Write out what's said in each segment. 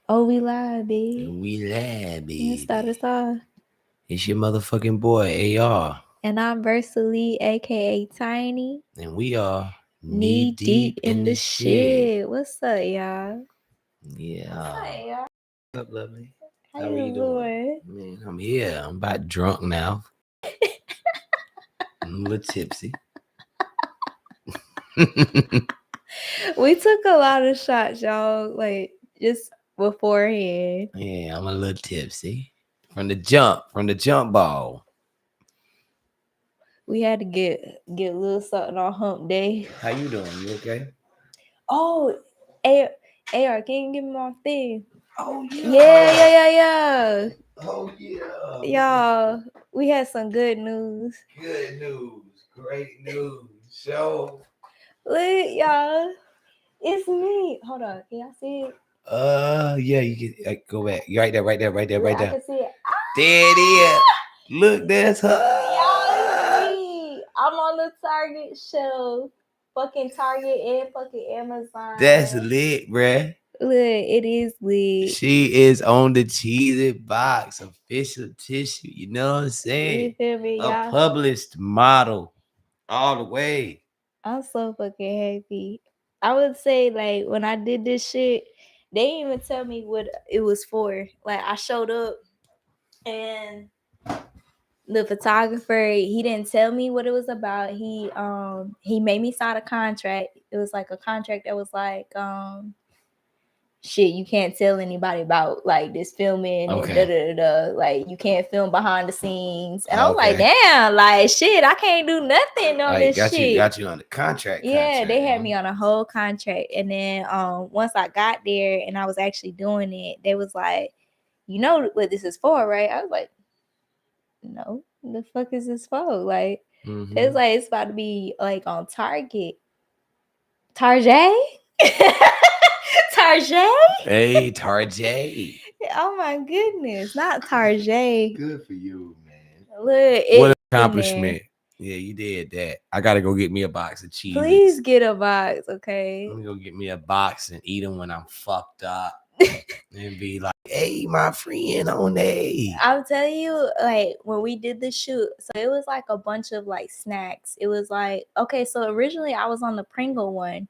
Oh, we live, babe. We live, Let's start baby. us off. It's your motherfucking boy, AR. And I'm Versally, aka Tiny. And we are knee Knee deep deep in in the the shit. shit. What's up, y'all? Yeah. What's up, y'all? What's up, lovely? How How are you you doing? doing? Man, I'm here. I'm about drunk now. I'm a little tipsy. We took a lot of shots, y'all. Like just beforehand. Yeah, I'm a little tipsy. From the jump ball. We had to get a little something on hump day. How you doing? You okay? Oh, AR, can you give me my thing? Oh Yeah. Oh yeah. Y'all, we had some good news. Good news. Great news. Show. Look, y'all. It's me. Hold on. Can y'all see it? Yeah, you can go back. You right there. Look, I There. can see it. There it is. Look, that's her. Y'all, it's me. I'm on the Target shelf. Fucking Target and fucking Amazon. That's lit, bruh. Look, it is lit. She is on the Cheez It box, official tissue. You know what I'm You saying? feel me, A y'all? published model, all the way. I'm so fucking happy. I would say, like, when I did this shit, they didn't even tell me what it was for. Like, I showed up and the photographer, he didn't tell me what it was about. He made me sign a contract. It was like a contract that was like shit, you can't tell anybody about like this filming and like you can't film behind the scenes. And I was like, damn, like shit, I can't do nothing on this shit. Got you on the contract. Yeah, they had me on a whole contract. And then once I got there and I was actually doing it, they was like, you know what this is for, right? I was like, no, the fuck is this for? Like, it's like it's about to be like on Target. Tarjay? Tarjay? Hey, Tarjay. Oh my goodness, not Tarjay. Good for you, man. Look, what an accomplishment. Yeah, you did that. I gotta go get me a box of cheese. Please get a box, okay? Let me go get me a box and eat them when I'm fucked up. And be like, hey, my friend on A. I'll tell you, like, when we did the shoot, so it was like a bunch of like snacks. It was like, okay, so originally I was on the Pringle one.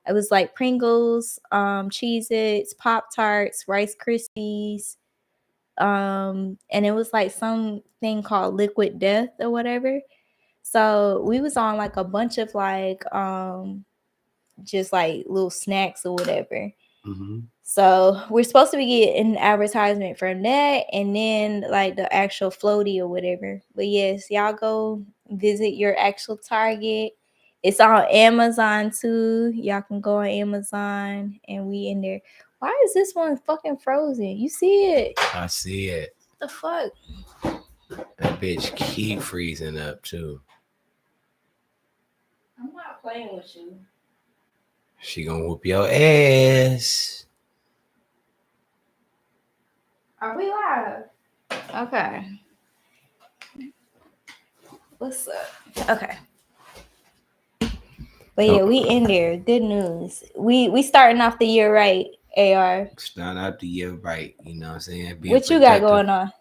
It was like Pringles, Cheez-Its, Pop-Tarts, Rice Krispies, and it was like something called Liquid Death or whatever. So we was on like a bunch of like just like little snacks or whatever. Mm-hmm. So we're supposed to be getting an advertisement from that and then like the actual floaty or whatever. But yes, y'all go visit your actual Target. It's on Amazon too. Y'all can go on Amazon and we in there. Why is this one fucking frozen? You see it? I see it. What the fuck? That bitch keep freezing up too. I'm not playing with you. She gonna whoop your ass. Are we live? Okay. What's up? Okay. But yeah, we in there. Good news. We starting off the year right, AR. Starting out the year right. You know what I'm saying? What you got going on?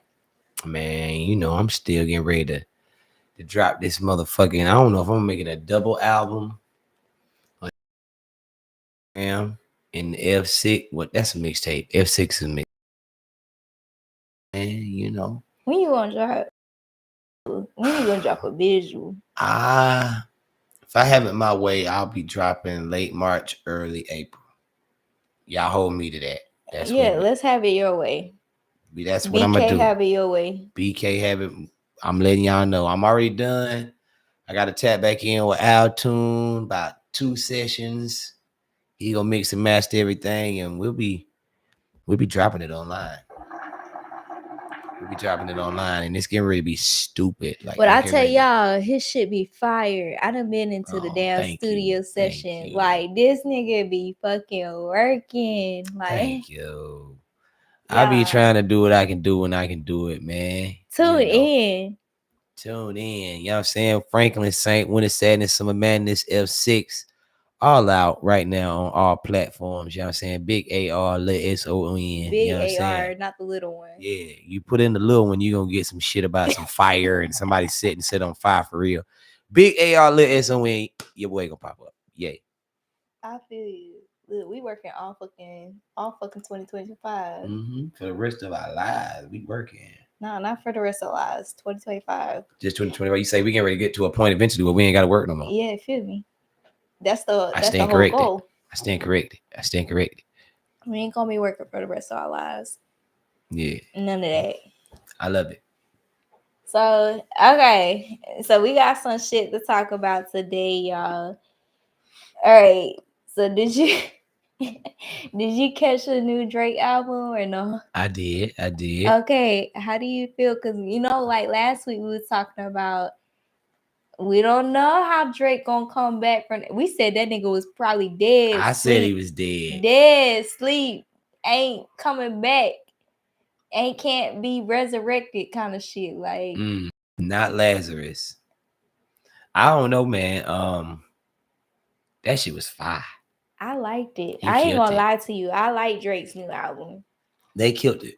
Man, you know, I'm still getting ready to drop this motherfucking. I don't know if I'm making a double album. In the F6. What? That's a mixtape. F6 is mix. And you know. When you gonna drop? When you gonna drop a visual? If I have it my way, I'll be dropping late March, early April. Y'all hold me to that. That's let's have it your way. That's what I'm gonna do. BK have it your way. BK have it. I'm letting y'all know. I'm already done. I got to tap back in with Altune about 2 sessions. He gonna mix and master everything, and we'll be dropping it online. And it's getting ready to be stupid. Like, but I tell y'all, his shit be fire. I done been into the damn studio session. Like, this nigga be fucking working. Like, thank you. I be trying to do what I can do when I can do it, man. Tune in. You know what I'm saying? Franklin Saint, Winter Sadness, Summer Madness, F6. all out right now on all platforms. You know what I'm saying? Big AR, let SON. You Big know what I'm saying? AR, not the little one. Yeah, you put in the little one, you're gonna get some shit about some fire and somebody set on fire for real. Big AR, let SON, your boy gonna pop up. Yeah. I feel you. Look, we working all fucking 2025. For the rest of our lives, we working. No, not for the rest of our lives. 2025. Just 2020. You say we getting ready to get to a point eventually where we ain't got to work no more. Yeah, feel me. That's the I whole stand corrected. goal. I stand corrected. We ain't gonna be working for the rest of our lives. Yeah. None of that. I love it. So, okay. So we got some shit to talk about today, y'all. All right. So did you catch the new Drake album or no? I did. Okay. How do you feel? Because like last week we was talking about we don't know how Drake gonna come back from. We said that nigga was probably dead. I said he was dead. Dead, sleep, ain't coming back, ain't can't be resurrected, kind of shit. Like not Lazarus. I don't know, man. That shit was fire. I liked it. I ain't gonna lie to you. I like Drake's new album. They killed it.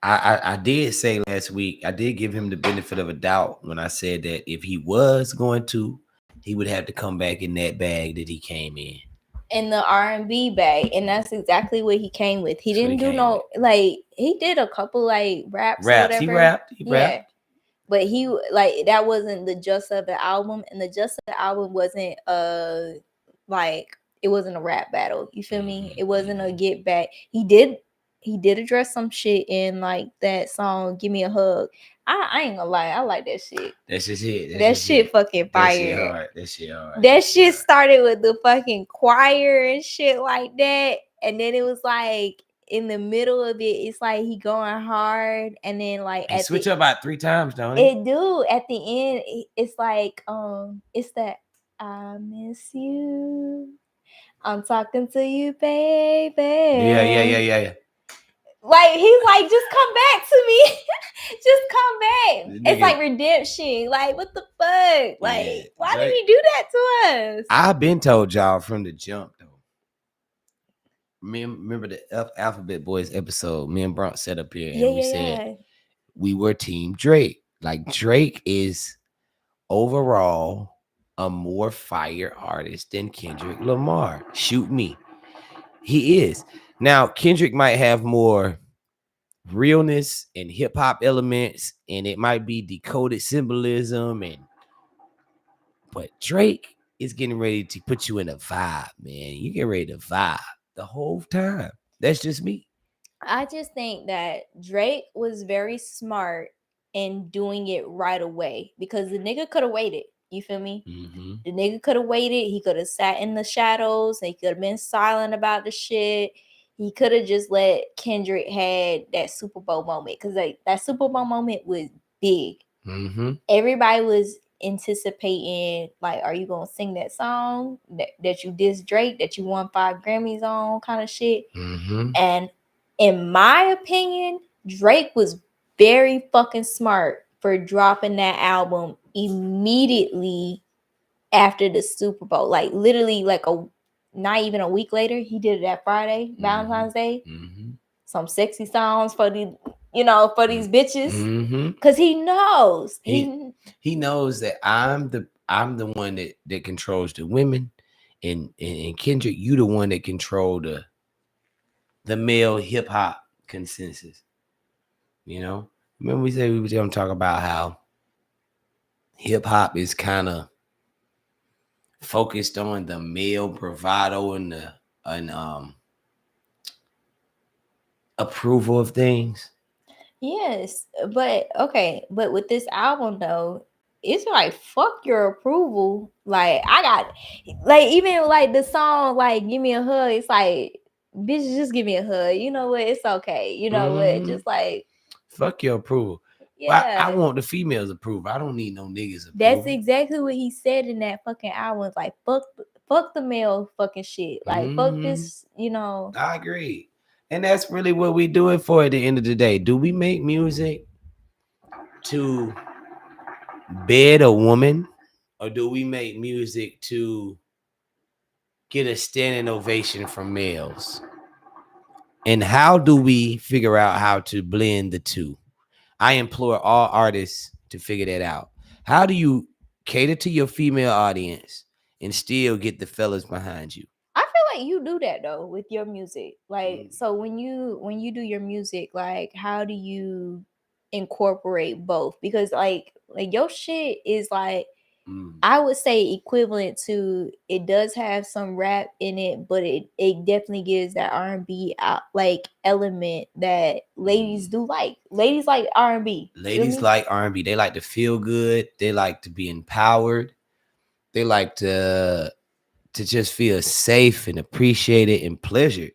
I did say last week, I did give him the benefit of a doubt when I said that if he was going to, he would have to come back in that bag that he came in the R&B bag, and that's exactly what he came with. He didn't do no like he did a couple like raps or whatever. He rapped. But he like that wasn't the gist of the album, and the gist of the album wasn't like it wasn't a rap battle. You feel me? It wasn't a get back. He did address some shit in like that song "Give Me a Hug." I ain't gonna lie, I like that shit. That's just it. That shit fucking fire. That shit hard. That shit started with the fucking choir and shit like that, and then it was like in the middle of it, it's like he going hard, and then like he switch up about 3 times, don't he? It do at the end. It's like it's that I miss you. I'm talking to you, baby. Yeah. Like he's like, just come back to me. Just come back. It's like redemption. Like, what the fuck? Like, why did he do that to us? I've been told y'all from the jump though. Remember the Alphabet Boys episode? Me and Bronx set up here and we said we were Team Drake. Like Drake is overall a more fire artist than Kendrick Lamar. Shoot me. He is. Now, Kendrick might have more realness and hip hop elements, and it might be decoded symbolism, but Drake is getting ready to put you in a vibe, man. You get ready to vibe the whole time. That's just me. I just think that Drake was very smart in doing it right away because the nigga could have waited. You feel me? The nigga could have waited. He could have sat in the shadows. He could have been silent about the shit. He could have just let Kendrick had that Super Bowl moment because that Super Bowl moment was big. Everybody was anticipating, like, are you gonna sing that song that you diss Drake, that you won 5 Grammys on, kind of shit. And in my opinion, Drake was very fucking smart for dropping that album immediately after the Super Bowl. Like literally like not even a week later, he did it that Friday, Valentine's Day. Some sexy songs for the for these bitches. Cause he knows. He knows that I'm the one that controls the women, and Kendrick, you the one that control the male hip hop consensus. Remember we were going to talk about how hip hop is kind of focused on the male bravado and approval of things. Yes, but okay, but with this album though, it's like fuck your approval. Like I got, like even like the song like "Give Me a Hug," it's like, bitch, just give me a hug. You know what? It's okay. You know what? Just like fuck your approval. Yeah, I want the females' approval. I don't need no niggas' approval. That's exactly what he said in that fucking album. It's like fuck the male fucking shit. Like fuck this. I agree. And that's really what we do it for at the end of the day. Do we make music to bed a woman, or do we make music to get a standing ovation from males? And how do we figure out how to blend the two? I implore all artists to figure that out. How do you cater to your female audience and still get the fellas behind you? I feel like you do that though with your music. Like, so when you do your music, like, how do you incorporate both? Because like your shit is like, I would say equivalent to, it does have some rap in it, but it definitely gives that R&B out, like, element that ladies do like. Ladies like R&B. Ladies like R&B. They like to feel good. They like to be empowered. They like to just feel safe and appreciated and pleasured.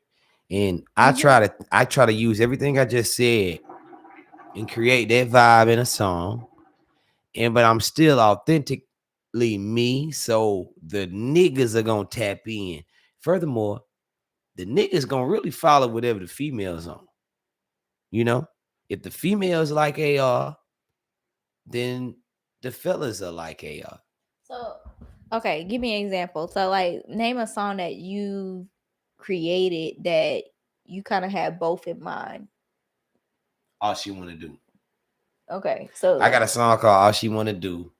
And I try to use everything I just said and create that vibe in a song. But I'm still authentically me, so the niggas are gonna tap in. Furthermore, the niggas gonna really follow whatever the females on. You know, if the females like AR, then the fellas are like AR. So, okay, give me an example. So, like, name a song that you created that you kind of had both in mind. All She Wanna Do. Okay, so I got a song called All She Wanna Do,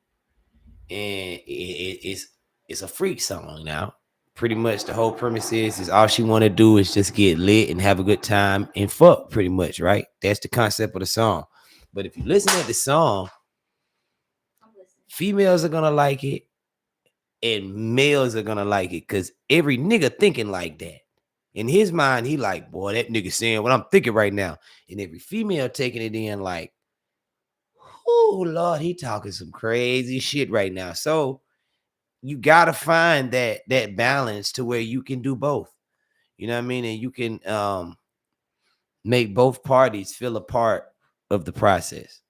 and it's a freak song now. Pretty much the whole premise is all she want to do is just get lit and have a good time and fuck, pretty much, right? That's the concept of the song. But if you listen to the song, females are gonna like it and males are gonna like it, because every nigga thinking like that. In his mind, he like, boy, that nigga saying what I'm thinking right now. And every female taking it in like, oh Lord, he talking some crazy shit right now. So you gotta find that balance to where you can do both. You know what I mean? And you can make both parties feel a part of the process.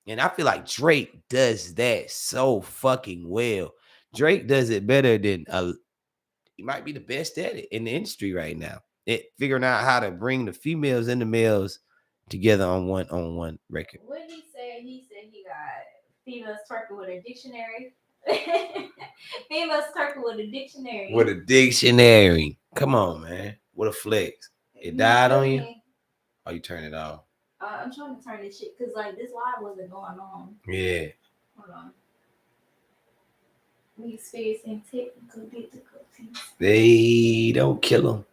And I feel like Drake does that so fucking well. Drake does it better than he might be the best at it in the industry right now. Figuring out how to bring the females and the males together on one record. What did he say? He said he got females twerking with a dictionary. Females twerking with a dictionary. With a dictionary. Come on, man. What a flex. It died on you? Oh, you turn it off. I'm trying to turn this shit because like this live wasn't going on. Yeah. Hold on. We experiencing technical difficulties. They don't kill him.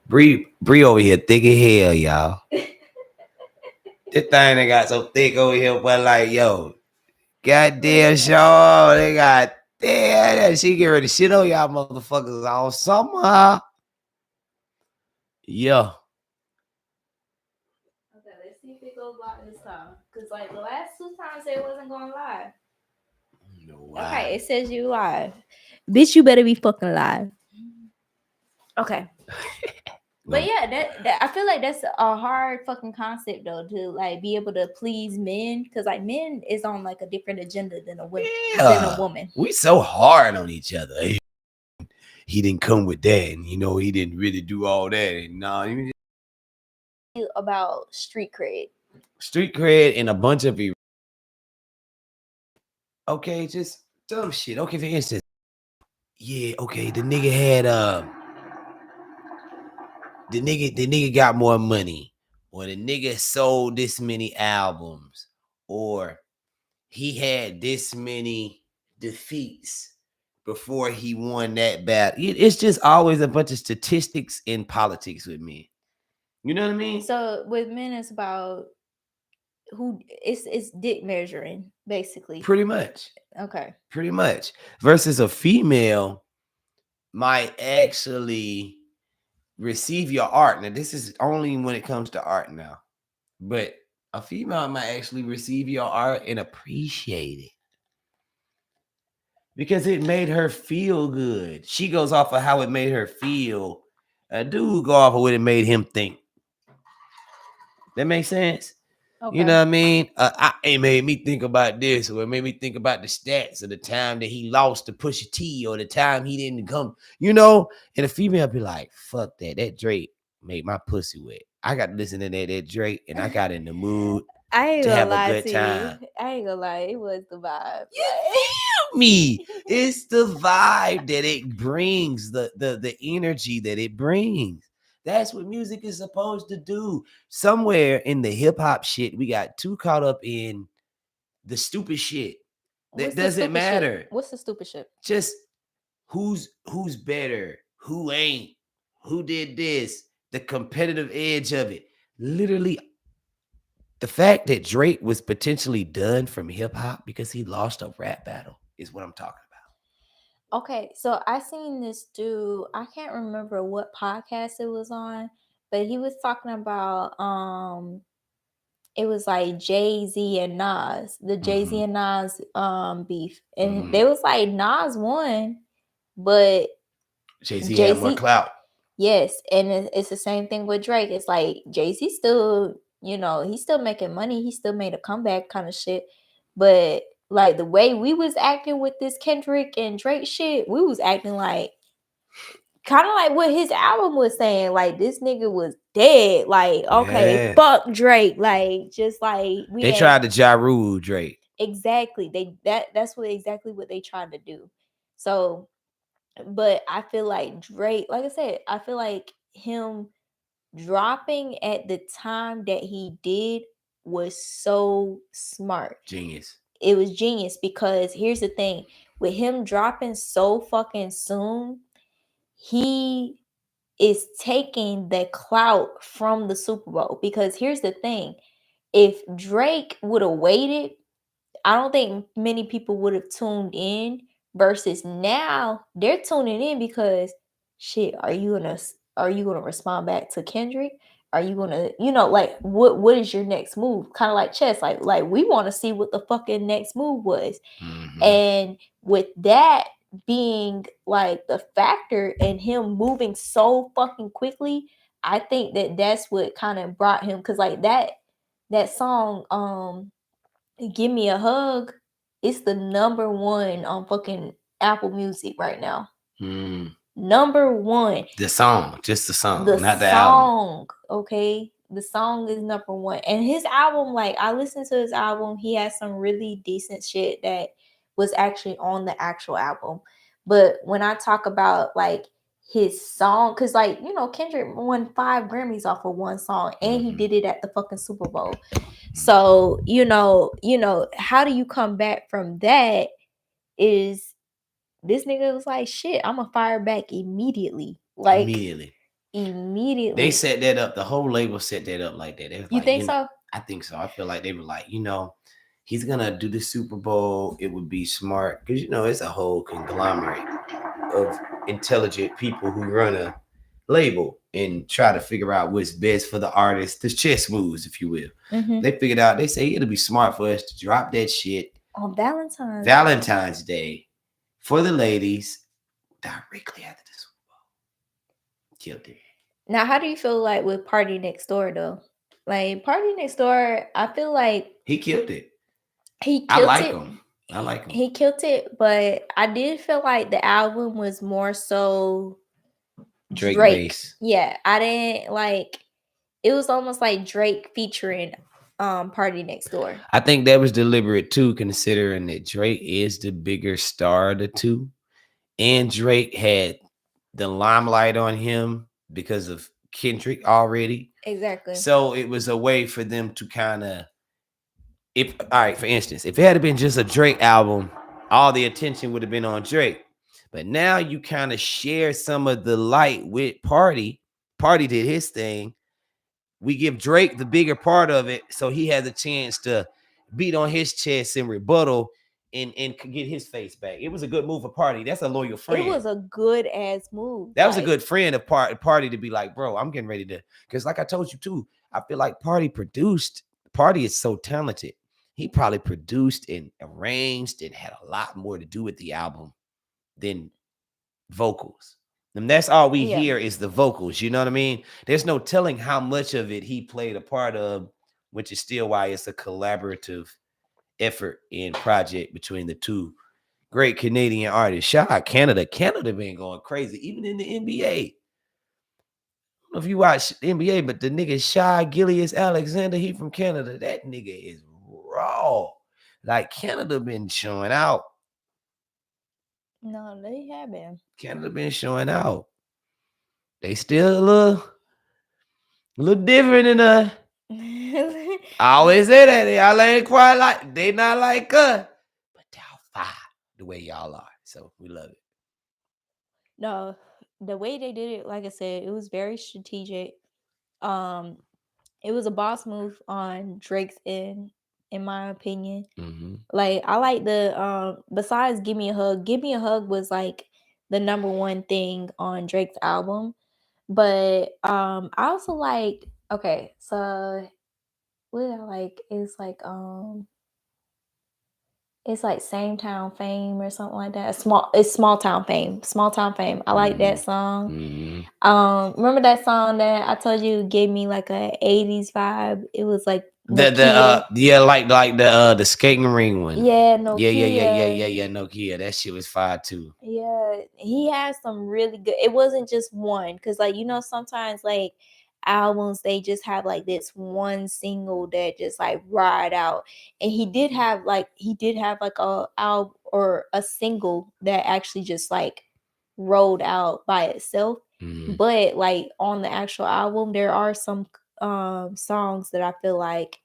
Bree over here thick as hell, y'all. This thing they got so thick over here, but like, yo, goddamn show, they got damn. She get ready to shit on y'all motherfuckers all summer. Yeah. Okay, let's see if it goes live this time. Cause like the last two times it wasn't going live. No, okay, it says you live. Bitch, you better be fucking live. Okay. But yeah, that I feel like that's a hard fucking concept though, to like be able to please men, because like men is on like a different agenda than a woman. We so hard on each other. He didn't come with that, and you know he didn't really do all that. And no, about street cred, and a bunch of okay, just dumb shit. Okay, for instance, yeah, okay, the nigga had the nigga got more money, or the nigga sold this many albums, or he had this many defeats before he won that battle. It's just always a bunch of statistics in politics with men. You know what I mean? So with men, it's about who it's dick measuring, basically. Pretty much. Okay. Pretty much. Versus a female might actually receive your art. Now, this is only when it comes to art now. But a female might actually receive your art and appreciate it, because it made her feel good. She goes off of how it made her feel. A dude go off of what it made him think. That makes sense? Okay. You know what I mean? It made me think about this, or it made me think about the stats of the time that he lost to Pusha T, or the time he didn't come, you know? And a female be like, fuck that. That Drake made my pussy wet. I got to listen to that Drake, and I got in the mood. I ain't to gonna have a lie good to time. you. I ain't gonna lie. It was the vibe. You feel me? It's the vibe that it brings, the energy that it brings. That's what music is supposed to do. Somewhere in the hip hop shit, we got too caught up in the stupid shit. That What's the doesn't stupid matter. shit? What's the stupid shit? Just who's better, who ain't, who did this, the competitive edge of it. Literally, the fact that Drake was potentially done from hip hop because he lost a rap battle is what I'm talking about. Okay, so I seen this dude. I can't remember what podcast it was on, but he was talking about it was like Jay-Z and Nas, the Jay-Z and Nas beef. And they was like Nas won, but Jay-Z had more clout. Yes, and it's the same thing with Drake. It's like Jay-Z still, he's still making money. He still made a comeback kind of shit. But like the way we was acting with this Kendrick and Drake shit, we was acting like kind of like what his album was saying. Like this nigga was dead. Like, okay, Yeah. fuck Drake. Like, just like They tried to Ja Rule Drake. Exactly. That's exactly what they tried to do. So, but I feel like Drake, like I said, I feel like him dropping at the time that he did was so smart. Genius. It was genius because here's the thing, with him dropping so fucking soon, he is taking the clout from the Super Bowl. Because here's the thing, if Drake would have waited, I don't think many people would have tuned in, versus now they're tuning in because shit, are you gonna respond back to Kendrick? Are you gonna, like what is your next move? Kind of like chess, like we want to see what the fucking next move was. And with that being like the factor and him moving so fucking quickly, I think that's what kind of brought him, because like that song Give Me a Hug, it's the number one on fucking Apple Music right now. Number one. The song, just the song, not the song, album. Okay? The song is number one. And his album, like I listened to his album, he has some really decent shit that was actually on the actual album. But when I talk about like his song, because like, Kendrick won 5 Grammys off of one song, and he did it at the fucking Super Bowl. So, how do you come back from that? Is this nigga was like, shit, I'm gonna fire back immediately. Like immediately. They set that up. The whole label set that up like that. They was you like, think so? I think so. I feel like they were like, he's gonna do the Super Bowl. It would be smart because it's a whole conglomerate of intelligent people who run a label and try to figure out what's best for the artist, the chess moves, if you will. They figured out. They say it'll be smart for us to drop that shit on Valentine's Day for the ladies directly after the Super Bowl. Killed it. Now, how do you feel like with Party Next Door though? Like Party Next Door, I feel like he killed it. I like him. I like him. He killed it, but I did feel like the album was more so Drake based. Yeah, I didn't like. It was almost like Drake featuring Party Next Door. I think that was deliberate too, considering that Drake is the bigger star of the two, and Drake had the limelight on him because of Kendrick already. Exactly. So it was a way for them to kind of, for instance, if it had been just a Drake album, all the attention would have been on Drake. But now you kind of share some of the light with Party. Party did his thing. We give Drake the bigger part of it, so he has a chance to beat on his chest and rebuttal and get his face back. It was a good move for Party. That's a loyal friend. It was a good ass move. That was a good friend of Party to be like, bro, I'm getting ready to, because like I told you too, I feel like Party is so talented. He probably produced and arranged and had a lot more to do with the album than vocals. And that's all we hear is the vocals. You know what I mean? There's no telling how much of it he played a part of, which is still why it's a collaborative effort and project between the two great Canadian artists. Shout out Canada. Canada been going crazy, even in the NBA. know if you watch NBA, but the nigga Shai Gilgeous-Alexander, he from Canada. That nigga is raw. Like Canada been showing out. No, they have been. Canada been showing out. They still a little different than us. I always say that y'all ain't quite like they not like us, but y'all fire the way y'all are. So we love it. No, the way they did it, like I said, it was very strategic. It was a boss move on Drake's end, in my opinion. Mm-hmm. Like I like the besides Give Me a Hug. Give Me a Hug was like the number one thing on Drake's album. But I also like, okay, so what did I like? It's like Same Town Fame or something like that. It's Small Town Fame. Small Town Fame. I like that song. Mm-hmm. Remember that song that I told you gave me like a 80s vibe? It was like the skating ring one. Yeah, Nokia. Yeah, Nokia. That shit was fire too. Yeah, he has some really good. It wasn't just one, because like sometimes like albums they just have like this one single that just like ride out, and he did have like a album or a single that actually just like rolled out by itself. Mm-hmm. But like on the actual album, there are some songs that I feel like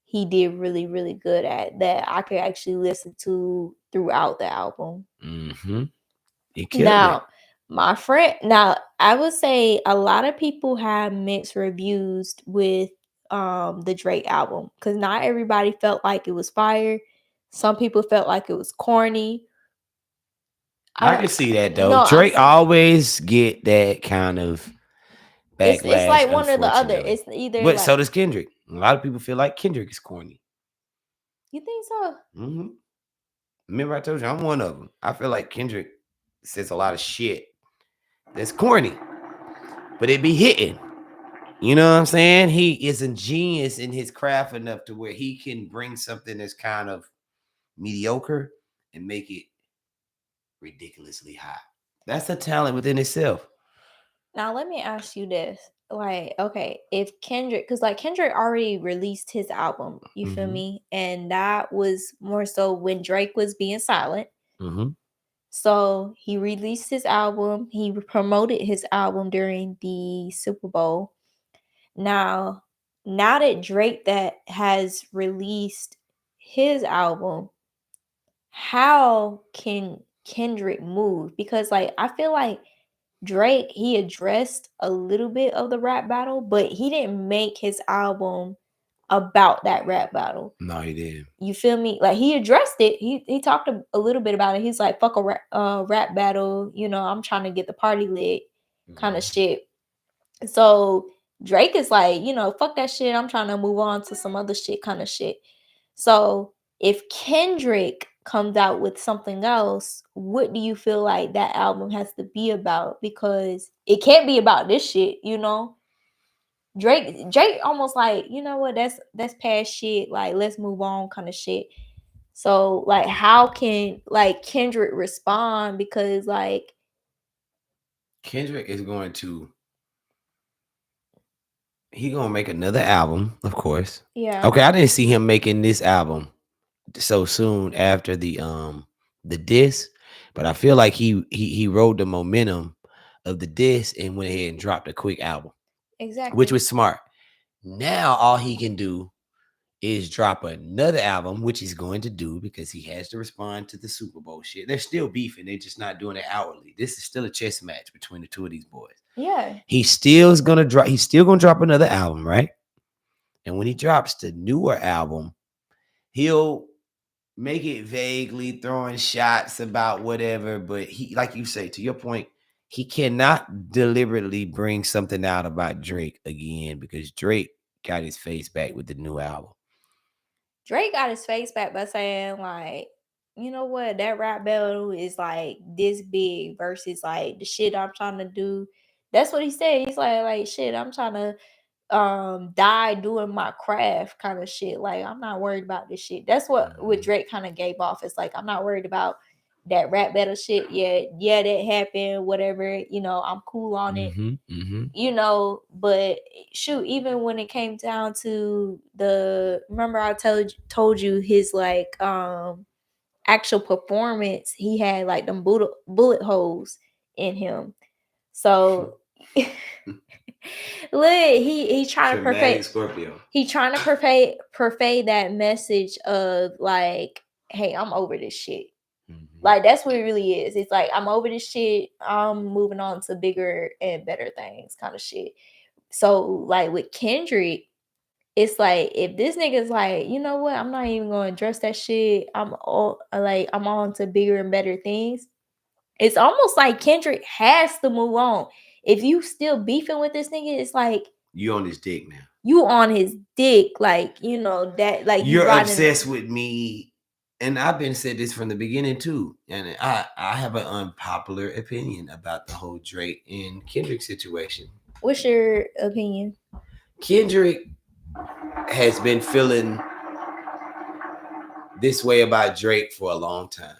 he did really, really good at that I could actually listen to throughout the album. Mm-hmm. Now, I would say a lot of people have mixed reviews with the Drake album, because not everybody felt like it was fire. Some people felt like it was corny. I can see that though. No, Drake always get that kind of backlash. It's like one or the other. It's either. But so does Kendrick. A lot of people feel like Kendrick is corny. You think so? Mm-hmm. Remember I told you I'm one of them. I feel like Kendrick says a lot of shit that's corny, but it be hitting. You know what I'm saying? He is a genius in his craft enough to where he can bring something that's kind of mediocre and make it ridiculously high. That's a talent within itself. Now let me ask you this. Like, okay, if Kendrick, because like Kendrick already released his album, you feel me? And that was more so when Drake was being silent. Mm-hmm. So he released his album. He promoted his album during the Super Bowl. Now that Drake that has released his album, how can Kendrick move? Because like I feel like Drake, he addressed a little bit of the rap battle, but he didn't make his album about that rap battle. No, he didn't. You feel me? Like he addressed it. He talked a little bit about it. He's like, fuck a rap battle. I'm trying to get the party lit kind of shit. So Drake is like, fuck that shit. I'm trying to move on to some other shit kind of shit. So if Kendrick comes out with something else, what do you feel like that album has to be about? Because it can't be about this shit, Drake almost like, you know what, that's past shit, like let's move on kind of shit. So like how can like Kendrick respond? Because like Kendrick is going to make another album, of course. Yeah. Okay, I didn't see him making this album so soon after the diss, but I feel like he rode the momentum of the diss and went ahead and dropped a quick album. Exactly. Which was smart. Now all he can do is drop another album, which he's going to do because he has to respond to the Super Bowl shit. They're still beefing. They're just not doing it outwardly. This is still a chess match between the two of these boys. Yeah. He's still gonna drop another album, right? And when he drops the newer album, he'll make it vaguely throwing shots about whatever, but he, like you say, to your point, he cannot deliberately bring something out about Drake again because Drake got his face back with the new album. Drake got his face back by saying like, you know what, that rap battle is like this big versus like the shit I'm trying to do. That's what he said. He's like shit, I'm trying to die doing my craft kind of shit. Like I'm not worried about this shit. That's what Drake kind of gave off. It's like I'm not worried about that rap battle shit, yeah, that happened, whatever, you know, I'm cool on it. You know, but shoot, even when it came down to remember I told you his like actual performance, he had like them bullet holes in him. So look, he trying to perfect Scorpio. He trying to perfect that message of like, hey, I'm over this shit. Like that's what it really is. It's like, I'm over this shit. I'm moving on to bigger and better things, kind of shit. So like with Kendrick, it's like, if this nigga's like, you know what, I'm not even gonna address that shit. I'm on to bigger and better things. It's almost like Kendrick has to move on. If you still beefing with this nigga, it's like you on his dick now. You on his dick, like, you know, that like you're obsessed with me. And I've been said this from the beginning too. And I have an unpopular opinion about the whole Drake and Kendrick situation. What's your opinion? Kendrick has been feeling this way about Drake for a long time.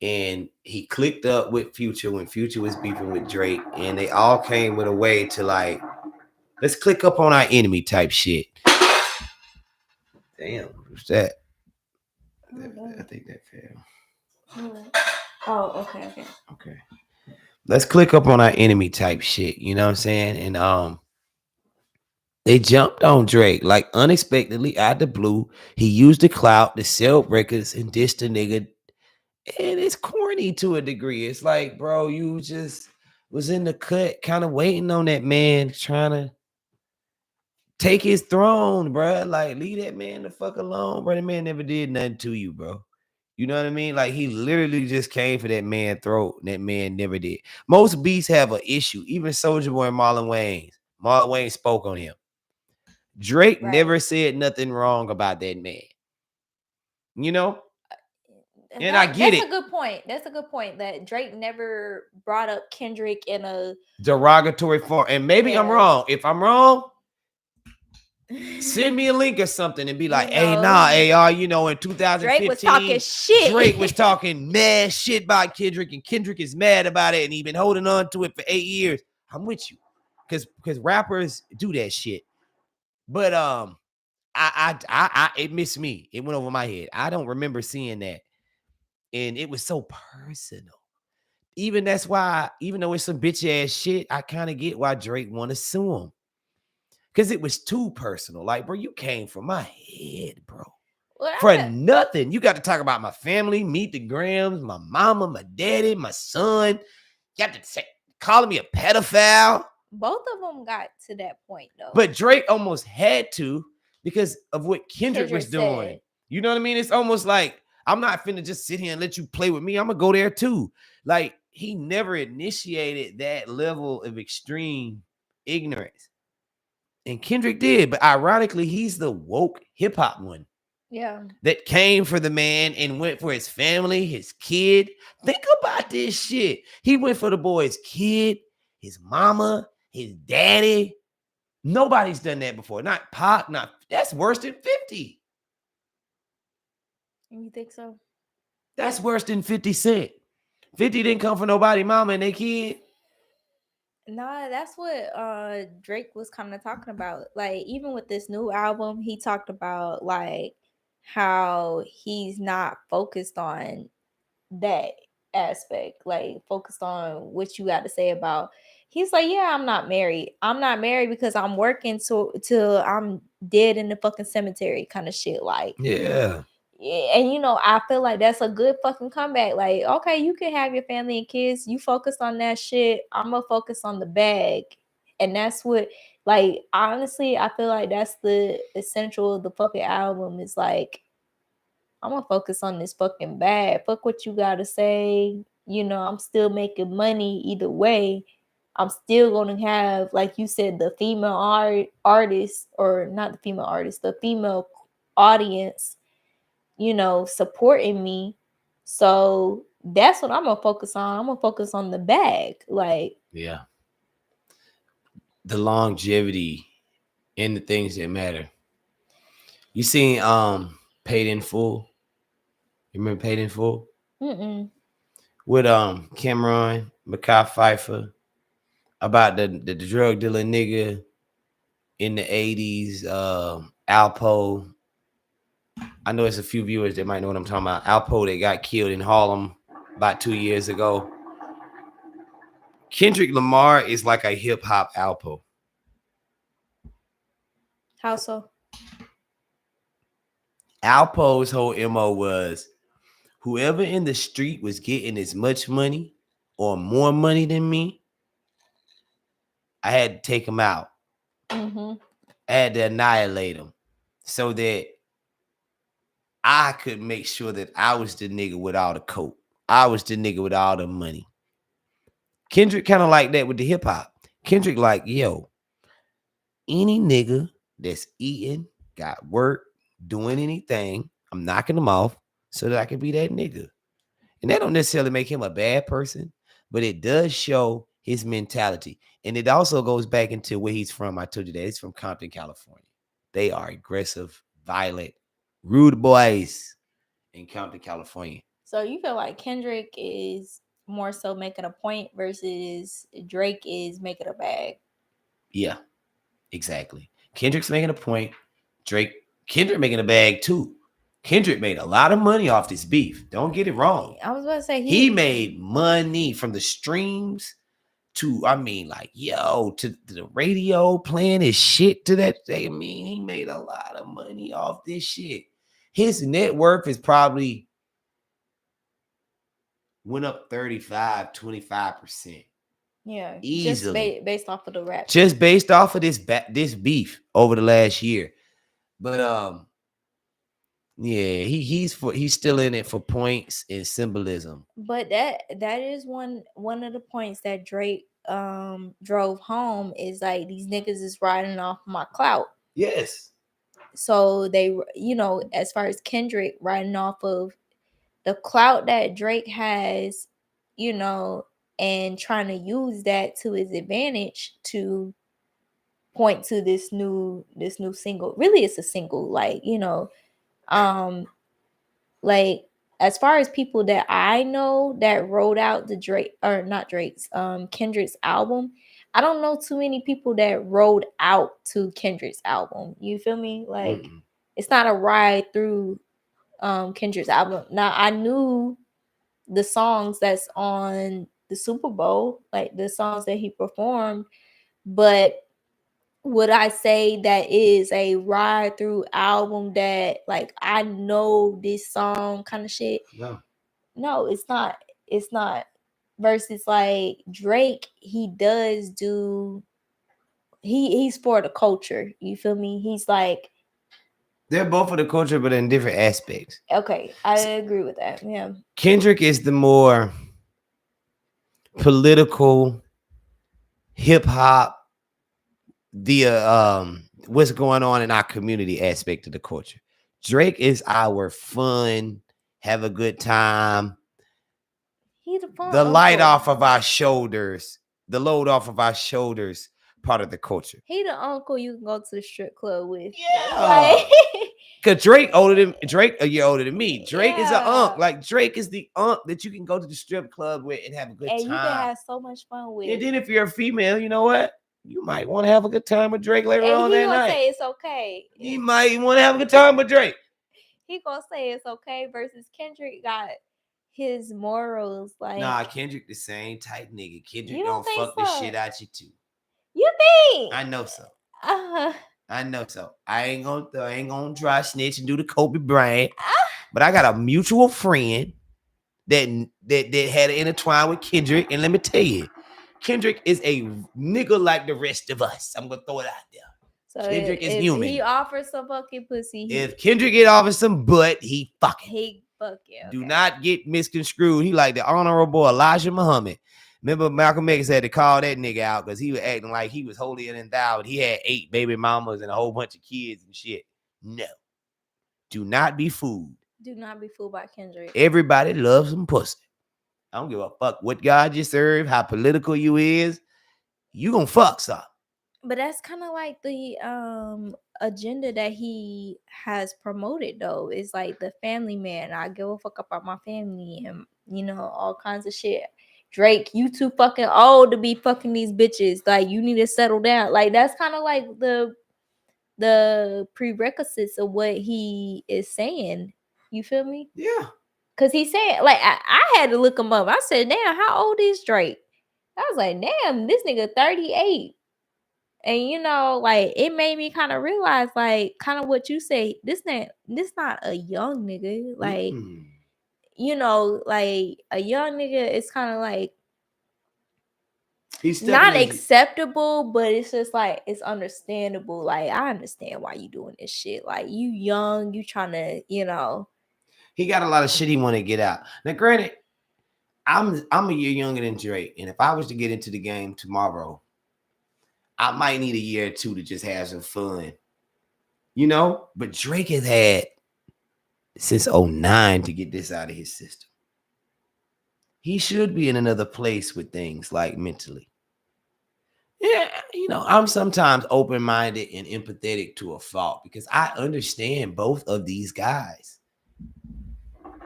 And he clicked up with Future when Future was beefing with Drake. And they all came with a way to like, let's click up on our enemy type shit. Damn, what's that? I think that fell. Oh, okay. Let's click up on our enemy type shit. You know what I'm saying? And they jumped on Drake like unexpectedly out the blue. He used the clout to sell records and diss the nigga. And it's corny to a degree. It's like, bro, you just was in the cut, kind of waiting on that man, trying to take his throne, bro. Like, leave that man the fuck alone, bro. That man never did nothing to you, bro. You know what I mean? Like, he literally just came for that man's throat, and that man never did. Most beasts have an issue. Even Soulja Boy and Marlon Wayne. Marlon Wayne spoke on him. Drake never said nothing wrong about that man. You know? And I get it. That's a good point. That's a good point that Drake never brought up Kendrick in a derogatory form. And maybe I'm wrong. If I'm wrong, send me a link or something and be like, hey, AR, you know, in 2015, Drake was talking shit. Drake was talking mad shit about Kendrick, and Kendrick is mad about it, and he been holding on to it for 8 years. I'm with you. Because rappers do that shit. But it missed me. It went over my head. I don't remember seeing that. And it was so personal. Even that's why, even though it's some bitch ass shit, I kind of get why Drake want to sue him. Because it was too personal. Like, bro, you came from my head, bro. For nothing. You got to talk about my family, meet the Grams, my mama, my daddy, my son. You have to say, calling me a pedophile. Both of them got to that point, though. But Drake almost had to because of what Kendrick was doing. Said. You know what I mean? It's almost like, I'm not finna just sit here and let you play with me. I'm going to go there too. Like, he never initiated that level of extreme ignorance. And Kendrick did. But ironically, he's the woke hip hop one. Yeah. That came for the man and went for his family, his kid. Think about this shit. He went for the boy's kid, his mama, his daddy. Nobody's done that before. Not Pac, that's worse than 50. You think so? That's worse than 50 Cent. 50 didn't come for nobody, mama and their kid. Nah, that's what Drake was kind of talking about. Like, even with this new album, he talked about like how he's not focused on that aspect, like focused on what you got to say about. He's like, yeah, I'm not married. I'm not married because I'm working till I'm dead in the fucking cemetery, kind of shit. Like, yeah. And you know, I feel like that's a good fucking comeback. Like, okay, you can have your family and kids. You focus on that shit. I'm gonna focus on the bag, and that's what. Like, honestly, I feel like that's the essential of the fucking album. Is like, I'm gonna focus on this fucking bag. Fuck what you gotta say. You know, I'm still making money either way. I'm still gonna have, like you said, the female artist, or not the female artist, the female audience, you know, supporting me. So that's what I'm gonna focus on. I'm gonna focus on the bag. Like, yeah, the longevity and the things that matter. You seen Paid in Full? You remember Paid in Full? Mm-mm. with Cameron Mackay Pfeiffer about the drug dealer nigga in the 80s, Alpo. I know it's a few viewers that might know what I'm talking about. Alpo that got killed in Harlem about 2 years ago. Kendrick Lamar is like a hip hop Alpo. How so? Alpo's whole MO was whoever in the street was getting as much money or more money than me, I had to take him out. Mm-hmm. I had to annihilate him so that I could make sure that I was the nigga with all the coke. I was the nigga with all the money. Kendrick kind of like that with the hip hop. Kendrick like, yo, any nigga that's eating, got work, doing anything, I'm knocking them off so that I can be that nigga. And that don't necessarily make him a bad person, but it does show his mentality. And it also goes back into where he's from. I told you that he's from Compton, California. They are aggressive, violent, rude boys in Compton, California. So you feel like Kendrick is more so making a point versus Drake is making a bag? Yeah, exactly. Kendrick's making a point. Kendrick making a bag too. Kendrick made a lot of money off this beef. Don't get it wrong. I was about to say He made money from the streams to, I mean, like, yo, to the radio playing his shit to that. I mean, he made a lot of money off this shit. His net worth is probably went up 25%. Yeah, easily. Just based off of the rap. Just based off of this beef over the last year. But yeah, he's still in it for points and symbolism. But that is one of the points that Drake drove home is like these niggas is riding off my clout. Yes. So they, you know, as far as Kendrick riding off of the clout that Drake has, you know, and trying to use that to his advantage to point to this new single. Really, it's a single, like, you know, like as far as people that I know that wrote out the Drake or not Drake's Kendrick's album, I don't know too many people that rode out to Kendrick's album. You feel me? Like it's not a ride through Kendrick's album. Now I knew the songs that's on the Super Bowl, like the songs that he performed, but would I say that is a ride through album that like I know this song kind of shit? No, it's not. It's not. Versus like Drake, he does do. He's for the culture. You feel me? He's like. They're both for the culture, but in different aspects. Okay, I agree with that. Yeah. Kendrick is the more political, hip hop, the what's going on in our community aspect of the culture. Drake is our fun, have a good time. He's the light off of our shoulders, the load off of our shoulders part of the culture. He the uncle you can go to the strip club with. Yeah. Like, cause Drake a year older than me. Drake is an unk. Like Drake is the unk that you can go to the strip club with and have a good time. And you can have so much fun with. And then if you're a female, you know what? You might want to have a good time with Drake later on that night. Say it's okay. You might want to have a good time with Drake. He gonna say it's okay versus Kendrick got his morals. Like, nah, Kendrick the same type nigga. Kendrick don't fuck the shit out you too. You think? I know so. I know so. I ain't gonna try snitch and do the Kobe Bryant. But I got a mutual friend that had an intertwine with Kendrick, and let me tell you, Kendrick is a nigga like the rest of us. I'm gonna throw it out there. So Kendrick is human. He offers some fucking pussy. If Kendrick get offered some butt, he fucking. He fucking. Okay. Do not get misconstrued. He like the honorable Elijah Muhammad. Remember Malcolm X had to call that nigga out because he was acting like he was holier than thou. He had 8 baby mamas and a whole bunch of kids and shit. No. Do not be fooled. Do not be fooled by Kendrick. Everybody loves some pussy. I don't give a fuck what God you serve, how political you is. You gonna fuck some. But that's kind of like the agenda that he has promoted though. It's like the family man. I give a fuck about my family and all kinds of shit. Drake, you too fucking old to be fucking these bitches. Like, you need to settle down. Like, that's kind of like the prerequisites of what he is saying. You feel me? Yeah. Cause he said, like, I had to look him up. I said, damn, how old is Drake? I was like, damn, this nigga 38. And like, it made me kind of realize, like, kind of what you say. This not a young nigga. Like, like a young nigga is kind of like he's not acceptable, but it's just like it's understandable. Like, I understand why you doing this shit. Like, you young, you trying to, He got a lot of shit he want to get out. Now, granted, I'm a year younger than Drake, and if I was to get into the game tomorrow, I might need a year or two to just have some fun, But Drake has had since 2009 to get this out of his system. He should be in another place with things like mentally. Yeah, I'm sometimes open-minded and empathetic to a fault because I understand both of these guys,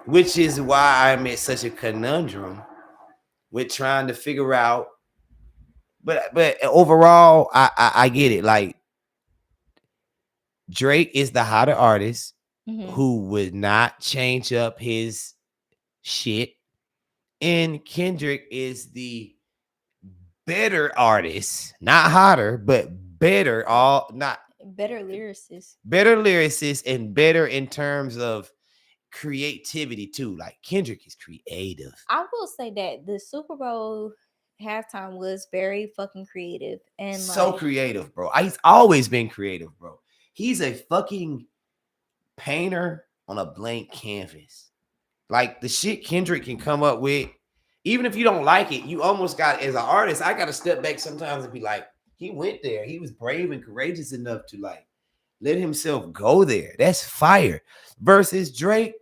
which is why I'm at such a conundrum with trying to figure out. But overall, I get it. Like, Drake is the hotter artist who would not change up his shit, and Kendrick is the better artist, not hotter, but better. Better lyricist. Better lyricist and better in terms of creativity too. Like, Kendrick is creative. I will say that the Super Bowl halftime was very fucking creative and so creative, bro. He's always been creative, bro. He's a fucking painter on a blank canvas. Like, the shit Kendrick can come up with, even if you don't like it, you almost got, as an artist, I got to step back sometimes and be like, he went there. He was brave and courageous enough to, like, let himself go there. That's fire. Versus Drake.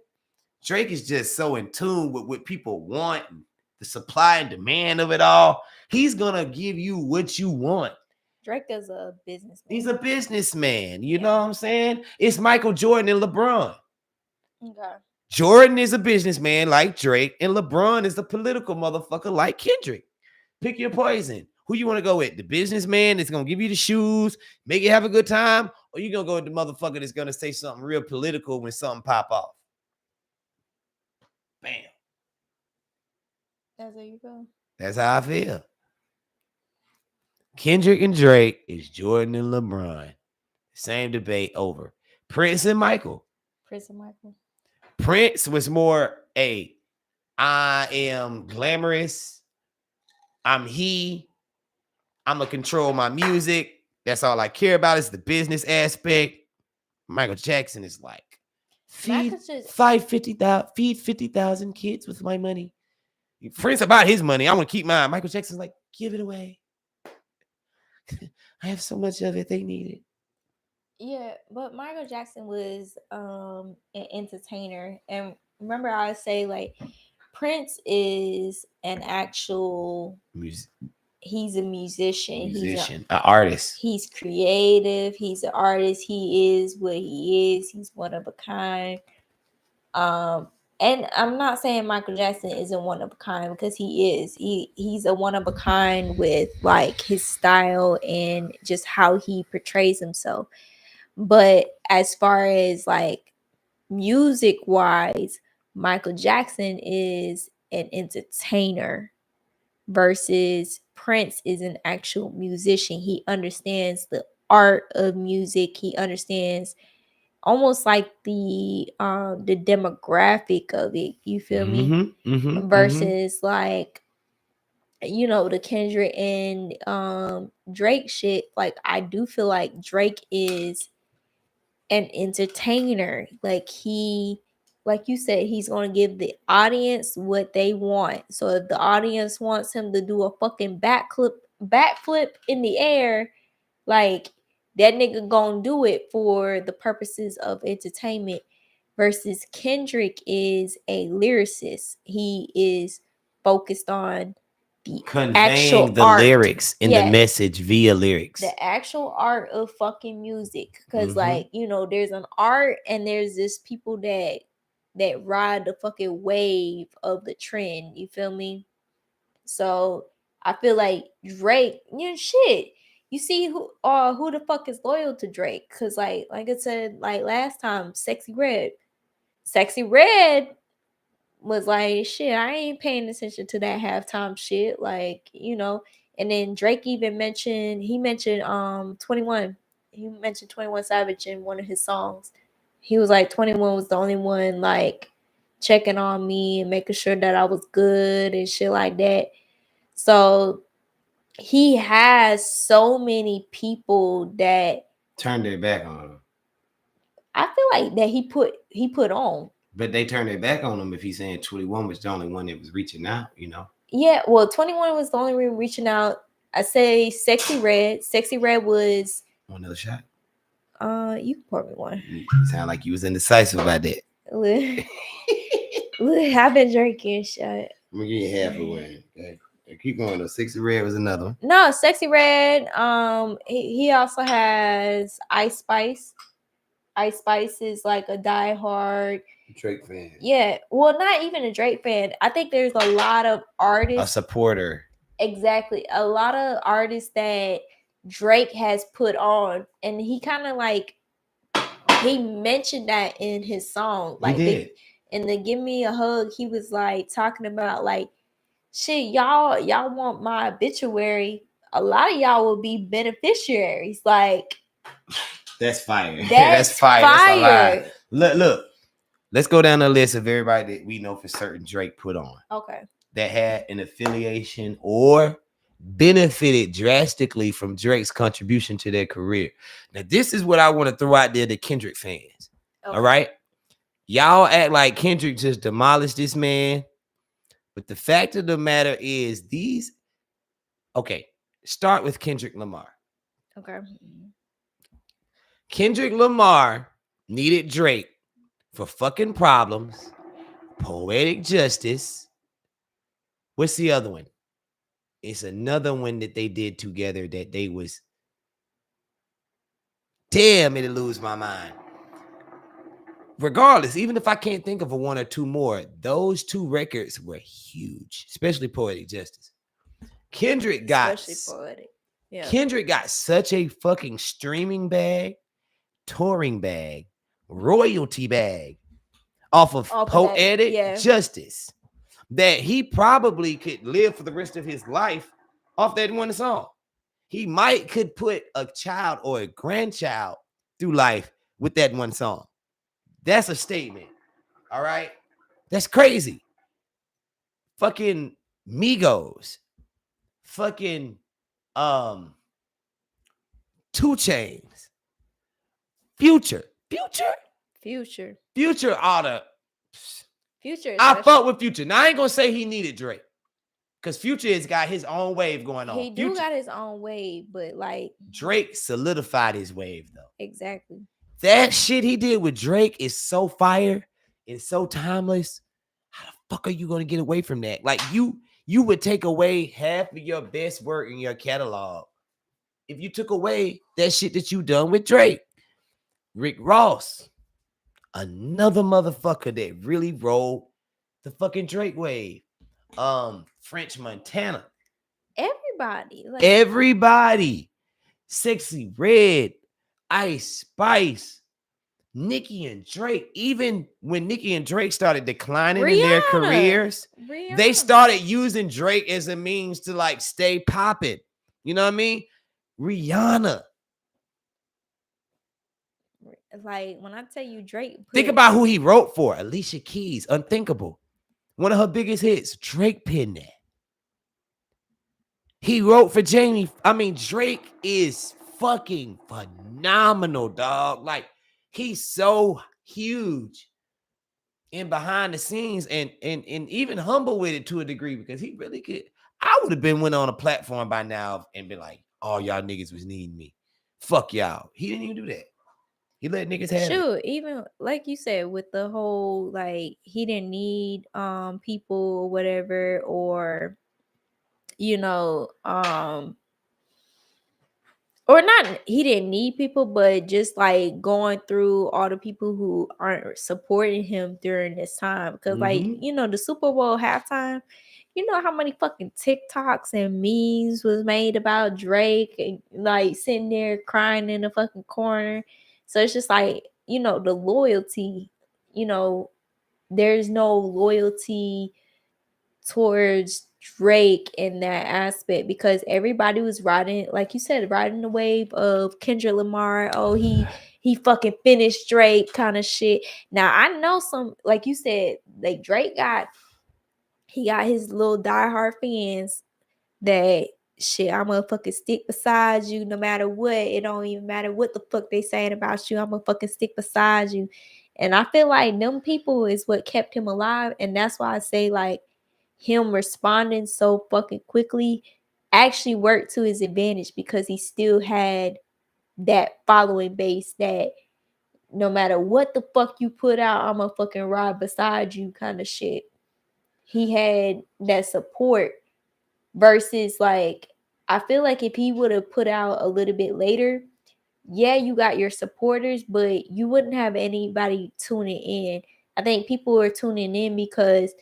Drake is just so in tune with what people want, and the supply and demand of it all. He's going to give you what you want. Drake is a businessman. He's a businessman. You know what I'm saying? It's Michael Jordan and LeBron. Okay. Jordan is a businessman like Drake, and LeBron is the political motherfucker like Kendrick. Pick your poison. Who you want to go with? The businessman that's going to give you the shoes, make you have a good time, or you going to go with the motherfucker that's going to say something real political when something pop off? Bam. That's how you feel? That's how I feel. Kendrick and Drake is Jordan and LeBron. Same debate over. Prince and Michael. Prince was more I am glamorous. I'm going to control my music. That's all I care about is the business aspect. Michael Jackson is like, feed 50,000 kids with my money. Prince about his money. I want to keep mine. Michael Jackson's like, give it away. I have so much of it. They need it. Yeah, but Michael Jackson was an entertainer. And remember, I would say, like, Prince is an actual he's a musician. He's an artist. He's creative. He's an artist. He is what he is. He's one of a kind. And I'm not saying Michael Jackson isn't one of a kind, because he is. He's a one of a kind with, like, his style and just how he portrays himself. But as far as, like, music wise, Michael Jackson is an entertainer versus Prince is an actual musician. He understands the art of music. He understands almost like the demographic of it. You feel me? Versus like, the Kendrick and Drake shit. Like, I do feel like Drake is an entertainer. Like, like you said, he's going to give the audience what they want. So if the audience wants him to do a fucking backflip in the air, like, that nigga gonna do it for the purposes of entertainment. Versus Kendrick is a lyricist. He is focused on the conveying the art. Lyrics and the message via lyrics. The actual art of fucking music. Because like, there's an art and there's just people that that ride the fucking wave of the trend. You feel me? So I feel like Drake, shit. You see who the fuck is loyal to Drake? Cause like I said, like last time, Sexy Red was like, shit, I ain't paying attention to that halftime shit. Like, and then Drake even mentioned 21. He mentioned 21 Savage in one of his songs. He was like 21 was the only one like checking on me and making sure that I was good and shit like that. So he has so many people that turned their back on him. I feel like that he put on. But they turned their back on him if he's saying 21 was the only one that was reaching out, Yeah, well, 21 was the only one reaching out. I say Sexy Red. Sexy Red was One other shot. You can pour me one. You sound like you was indecisive about that. Look, I've been drinking shit. I'm gonna give you half away. Okay. Keep going though. Sexy Red was another one. No, Sexy Red. He also has Ice Spice. Ice Spice is like a diehard Drake fan. Yeah, well, not even a Drake fan. I think there's a lot of artists. A supporter. Exactly. A lot of artists that Drake has put on. And he kind of like, he mentioned that in his song. Like, he did. In the Give Me a Hug, he was like talking about like, shit, y'all want my obituary. A lot of y'all will be beneficiaries. Like, that's fire. That's fire. That's a lot. Look. Let's go down the list of everybody that we know for certain Drake put on. Okay. That had an affiliation or benefited drastically from Drake's contribution to their career. Now, this is what I want to throw out there to Kendrick fans. Okay. All right? Y'all act like Kendrick just demolished this man. But the fact of the matter is start with Kendrick Lamar. Okay. Kendrick Lamar needed Drake for fucking Problems, Poetic Justice. What's the other one? It's another one that they did together that they was. Damn, it'll lose my mind. Regardless, even if I can't think of a one or two more, those two records were huge, especially Poetic Justice. Kendrick got such a fucking streaming bag, touring bag, royalty bag off of Poetic Justice that he probably could live for the rest of his life off that one song. He could put a child or a grandchild through life with that one song. That's a statement. All right. That's crazy. Fucking Migos. Fucking 2 Chainz. Future ought to. Future. I fuck with Future. Now I ain't gonna say he needed Drake, because Future has got his own wave going on. He got his own wave, but like Drake solidified his wave though. Exactly. That shit he did with Drake is so fire and so timeless. How the fuck are you gonna get away from that? Like you would take away half of your best work in your catalog if you took away that shit that you done with Drake. Rick Ross, another motherfucker that really rolled the fucking Drake wave. French Montana. Everybody. Sexy Red, Ice Spice, Nicki and Drake. Even when Nicki and Drake started declining in their careers, they started using Drake as a means to like stay popping. You know what I mean? Rihanna. Like when I tell you Drake, think about who he wrote for. Alicia Keys, Unthinkable. One of her biggest hits. Drake penned that. He wrote for Jamie. I mean, Drake is fucking phenomenal, dog. Like, he's so huge and behind the scenes and even humble with it to a degree, because he really could. I would have went on a platform by now and been like, all y'all niggas was needing me. Fuck y'all. He didn't even do that. He let niggas have it. Even like you said, with the whole like he didn't need people or whatever, or or not, he didn't need people, but just like going through all the people who aren't supporting him during this time. Because, like, Mm-hmm. you know, the Super Bowl halftime, you know how many fucking TikToks and memes was made about Drake and like sitting there crying in the fucking corner. So it's just like, you know, the loyalty, you know, there's no loyalty towards Drake in that aspect because everybody was riding, like you said, riding the wave of Kendrick Lamar. Oh, he fucking finished Drake kind of shit. Now I know some, like you said, like Drake got he got his little diehard fans that shit, I'm gonna fucking stick beside you no matter what. It don't even matter what the fuck they saying about you. I'm gonna fucking stick beside you. And I feel like them people is what kept him alive. And that's why I say like him responding so fucking quickly actually worked to his advantage because he still had that following base that no matter what the fuck you put out, I'm gonna fucking ride beside you kind of shit. He had that support versus like I feel like if he would have put out a little bit later, yeah, you got your supporters, but you wouldn't have anybody tuning in. I think people are tuning in because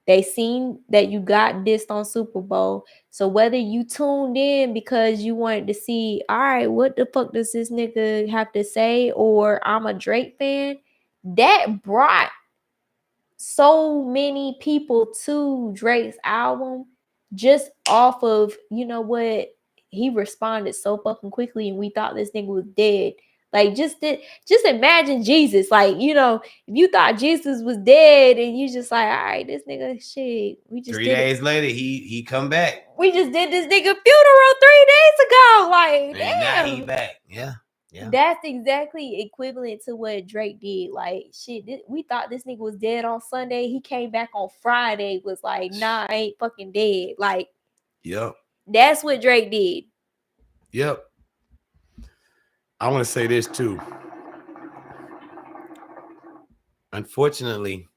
they seen that you got dissed on Super Bowl. So whether you tuned in because you wanted to see, all right, what the fuck does this nigga have to say, or I'm a Drake fan, that brought so many people to Drake's album just off of, you know what, he responded so fucking quickly and we thought this nigga was dead. Like just imagine Jesus. Like, you know, if you thought Jesus was dead and you just like, all right, this nigga shit, we just 3 did it. days later, he come back. We just did this nigga funeral 3 days ago. Like, And now he damn. back. Yeah. Yeah. That's exactly equivalent to what Drake did. Like, shit, we thought this nigga was dead on Sunday. He came back on Friday, was like, nah, I ain't fucking dead. Like, Yep. that's what Drake did. Yep. I want to say this too. Unfortunately,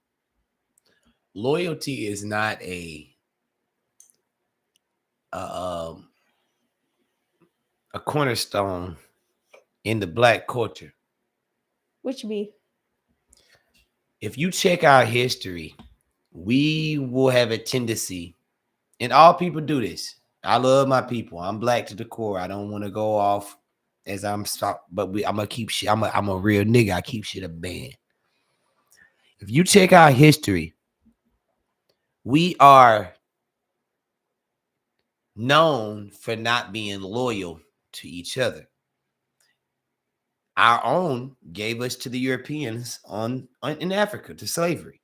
loyalty is not a cornerstone in the black culture. Which be? If you check our history, we will have a tendency, and all people do this. I love my people. I'm black to the core. I don't want to go off as I'm stop, but I'm gonna keep shit. I'm a real nigga. I keep shit a band. If you check our history, we are known for not being loyal to each other. Our own gave us to the Europeans in Africa to slavery.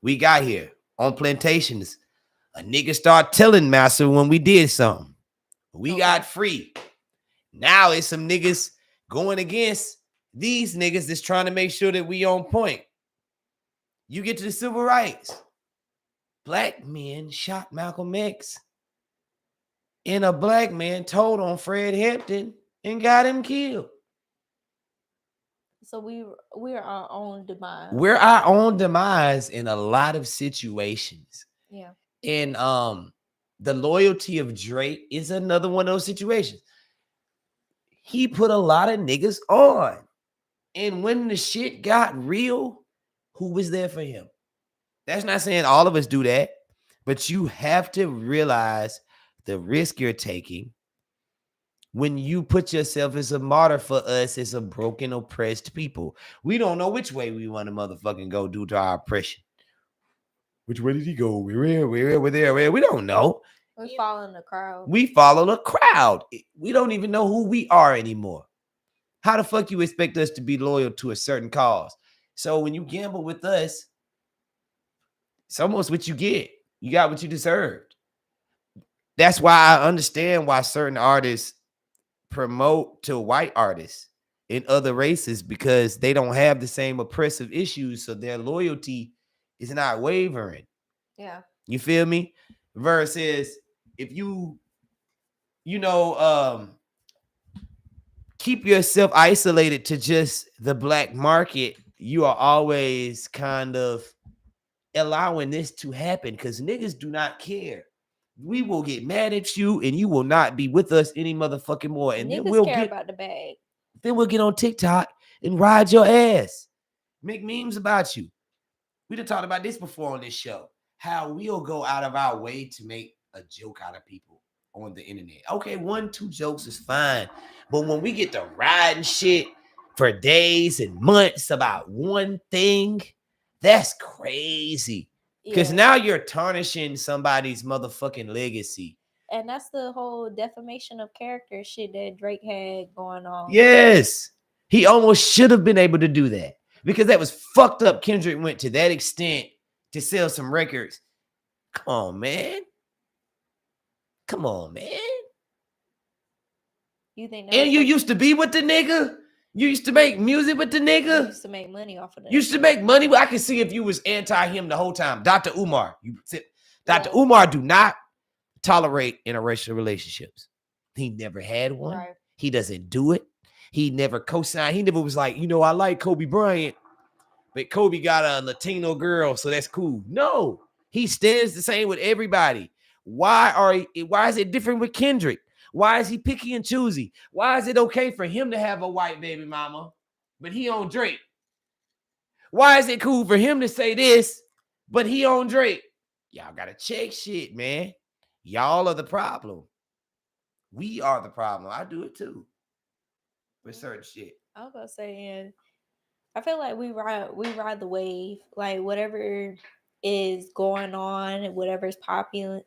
We got here on plantations. A nigga start telling massa when we did something. We got free. Now it's some niggas going against these niggas that's trying to make sure that we on point. You get to the civil rights. Black men shot Malcolm X. And a black man told on Fred Hampton and got him killed. So we're our own demise. We're our own demise in a lot of situations. Yeah. And the loyalty of Drake is another one of those situations. He put a lot of niggas on. And when the shit got real, who was there for him? That's not saying all of us do that, but you have to realize the risk you're taking when you put yourself as a martyr for us as a broken, oppressed people. We don't know which way we want to motherfucking go due to our oppression. Which way did he go? We're there. We don't know. We follow the crowd. We follow the crowd. We don't even know who we are anymore. How the fuck you expect us to be loyal to a certain cause? So when you gamble with us, it's almost what you get. You got what you deserved. That's why I understand why certain artists promote to white artists in other races, because they don't have the same oppressive issues, so their loyalty is not wavering. Yeah. You feel me? Versus if you keep yourself isolated to just the black market, you are always kind of allowing this to happen because niggas do not care. we will get mad at you and you will not be with us any motherfucking more. And then Niggas care about the bag. Then we'll get on TikTok and ride your ass. Make memes about you. We done talked about this before on this show. How we'll go out of our way to make a joke out of people on the internet. Okay, 1-2 jokes is fine. But when we get to riding shit for days and months about one thing, that's crazy. Because now you're tarnishing somebody's motherfucking legacy. And that's the whole defamation of character shit that Drake had going on. Yes. He almost should have been able to do that. Because that was fucked up. Kendrick went to that extent to sell some records. Come on, man. Come on, man. You think? And you used to be with the nigga? You used to make music with the nigga? You used to make money off of that. You used to make money? I can see if you was anti him the whole time. Dr. Umar. Dr. Umar do not tolerate interracial relationships. He never had one. Right. He doesn't do it. He never co-signed. He never was like, I like Kobe Bryant, but Kobe got a Latino girl, so that's cool. No, he stands the same with everybody. Why is it different with Kendrick? Why is he picky and choosy? Why is it okay for him to have a white baby mama, but he on Drake? Why is it cool for him to say this, but he on Drake? Y'all gotta check shit, man. Y'all are the problem. We are the problem. I do it too. With certain shit. I was gonna say, and I feel like we ride the wave. Like whatever is going on, whatever's popular,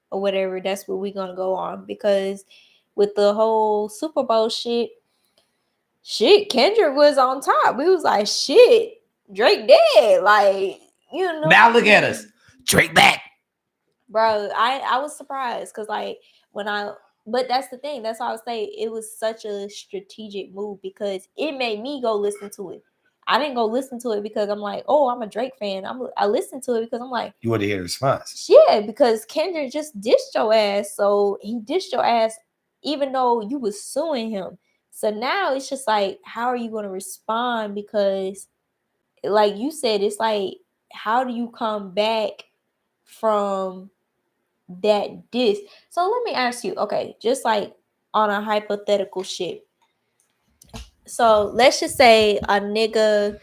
or whatever, that's what we're gonna go on. Because with the whole Super Bowl shit, Kendrick was on top. We was like, shit, Drake dead. Like, Now look at us. Drake back. Bro, I was surprised because but that's the thing. That's why I would say it was such a strategic move because it made me go listen to it. I didn't go listen to it because I'm like, oh, I'm a Drake fan. I listened to it because I'm like, you want to hear the response? Yeah, because Kendrick just dissed your ass. So he dissed your ass even though you was suing him. So now it's just like, how are you going to respond? Because like you said, it's like, how do you come back from that diss? So let me ask you, okay, just like on a hypothetical shit. So let's just say a nigga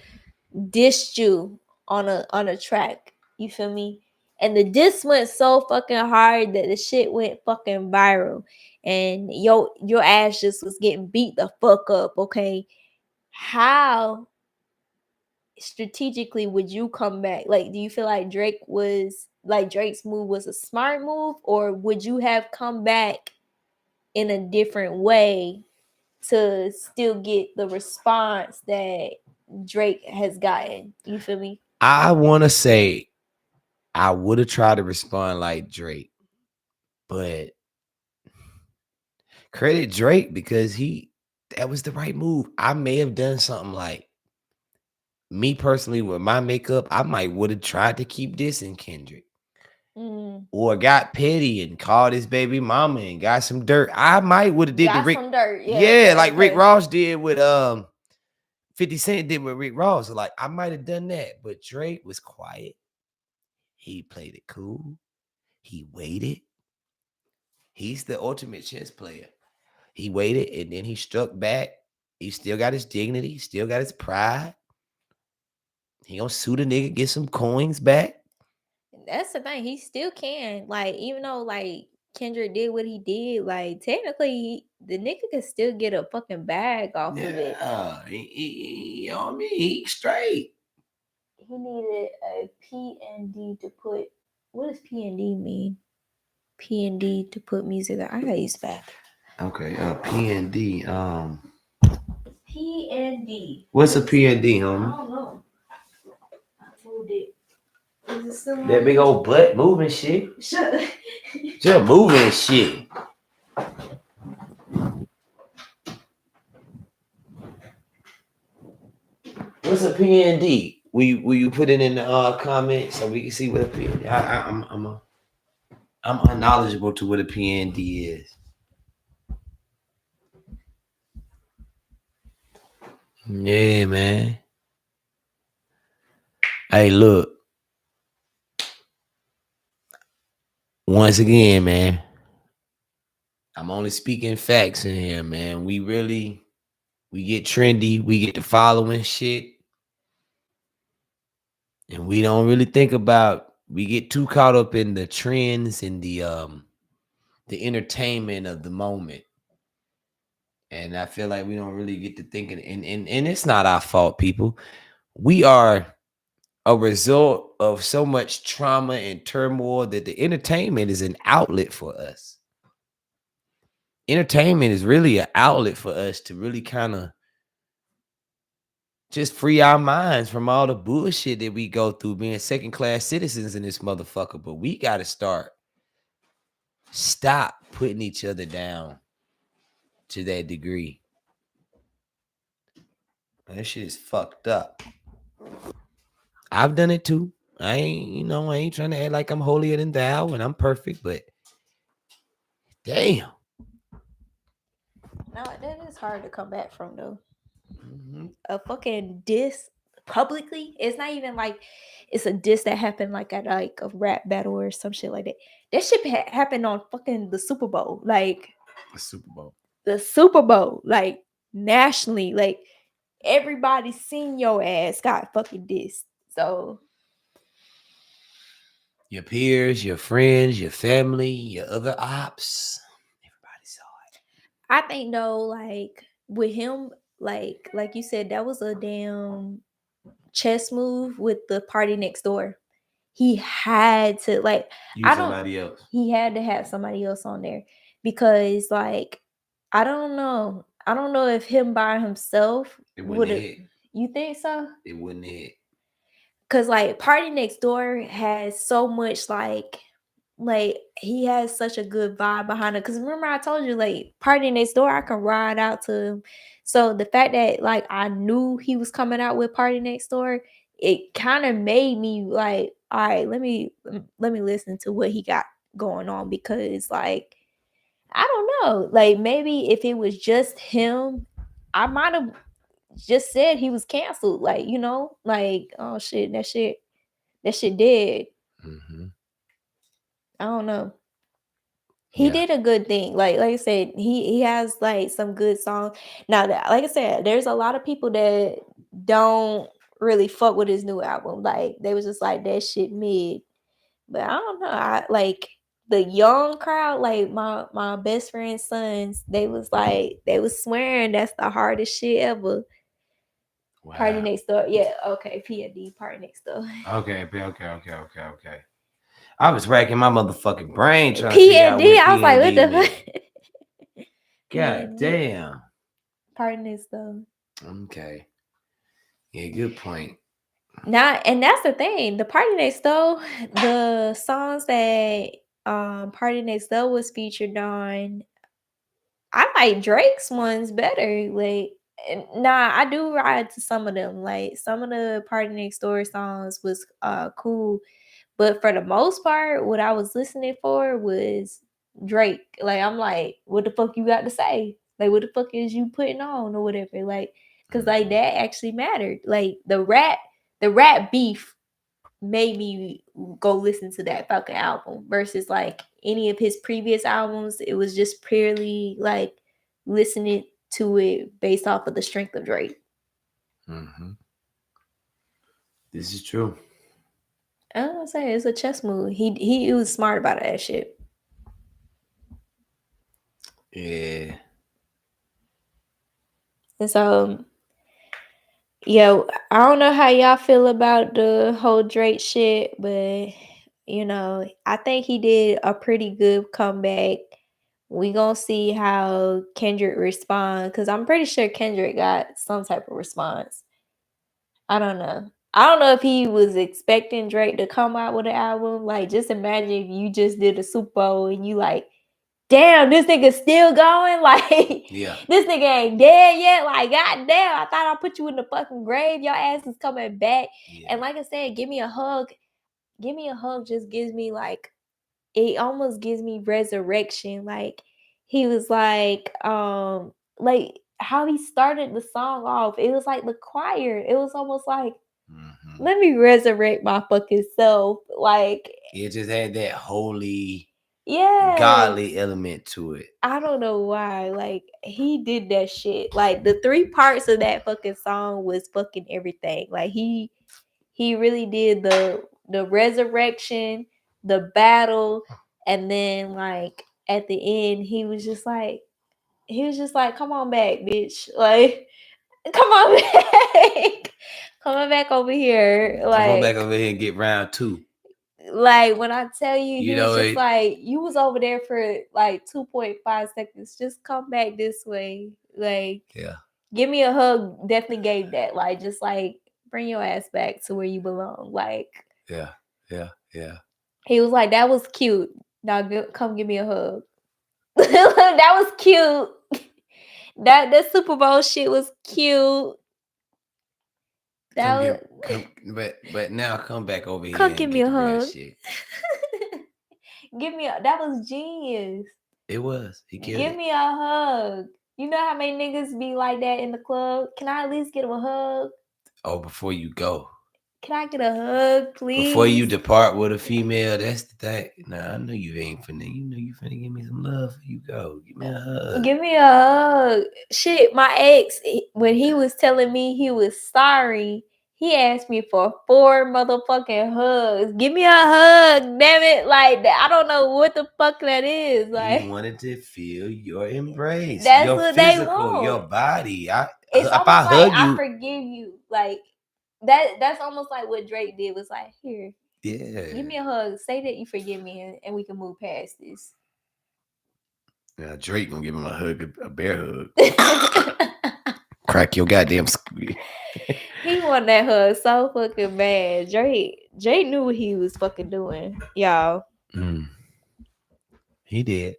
dissed you on a track. You feel me? And the diss went so fucking hard that the shit went fucking viral. And your ass just was getting beat the fuck up, okay? How strategically would you come back? Like, do you feel like Drake's move was a smart move, or would you have come back in a different way to still get the response that Drake has gotten? You feel me? I want to say I would have tried to respond like Drake, but credit Drake because that was the right move. I may have done something like, me personally with my makeup, I might would have tried to keep dissing Kendrick. Or got petty and called his baby mama and got some dirt. I might would have did the Rick. Some dirt, like Rick Ross did with 50 Cent did with Rick Ross. Like I might have done that, but Drake was quiet. He played it cool. He waited. He's the ultimate chess player. He waited and then he struck back. He still got his dignity, still got his pride. He gonna sue the nigga, get some coins back. That's the thing. He still can. Like, even though like Kendrick did what he did, like technically the nigga can still get a fucking bag off of it. You know what I mean? He's straight. He needed a P&D to put. What does P&D mean? P&D to put music there. I gotta use that. Okay, P&D. P&D. What's a P&D, homie? I don't know. I moved it. Is it still that big old butt moving shit? Shut. Just moving shit. What's a P&D? Will you put it in the comments so we can see what a P&D? I'm unknowledgeable to what a P&D is. Yeah, man. Hey, look. once again, man, I'm only speaking facts in here, man. We get trendy, we get the following shit, and we don't really think about. We get too caught up in the trends and the entertainment of the moment. And I feel like we don't really get to thinking, and it's not our fault, people. We are a result of so much trauma and turmoil that the entertainment is an outlet for us. Entertainment is really an outlet for us to really kind of just free our minds from all the bullshit that we go through being second class citizens in this motherfucker. But we got to stop putting each other down to that degree. That shit is fucked up. I've done it too. I ain't trying to act like I'm holier than thou and I'm perfect, but damn. No, that is hard to come back from though. Mm-hmm. A fucking diss publicly. It's not even like it's a diss that happened like at like a rap battle or some shit like that. That shit happened on fucking the Super Bowl. Like The Super Bowl. The Super Bowl. Like nationally. Like everybody seen your ass got fucking dissed. So your peers, your friends, your family, your other ops. Everybody saw it. I think though, like with him, like you said, that was a damn chess move with the Party Next Door. He had to like somebody else. He had to have somebody else on there because like I don't know if him by himself would have. You think so? It wouldn't hit. Cause like Party Next Door has so much like he has such a good vibe behind it. Cause remember I told you like Party Next Door, I can ride out to him. So the fact that like I knew he was coming out with Party Next Door, it kind of made me like, all right, let me listen to what he got going on because like I don't know, like maybe if it was just him, I might have just said he was canceled. Like like oh shit, that shit dead. Mm-hmm. I don't know. He did a good thing. Like I said, he has like some good songs. Now, like I said, there's a lot of people that don't really fuck with his new album. Like they was just like that shit mid. But I don't know. I like the young crowd, like my best friend's sons. They was swearing that's the hardest shit ever. Wow. Party Next Door. Yeah. Okay. P&D. Party Next Door. Okay. I was racking my motherfucking brain trying to figure out what I was like, what the fuck? God damn. Party Next Door. Okay. Yeah, good point. Now, and that's the thing. The Party Next Door, the songs that Party Next Door was featured on, I like Drake's ones better. Like, nah, I do ride to some of them. Like some of the Party Next Door songs was cool. But for the most part, what I was listening for was Drake. Like, I'm like, what the fuck you got to say? Like, what the fuck is you putting on or whatever? Like, because like that actually mattered. Like the rap beef made me go listen to that fucking album versus like any of his previous albums. It was just purely like listening to it based off of the strength of Drake. Mm-hmm. This is true. I don't say it's a chess move. He was smart about that shit. Yeah. And so, yeah, I don't know how y'all feel about the whole Drake shit, but I think he did a pretty good comeback. We gonna see how Kendrick responds because I'm pretty sure Kendrick got some type of response. I don't know. I don't know if he was expecting Drake to come out with an album. Like, just imagine if you just did a Super Bowl and you like, damn, this nigga still going. Like, yeah, this nigga ain't dead yet. Like, goddamn, I thought I put you in the fucking grave. Your ass is coming back. Yeah. And like I said, give me a hug. Give me a hug just gives me like, it almost gives me resurrection. Like, he was like how he started the song off. It was like the choir. It was almost like, let me resurrect my fucking self. Like, it just had that holy Yeah. godly element to it. I don't know why. Like he did that shit. Like the 3 parts of that fucking song was fucking everything. Like he really did the resurrection, the battle, and then like at the end he was just like come on back, bitch. Like come on back. Come on back over here. Come on back Like over here and get round 2. like when I tell you, You he know was just it- like, you was over there for like 2.5 seconds. Just come back this way. Like, Yeah. give me a hug. Definitely gave that. Like, just like bring your ass back to where you belong. Like, Yeah. Yeah. Yeah. he was like, that was cute. Now come give me a hug. That was cute. That Super Bowl shit was cute. That was. But now come back over here Come and give me get a the real hug. shit. That was genius. It was. He killed Give it. me a hug. You know how many niggas be like that in the club? Can I at least get him a hug? Oh, before you go. Can I get a hug, please? Before you depart with a female, that's the thing. Nah, I know you ain't finna. You know you finna give me some love before you go. Give me a hug. Give me a hug. Shit, my ex, when he was telling me he was sorry, he asked me for 4 motherfucking hugs. Give me a hug, damn it. Like, I don't know what the fuck that is. Like, He wanted to feel your embrace, that's your what they physical, want. your body. It's If almost I like hug I you, forgive you. Like, that's almost like what Drake did. Was like, here, yeah. give me a hug. Say that you forgive me, and we can move past this. Yeah, Drake gonna give him a hug, a bear hug. Crack your goddamn. He wanted that hug so fucking bad. Drake knew what he was fucking doing, y'all. He did.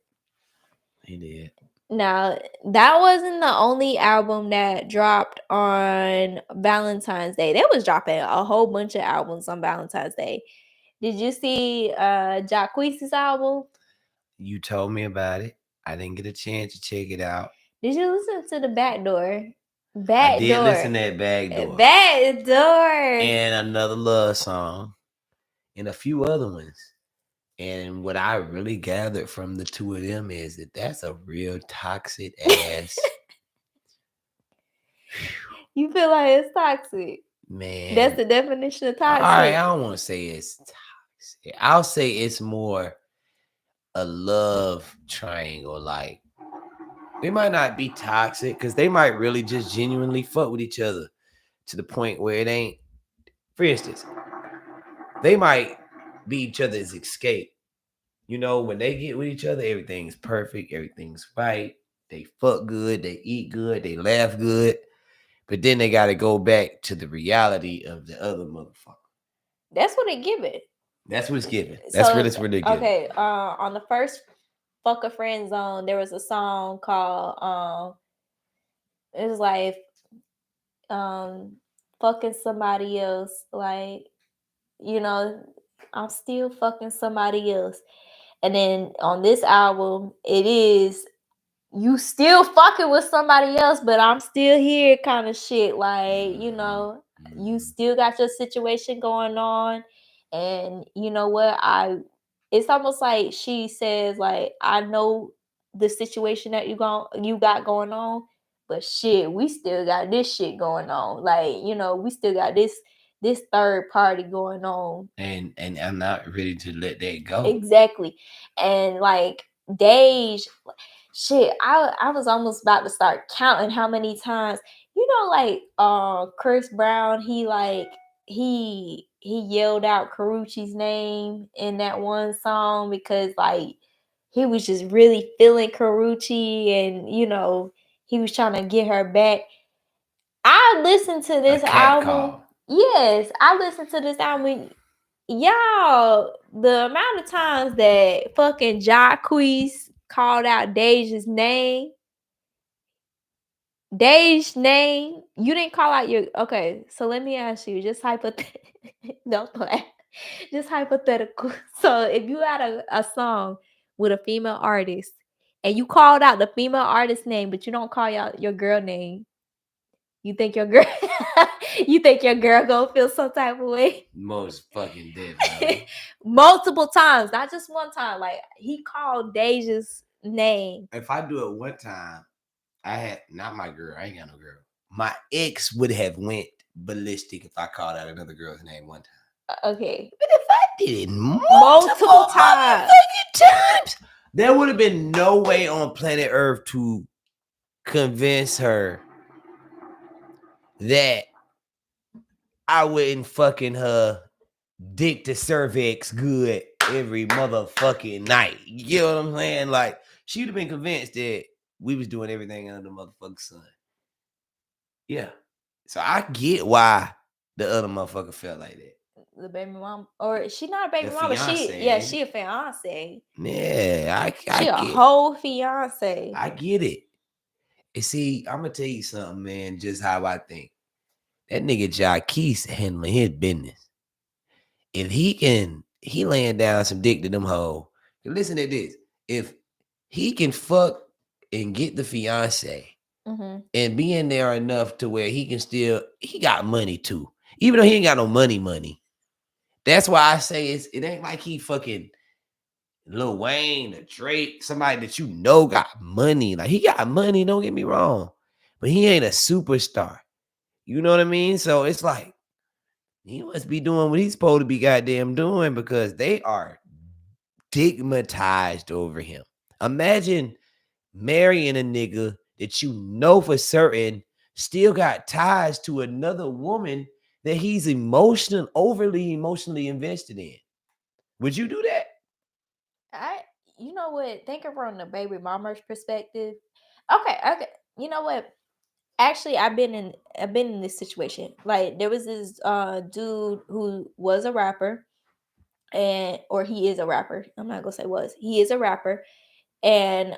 He did. Now, that wasn't the only album that dropped on Valentine's Day. They was dropping a whole bunch of albums on Valentine's Day. Did you see Jacquees's album? You told me about it. I didn't get a chance to check it out. Did you listen to the Back Door? I did listen to that Back Door. Back Door. And Another Love Song. And a few other ones. And what I really gathered from the 2 of them is that that's a real toxic ass. You feel like it's toxic? Man. That's the definition of toxic. All right, I don't want to say it's toxic. I'll say it's more a love triangle. Like, they might not be toxic because they might really just genuinely fuck with each other to the point where it ain't. For instance, they might be each other's escape. You know, when they get with each other, everything's perfect, everything's right. They fuck good, they eat good, they laugh good. But then they got to go back to the reality of the other motherfucker. That's what it give it. That's what it's giving. That's what it's really giving. Okay, on the first Fuck a Friend Zone, there was a song called it was like fucking somebody else. Like, you know, I'm still fucking somebody else. And then on this album, it is you still fucking with somebody else, but I'm still here kind of shit. Like, you know, you still got your situation going on. And you know what? It's almost like she says, like, I know the situation that you got going on, but shit, we still got this shit going on. Like, you know, we still got this third party going on. And I'm not ready to let that go. Exactly. And like Dej, shit, I was almost about to start counting how many times, you know, like Chris Brown, he yelled out Karrueche's name in that one song because like he was just really feeling Karrueche and you know he was trying to get her back. I listened to this album. Call. Yes, I listened to this album. Y'all, the amount of times that fucking Jacquees called out Deja's name, you didn't call out your. Okay, so let me ask you, just hypothetical. Don't laugh. Just hypothetical. So if you had a song with a female artist and you called out the female artist name, but you don't call out your girl name, you think your girl You think your girl gonna feel some type of way? Most fucking definitely. Multiple times, not just one time. Like he called Deja's name. If I do it one time, I had not my girl. I ain't got no girl. My ex would have went ballistic if I called out another girl's name one time. Okay. But if I did it multiple times, there would have been no way on planet Earth to convince her that I wouldn't fucking her dick to cervix good every motherfucking night. You know what I'm saying? Like, she would have been convinced that we was doing everything under the motherfucking sun. Yeah. So I get why the other motherfucker felt like that. The baby mom, or she not a baby The mama. fiance. She a fiance. Yeah, She a whole fiance. I get it. And see, I'm gonna tell you something, man. Just how I think. That nigga Jaquise handling his business. If he laying down some dick to them hoes. Listen to this. If he can fuck and get the fiance and be in there enough to where he got money too. Even though he ain't got no money. That's why I say it ain't like he fucking Lil Wayne or Drake, somebody that you know got money. Like, he got money, don't get me wrong. But he ain't a superstar. You know what I mean? So it's like, he must be doing what he's supposed to be goddamn doing, because they are stigmatized over him. Imagine marrying a nigga that you know for certain still got ties to another woman that he's overly emotionally invested in. Would you do that? You know what? Think from the baby mama's perspective. Okay. You know what? Actually, I've been in this situation. Like, there was this dude who was a rapper, or he is a rapper. I'm not gonna say was. He is a rapper, and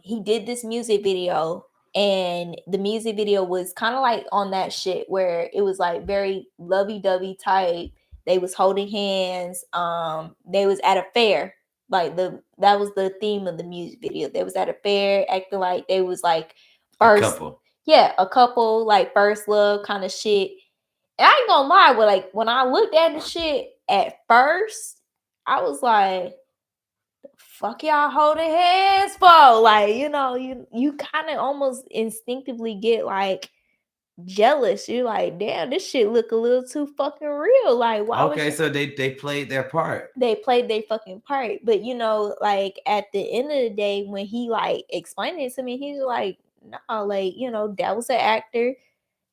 he did this music video, and the music video was kind of like on that shit where it was like very lovey-dovey type. They was holding hands. They was at a fair. Like, that was the theme of the music video. They was at a fair acting like they was like first couple. Yeah, a couple, like first love kind of shit. And I ain't gonna lie, but like when I looked at the shit at first, I was like, fuck y'all holding hands for? Like, you kind of almost instinctively get like jealous. You're like, damn, this shit look a little too fucking real. Like, why? Okay, so they played their part. They played their fucking part. But like at the end of the day, when he like explained it to me, he's like, no, like, that was an actor.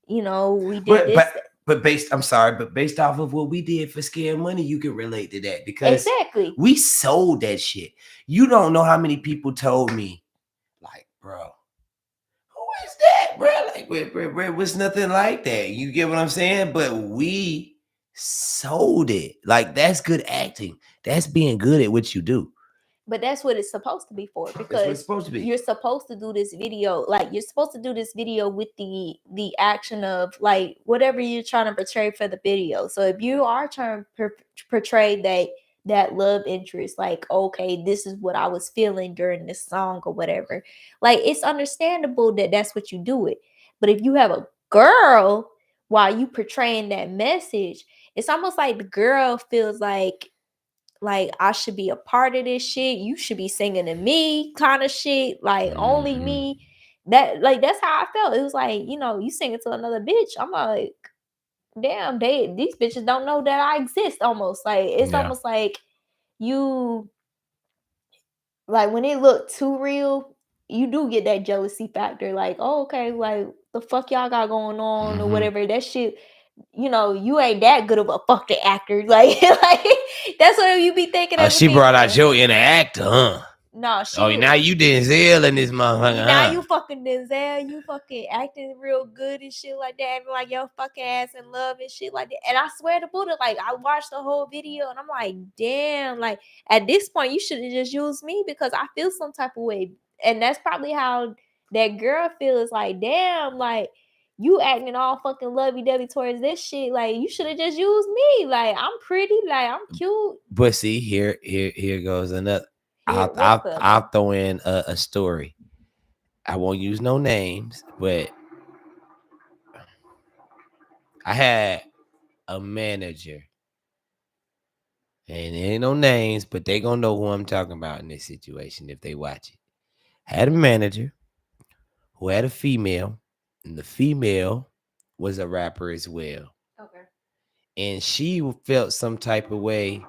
We did this. But based off of what we did for Scare Money, you can relate to that, because exactly, we sold that shit. You don't know how many people told me, like, bro, who is that, bro? Like, bro, was nothing like that. You get what I'm saying? But we sold it. Like, that's good acting. That's being good at what you do. But that's what it's supposed to be for, because it's supposed to be. You're supposed to do this video, like you're supposed to do this video with the action of like whatever you're trying to portray for the video. So if you are trying to portray that love interest, like, okay, this is what I was feeling during this song or whatever, like, it's understandable that that's what you do it. But if you have a girl while you portraying that message, it's almost like the girl feels like I should be a part of this shit. You should be singing to me kind of shit. Like, only me. That's how I felt. It was like, you singing to another bitch. I'm like, damn, these bitches don't know that I exist almost. Like, it's almost like you, like, when it looked too real, you do get that jealousy factor. Like, oh, okay, like, the fuck y'all got going on or whatever. That shit, you ain't that good of a fucking actor. Like, that's what you be thinking. She brought out your inner actor, huh? No, now you Denzel in this motherfucker. Now you fucking Denzel. You fucking acting real good and shit like that. Acting like your fucking ass in love and shit like that. And I swear to Buddha, like, I watched the whole video and I'm like, damn, like, at this point you should have just used me, because I feel some type of way. And that's probably how that girl feels. Like, damn, like, you acting all fucking lovey-dovey towards this shit. Like, you should have just used me. Like, I'm pretty. Like, I'm cute. But see, here goes another. I'll throw in a story. I won't use no names, but I had a manager, and there ain't no names, but they gonna know who I'm talking about in this situation if they watch it. Had a manager who had a female, and the female was a rapper as well. Okay. And she felt some type of way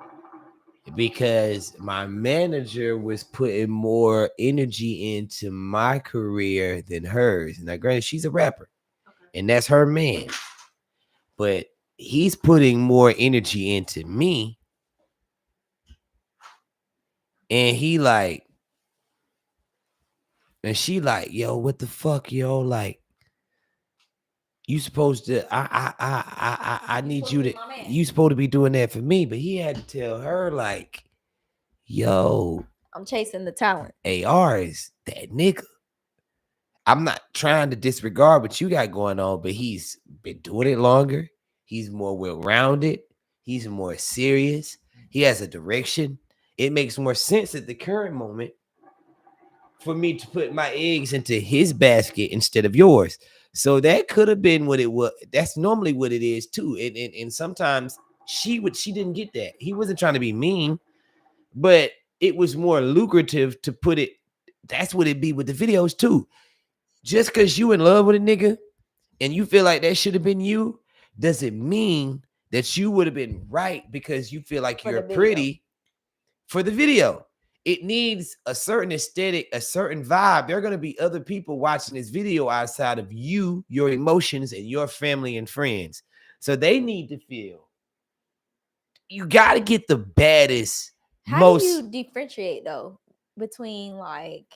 because my manager was putting more energy into my career than hers. Now, granted, she's a rapper, Okay. and that's her man, but he's putting more energy into me, and he like, and she like, yo, what the fuck, yo, like, you supposed to, I need you to, you supposed to be doing that for me, but he had to tell her like, yo, I'm chasing the talent. AR is that nigga. I'm not trying to disregard what you got going on, but he's been doing it longer. He's more well-rounded. He's more serious. He has a direction. It makes more sense at the current moment for me to put my eggs into his basket instead of yours. So that could have been what it was. That's normally what it is too. And sometimes she didn't get that. He wasn't trying to be mean, but it was more lucrative to put it. That's what it be with the videos too. Just because you in love with a nigga and you feel like that should have been you, doesn't mean that you would have been right because you feel like you're pretty for the video. It needs a certain aesthetic, a certain vibe. There are going to be other people watching this video outside of you, your emotions, and your family and friends. So they need to feel. You got to get the baddest. How do you differentiate though between like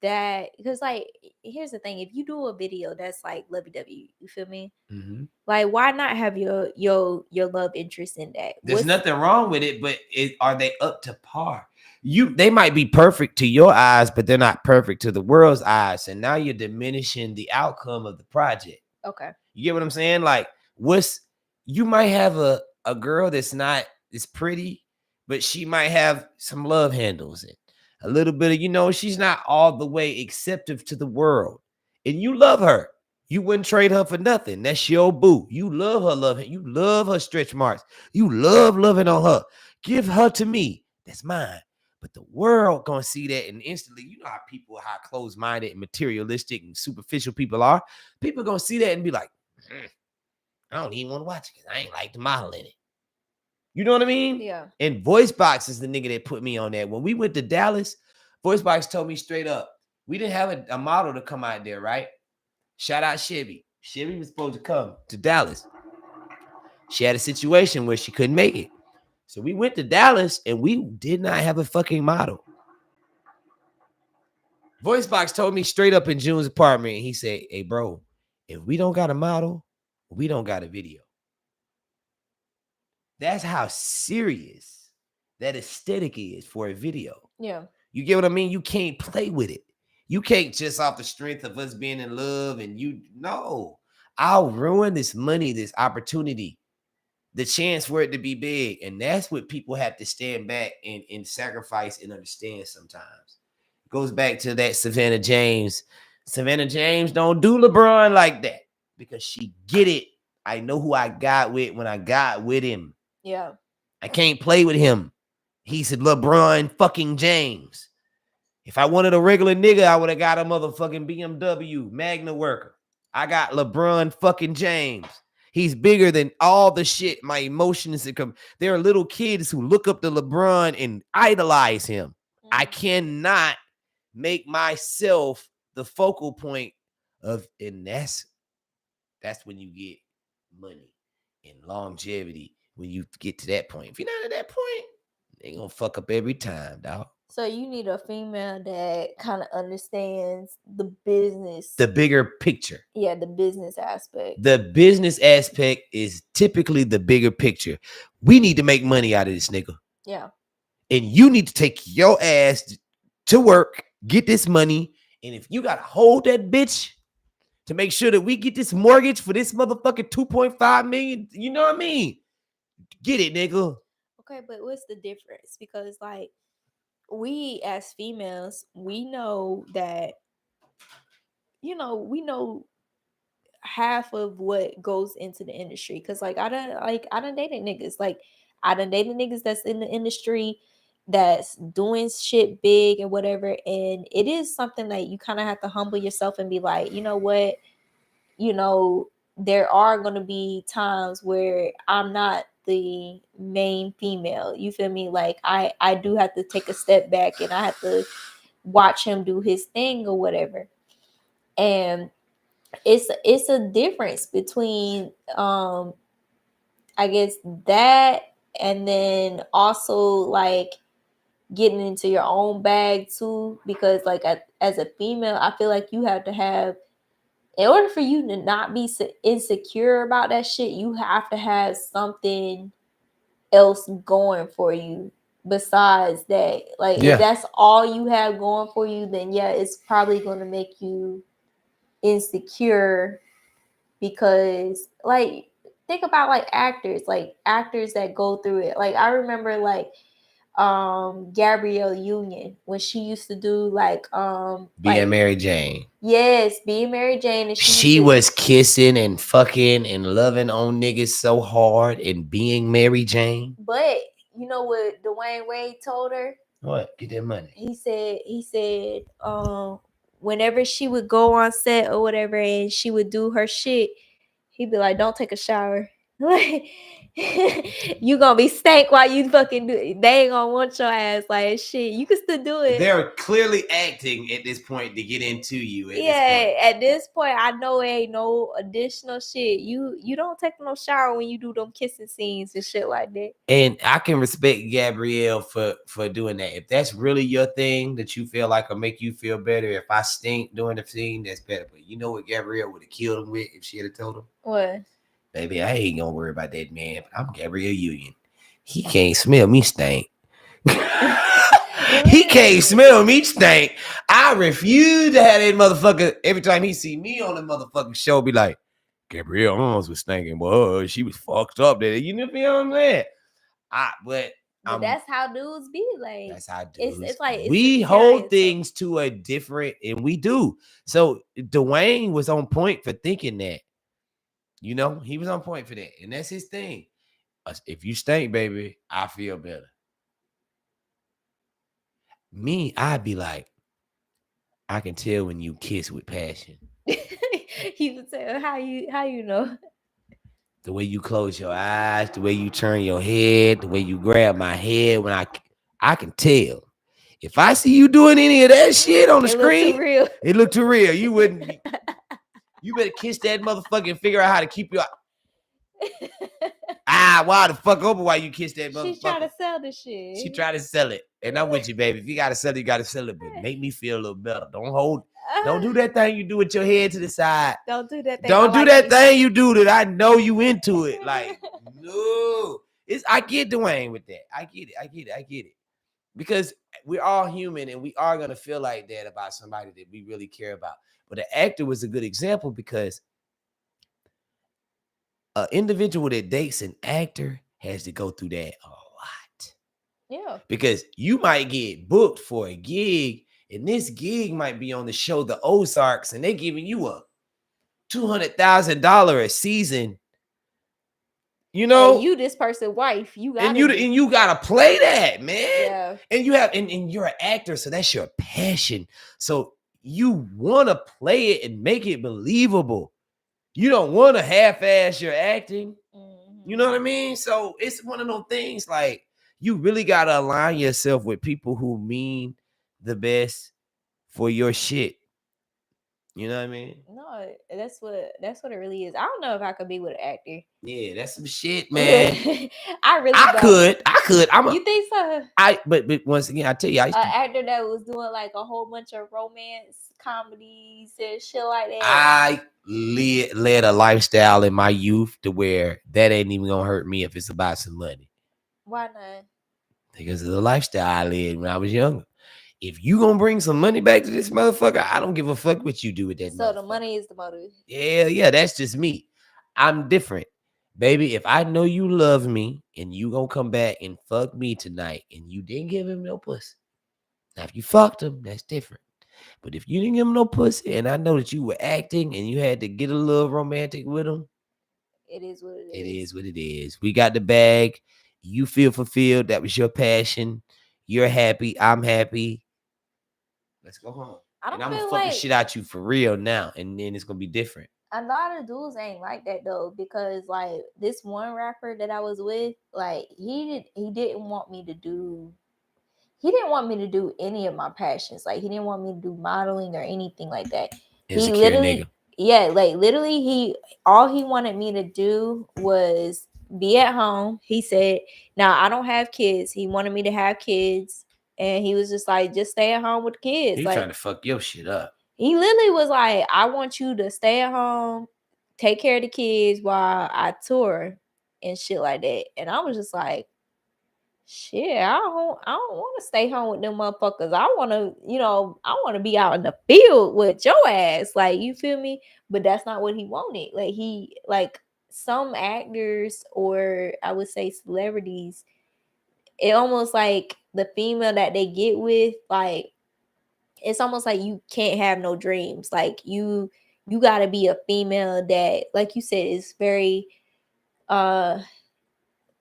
that? Because like, here's the thing: if you do a video that's like lovey-dovey, you feel me? Mm-hmm. Like, why not have your love interest in that? There's nothing wrong with it, but are they up to par? They might be perfect to your eyes, but they're not perfect to the world's eyes, and now you're diminishing the outcome of the project. Okay, you get what I'm saying? Like, you might have a girl that's not as pretty, but she might have some love handles and a little bit of, she's not all the way acceptive to the world, and you love her. You wouldn't trade her for nothing. That's your boo. You love her, you love her stretch marks. You love loving on her. Give her to me. That's mine. But the world gonna see that and instantly, you know how closed-minded and materialistic and superficial people are. People gonna see that and be like, I don't even want to watch it because I ain't like the model in it. You know what I mean? yeah. And VoiceBox is the nigga that put me on that. When we went to Dallas, VoiceBox told me straight up, we didn't have a model to come out there, right? Shout out Chevy. Chevy was supposed to come to Dallas. She had a situation where she couldn't make it. So we went to Dallas and we did not have a fucking model. VoiceBox told me straight up in June's apartment. He said, hey, bro, if we don't got a model, we don't got a video. That's how serious that aesthetic is for a video. Yeah. You get what I mean? You can't play with it. You can't just off the strength of us being in love and no. I'll ruin this money, this opportunity, the chance for it to be big. And that's what people have to stand back and sacrifice and understand sometimes. It goes back to that Savannah James. Savannah James don't do LeBron like that because she get it. I know who I got with when I got with him. Yeah. I can't play with him. He said LeBron fucking James. If I wanted a regular nigga, I would have got a motherfucking BMW Magna worker. I got LeBron fucking James. He's bigger than all the shit. My emotions that come. There are little kids who look up to LeBron and idolize him. Mm-hmm. I cannot make myself the focal point of, and that's when you get money and longevity. When you get to that point, if you're not at that point, they gonna fuck up every time, dog. So you need a female that kind of understands the business, the bigger picture. Yeah, the business aspect. The business aspect is typically the bigger picture. We need to make money out of this nigga. Yeah. And you need to take your ass to work, get this money, and if you gotta hold that bitch to make sure that we get this mortgage for this motherfucking 2.5 million, you know what I mean? Get it, nigga. Okay, but what's the difference? Because like, we as females, we know that, we know half of what goes into the industry. Cause like I done dated niggas. Like I done dated niggas that's in the industry that's doing shit big and whatever. And it is something that you kind of have to humble yourself and be like, you know what, you know, there are gonna be times where I'm not the main female. You feel me? Like I do have to take a step back and I have to watch him do his thing or whatever. And it's a difference between I guess that, and then also like getting into your own bag too, because like as a female I feel like you have to have, in order for you to not be insecure about that shit, you have to have something else going for you besides that. Like if that's all you have going for you, then yeah, it's probably going to make you insecure. Because like think about like actors that go through it. Like I remember like Gabrielle Union when she used to do like Being Mary Jane. Yes, Being Mary Jane, and she was kissing and fucking and loving on niggas so hard and being Mary Jane. But you know what Dwayne Wade told her? What? Get that money. He said whenever she would go on set or whatever and she would do her shit, he'd be like, don't take a shower. Like you gonna be stank while you fucking do it. They ain't gonna want your ass. Like shit, you can still do it. They're clearly acting at this point to get into you. At this point I know it ain't no additional shit. You don't take no shower when you do them kissing scenes and shit like that. And I can respect Gabrielle for doing that. If that's really your thing that you feel like will make you feel better, if I stink during the scene, that's better. But you know what Gabrielle would have killed him with if she had told him? What? Baby, I ain't gonna worry about that man. I'm Gabrielle Union. He can't smell me stink. He can't smell me stink. I refuse to have that motherfucker. Every time he see me on the motherfucking show, be like, Gabrielle Arms was stinking, boy. She was fucked up there. You know what I'm saying? But that's how dudes be like. That's how dudes. It's like we hold things to a different, and we do. So Dwayne was on point for thinking that. You know, he was on point for that. And that's his thing. If you stink, baby, I feel better. Me, I'd be like, I can tell when you kiss with passion. You can tell how you know. The way you close your eyes, the way you turn your head, the way you grab my head, when I can tell. If I see you doing any of that shit on the screen, it look too real. You wouldn't. You better kiss that motherfucker and figure out how to keep your why the fuck over while you kiss that motherfucker. She trying to sell the shit. She trying to sell it. And I'm with you, baby. If you gotta sell it, you gotta sell it. But make me feel a little better. Don't do that thing you do with your head to the side. Don't do that thing. Don't do that thing you do that I know you into it. Like, no. I get Dwayne with that. I get it. Because we're all human and we are gonna feel like that about somebody that we really care about. But the actor was a good example because an individual that dates an actor has to go through that a lot. Yeah. Because you might get booked for a gig, and this gig might be on the show The Ozarks, and they're giving you a $200,000 a season. You know, and you this person's wife. You got and you gotta play that, man. Yeah. And you have and you're an actor, so that's your passion. So you want to play it and make it believable. You don't want to half-ass your acting. Mm-hmm. You know what I mean? So it's one of those things like you really got to align yourself with people who mean the best for your shit. You know what I mean? No, that's what it really is. I don't know if I could be with an actor. Yeah, that's some shit, man. I could. You think so? But once again, I tell you, an actor that was doing like a whole bunch of romance comedies and shit like that. I led a lifestyle in my youth to where that ain't even gonna hurt me if it's about some money. Why not? Because of the lifestyle I led when I was younger. If you gonna bring some money back to this motherfucker, I don't give a fuck what you do with that. So the money is the motive. Yeah, that's just me. I'm different. Baby, if I know you love me and you gonna come back and fuck me tonight and you didn't give him no pussy. Now, if you fucked him, that's different. But if you didn't give him no pussy, and I know that you were acting and you had to get a little romantic with him, It is what it it is. is what it is. We got the bag. You feel fulfilled. That was your passion. You're happy. I'm happy. Let's go home. I And don't I'm gonna feel fuck the like shit out you for real now, and then it's gonna be different. a lot of dudes ain't like that though, because like this one rapper that I was with, like he didn't want me to do any of my passions. Like he didn't want me to do modeling or anything like that. He Insecure literally, nigga. yeah, like literally all he wanted me to do was be at home. He said, now I don't have kids. He wanted me to have kids. And he was just like, just stay at home with the kids. He Like trying to fuck your shit up. he literally was like, I want you to stay at home, take care of the kids while I tour and shit like that. And I was just like, shit, I don't want to stay home with them motherfuckers. I want to, I want to be out in the field with your ass. Like, you feel me? But that's not what he wanted. Like some actors, or I would say celebrities, it almost like the female that they get with, like it's almost like you can't have no dreams. Like you got to be a female that, like you said, is very uh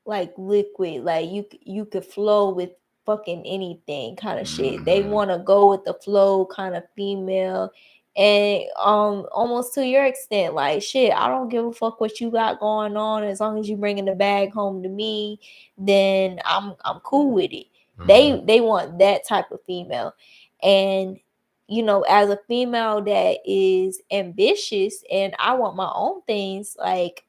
like liquid. Like you could flow with fucking anything kind of shit. They want to go with the flow kind of female. And almost to your extent, like shit, I don't give a fuck what you got going on, as long as you bringing the bag home to me, then I'm cool with it. They want that type of female. And as a female that is ambitious and I want my own things, like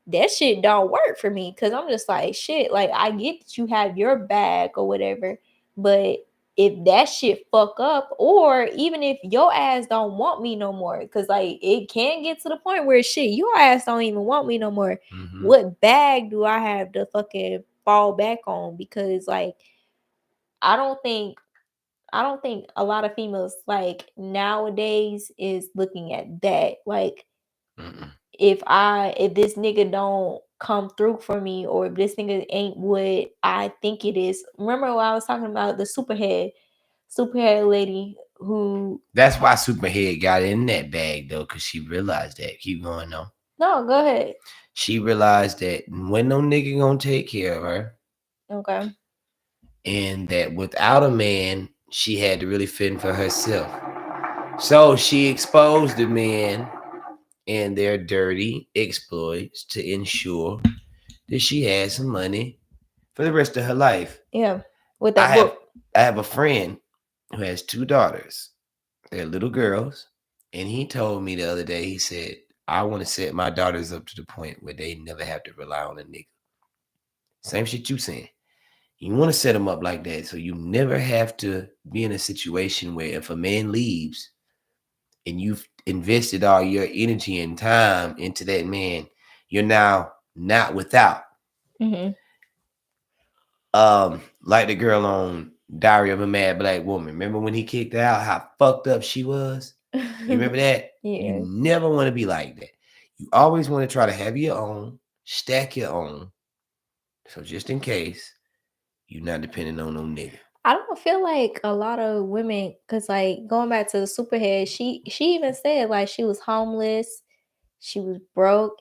that shit don't work for me, because I'm just like, shit, like I get that you have your bag or whatever, but if that shit fuck up, or even if your ass don't want me no more, because like it can get to the point where shit, your ass don't even want me no more, what bag do I have to fucking fall back on? Because like I don't think a lot of females like nowadays is looking at that. Like if this nigga don't come through for me, or if this nigga ain't what I think it is. Remember when I was talking about the superhead lady who. That's why Superhead got in that bag though, because she realized that. Keep going though. No, go ahead. She realized that when no nigga gonna take care of her. Okay. And that without a man, she had to really fend for herself. So she exposed the men and their dirty exploits to ensure that she had some money for the rest of her life. Yeah. With that book. I have a friend who has 2 daughters. They're little girls. And he told me the other day, he said, I want to set my daughters up to the point where they never have to rely on a nigga. Same shit you saying. You want to set them up like that so you never have to be in a situation where if a man leaves and you've invested all your energy and time into that man, you're now not without. Like the girl on Diary of a Mad Black Woman. Remember when he kicked her out, how fucked up she was? You remember that? Yeah. You never want to be like that. You always want to try to have your own, stack your own. So just in case, you're not depending on no nigga. I don't feel like a lot of women, because like going back to the superhead, she even said like she was homeless, she was broke,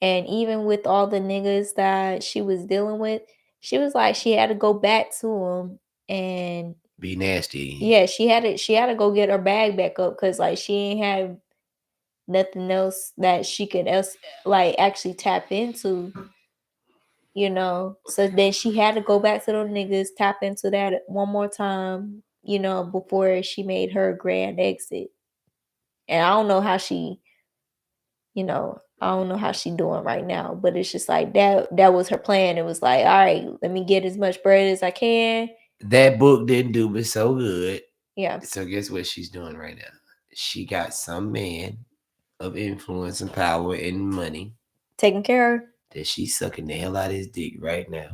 and even with all the niggas that she was dealing with, she was like she had to go back to them and be nasty. Yeah, she had to go get her bag back up, because like she ain't have nothing else that she could like actually tap into. So then she had to go back to those niggas, tap into that one more time, before she made her grand exit. And I don't know how she, doing right now, but it's just like that was her plan. It was like, all right, let me get as much bread as I can. That book didn't do me so good. Yeah. So guess what she's doing right now? She got some man of influence and power and money taking care of her, that she's sucking the hell out of his dick right now.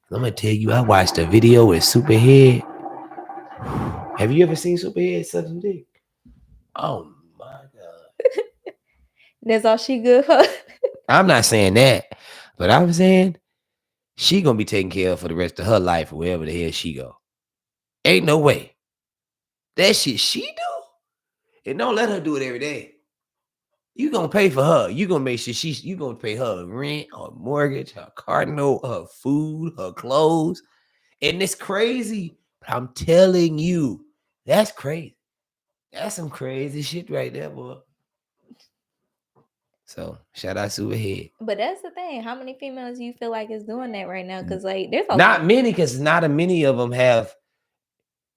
I'm gonna tell you, I watched a video with Superhead. Have you ever seen Superhead sucking dick? Oh my god. That's all she good for. I'm not saying that, but I'm saying she gonna be taken care of for the rest of her life, wherever the hell she go. Ain't no way. that shit she do, and don't let her do it every day. You gonna pay for her. You gonna make sure you gonna pay her rent, her mortgage, her car note, her food, her clothes. And it's crazy. But I'm telling you, that's crazy. That's some crazy shit right there, boy. So shout out Superhead. But that's the thing. How many females you feel like is doing that right now? Because like there's a Not many, because not a many of them have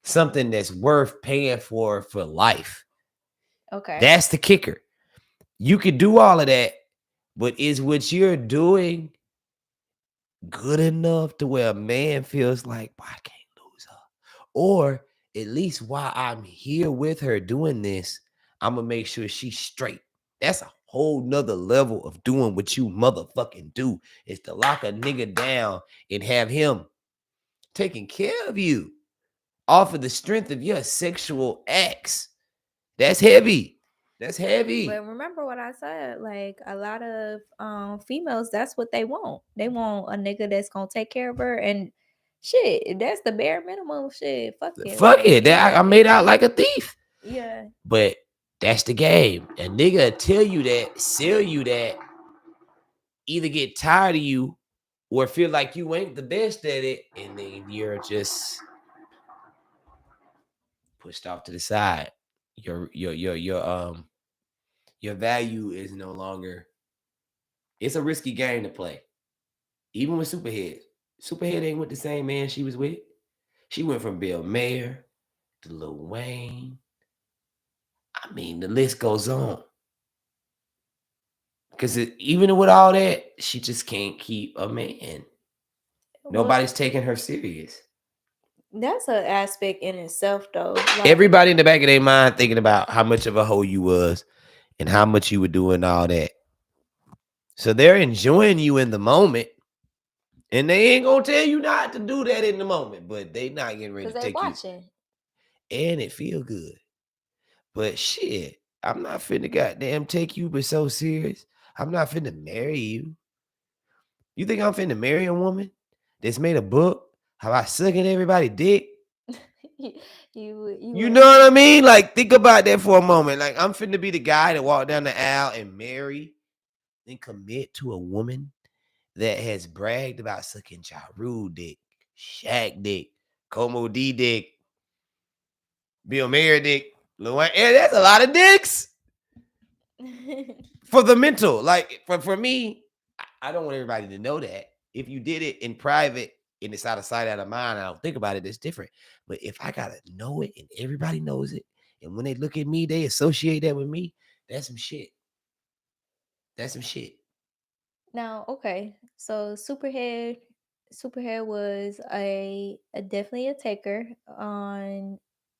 something that's worth paying for life. Okay. That's the kicker. You could do all of that, but is what you're doing good enough to where a man feels like, I can't lose her? Or at least while I'm here with her doing this, I'm gonna make sure she's straight. That's a whole nother level of doing what you motherfucking do, is to lock a nigga down and have him taking care of you off of the strength of your sexual acts. That's heavy. That's heavy. But remember what I said, like a lot of females, that's what they want. They want a nigga that's gonna take care of her, and shit, that's the bare minimum. Shit, fuck it. Fuck like, it. That I made out like a thief. Yeah. But that's the game. A nigga tell you that, sell you that, either get tired of you or feel like you ain't the best at it, and then you're just pushed off to the side. Your value is no longer. It's a risky game to play. Even with Superhead. Superhead ain't with the same man she was with. She went from Bill Mayer to Lil Wayne. I mean, the list goes on. Because even with all that, she just can't keep a man. Nobody's taking her serious. That's an aspect in itself, though. Like, everybody in the back of their mind thinking about how much of a hoe you was and how much you were doing all that. So they're enjoying you in the moment. And they ain't gonna tell you not to do that in the moment, but they not getting ready to take watching. You. And it feel good. But shit, I'm not finna goddamn take you but so serious. I'm not finna marry you. You think I'm finna marry a woman that's made a book about sucking everybody dick? You know what I mean? Like, think about that for a moment. Like, I'm finna be the guy that walk down the aisle and marry and commit to a woman that has bragged about sucking Ja Rule dick, Shaq dick, Como D dick, Bill Mayer dick, Lil Wayne. Yeah, that's a lot of dicks. For the mental. Like, for me, I don't want everybody to know that. If you did it in private and it's out of sight, out of mind, I don't think about it, it's different. But if I gotta know it and everybody knows it, and when they look at me, they associate that with me, that's some shit. That's some shit. Now, okay, so Superhead was a definitely a taker on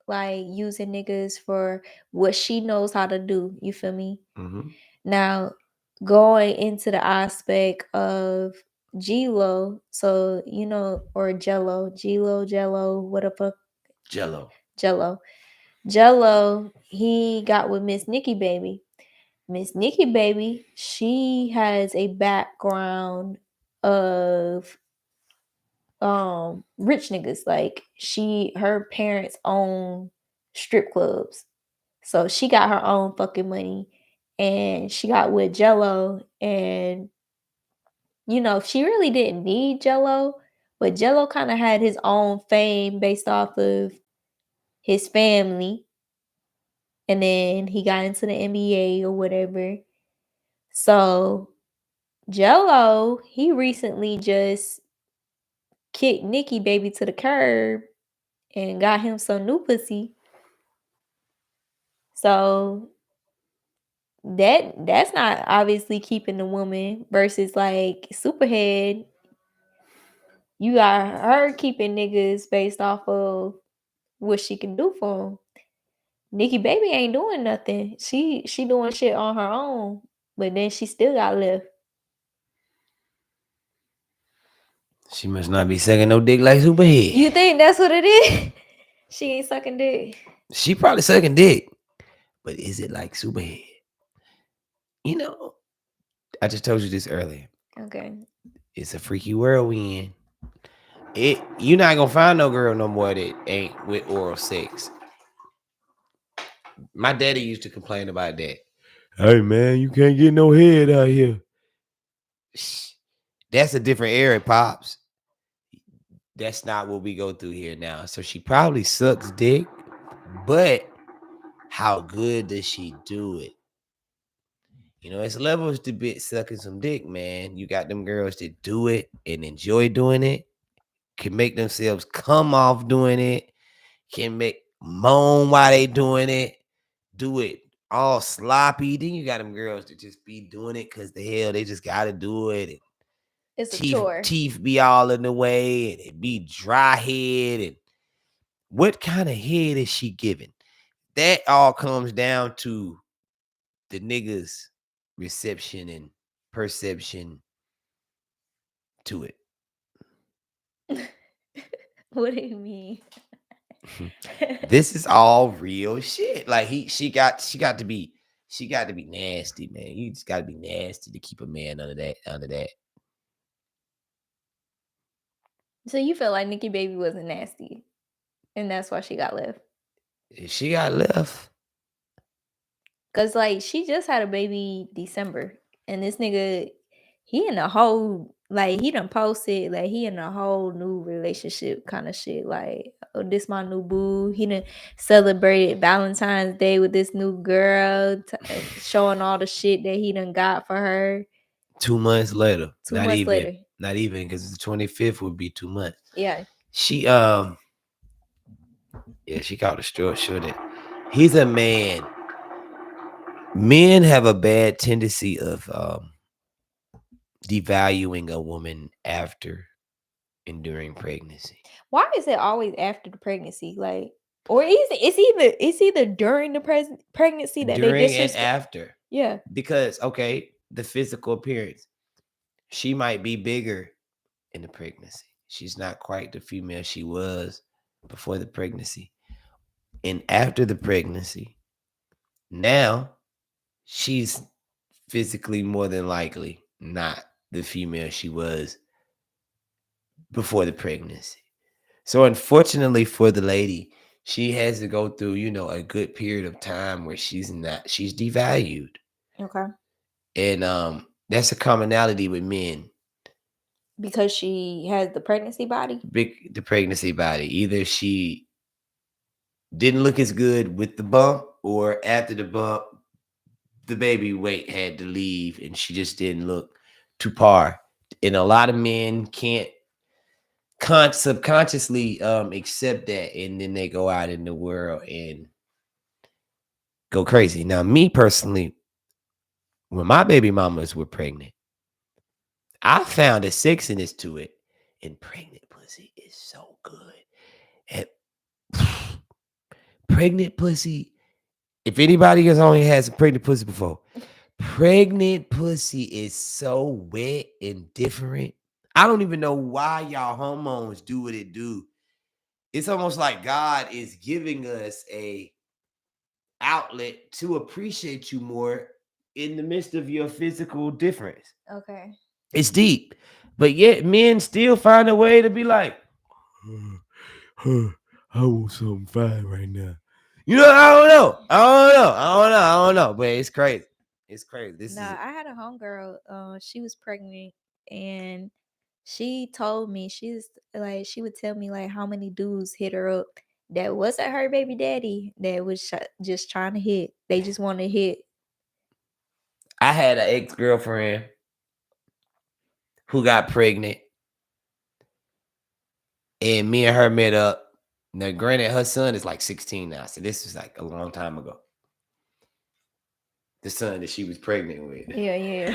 like using niggas for what she knows how to do. You feel me? Mm-hmm. Now, going into the aspect of G-Lo, so you know, or Jello, Jello, what the fuck? Jello, he got with Miss Nikki Baby. Miss Nikki Baby, she has a background of rich niggas. Like her parents own strip clubs. So she got her own fucking money, and she got with Jello, and you know, she really didn't need Jello, but Jello kind of had his own fame based off of his family. And then he got into the NBA or whatever. So Jello, he recently just kicked Nikki Baby to the curb and got him some new pussy. So that's not obviously keeping the woman versus like Superhead. You got her keeping niggas based off of what she can do for them. Nikki Baby ain't doing nothing. She doing shit on her own, but then she still got left. She must not be sucking no dick like Superhead. You think that's what it is? She ain't sucking dick. She probably sucking dick, but is it like Superhead? You know, I just told you this earlier. Okay. It's a freaky world we in. You're not gonna find no girl no more that ain't with oral sex. My daddy used to complain about that. Hey man, you can't get no head out here. That's a different era, pops. That's not what we go through here now. So she probably sucks dick, but how good does she do it? You know, it's levels to bit sucking some dick, man. You got them girls that do it and enjoy doing it, can make themselves come off doing it, can make moan while they doing it, do it all sloppy. Then you got them girls that just be doing it because the hell they just gotta do it. And It's a chore. teeth be all in the way, and it be dry head. And what kind of head is she giving? That all comes down to the niggas' reception and perception to it. What do you mean? This is all real shit. Like she got to be nasty, man. You just got to be nasty to keep a man under that. So you feel like Nikki Baby wasn't nasty, and that's why she got left? She got left. Cause like she just had a baby December, and this nigga, he in a whole like he done posted like he in a whole new relationship kind of shit. Like, oh, this my new boo. He done celebrated Valentine's Day with this new girl, showing all the shit that he done got for her. 2 months later, 2 months later, not even because the 25th would be 2 months. Yeah, she she called a short shorted. He's a man. Men have a bad tendency of devaluing a woman after and during pregnancy. Why is it always after the pregnancy? Like, or it's either during the pregnancy that during they disrespect. and after. Yeah, because okay, the physical appearance. She might be bigger in the pregnancy. She's not quite the female she was before the pregnancy. And after the pregnancy, now she's physically more than likely not the female she was before the pregnancy. So unfortunately for the lady, she has to go through, a good period of time where she's devalued. okay. And that's a commonality with men. Because she has the pregnancy body? The pregnancy body. Either she didn't look as good with the bump, or after the bump, the baby weight had to leave and she just didn't look to par. And a lot of men can't subconsciously accept that, and then they go out in the world and go crazy. Now, me personally, when my baby mamas were pregnant, I found a sexiness to it, and pregnant pussy is so good. And pregnant pussy, if anybody has only had some pregnant pussy before, pregnant pussy is so wet and different. I don't even know why y'all hormones do what it do. It's almost like God is giving us a outlet to appreciate you more in the midst of your physical difference. Okay. It's deep, but yet men still find a way to be like, I want something fine right now. I don't know, but it's crazy. It's crazy. I had a homegirl. She was pregnant, and she told me she would tell me like how many dudes hit her up that wasn't her baby daddy, that was just trying to hit. They just want to hit. I had an ex-girlfriend who got pregnant, and me and her met up. Now, granted, her son is like 16 now, so this was like a long time ago. The son that she was pregnant with. Yeah.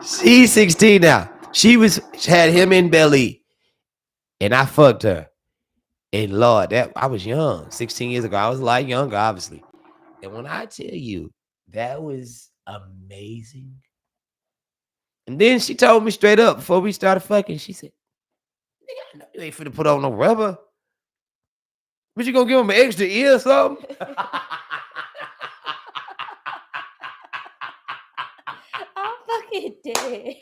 She's 16 now. She had him in belly, and I fucked her. And Lord, I was young, 16 years ago. I was a lot younger, obviously. And when I tell you, that was amazing. And then she told me straight up before we started fucking, she said, "Nigga, I know you ain't finna put on no rubber. But you gonna give him an extra ear or something?" I'm fucking dead.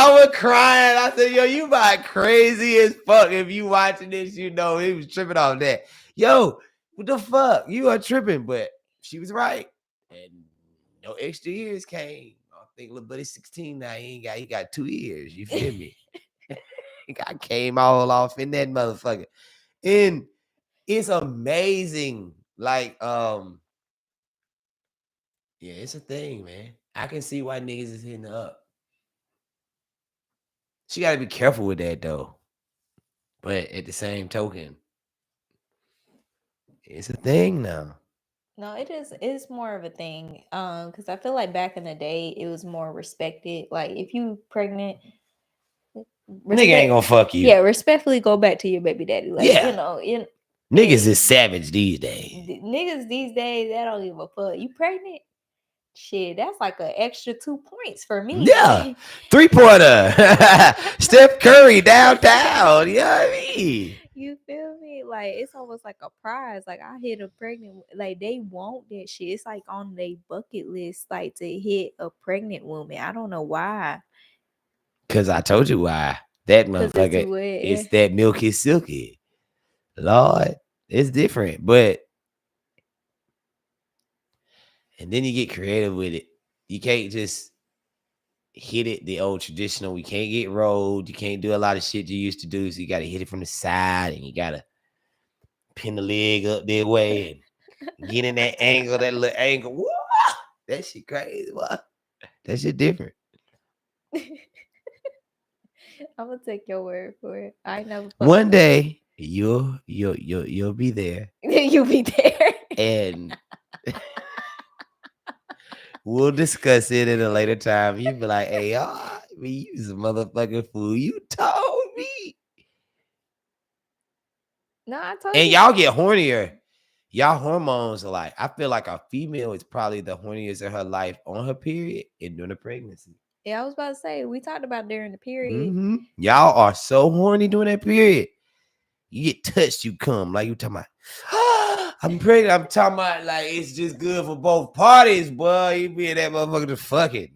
I was crying. I said, yo, you about crazy as fuck. If you watching this, you know he was tripping off that. Yo, what the fuck? You are tripping, but she was right. And no extra years came. I think little buddy 16 now. He got 2 years. You feel me? I came all off in that motherfucker. And it's amazing. Like, yeah, it's a thing, man. I can see why niggas is hitting her up. She got to be careful with that though. But at the same token, it's a thing now. No, it is. It's more of a thing. Because I feel like back in the day, it was more respected. Like if you pregnant, Nigga ain't gonna fuck you. Yeah, respectfully go back to your baby daddy. Like Yeah. Niggas is savage these days. Niggas these days, they don't give a fuck. You pregnant? Shit, that's like an extra 2 points for me. Yeah. 3-pointer. Steph Curry downtown. You know what I mean? You feel me? Like it's almost like a prize. Like I hit a pregnant, like they want that shit. It's like on their bucket list, like to hit a pregnant woman. I don't know why. Cause I told you why. That motherfucker is that milky silky. Lord, it's different, but and then you get creative with it. You can't just hit it the old traditional. We can't get rolled. You can't do a lot of shit you used to do. So you got to hit it from the side, and you got to pin the leg up that way and get in that angle, that little angle. Woo! That shit crazy. What? That shit different. I'm gonna take your word for it. I never. One day you'll be there. You'll be there, and we'll discuss it at a later time. You be like, "Hey, y'all, you's a motherfucking fool. You told me." No, I told you. And y'all get hornier. Y'all hormones are like, I feel like a female is probably the horniest of her life on her period and during the pregnancy. Yeah, I was about to say, we talked about during the period. Mm-hmm. Y'all are so horny during that period. You get touched, you come. Like you talking about, I'm pregnant. I'm talking about like it's just good for both parties, boy. You be in that motherfucker just fucking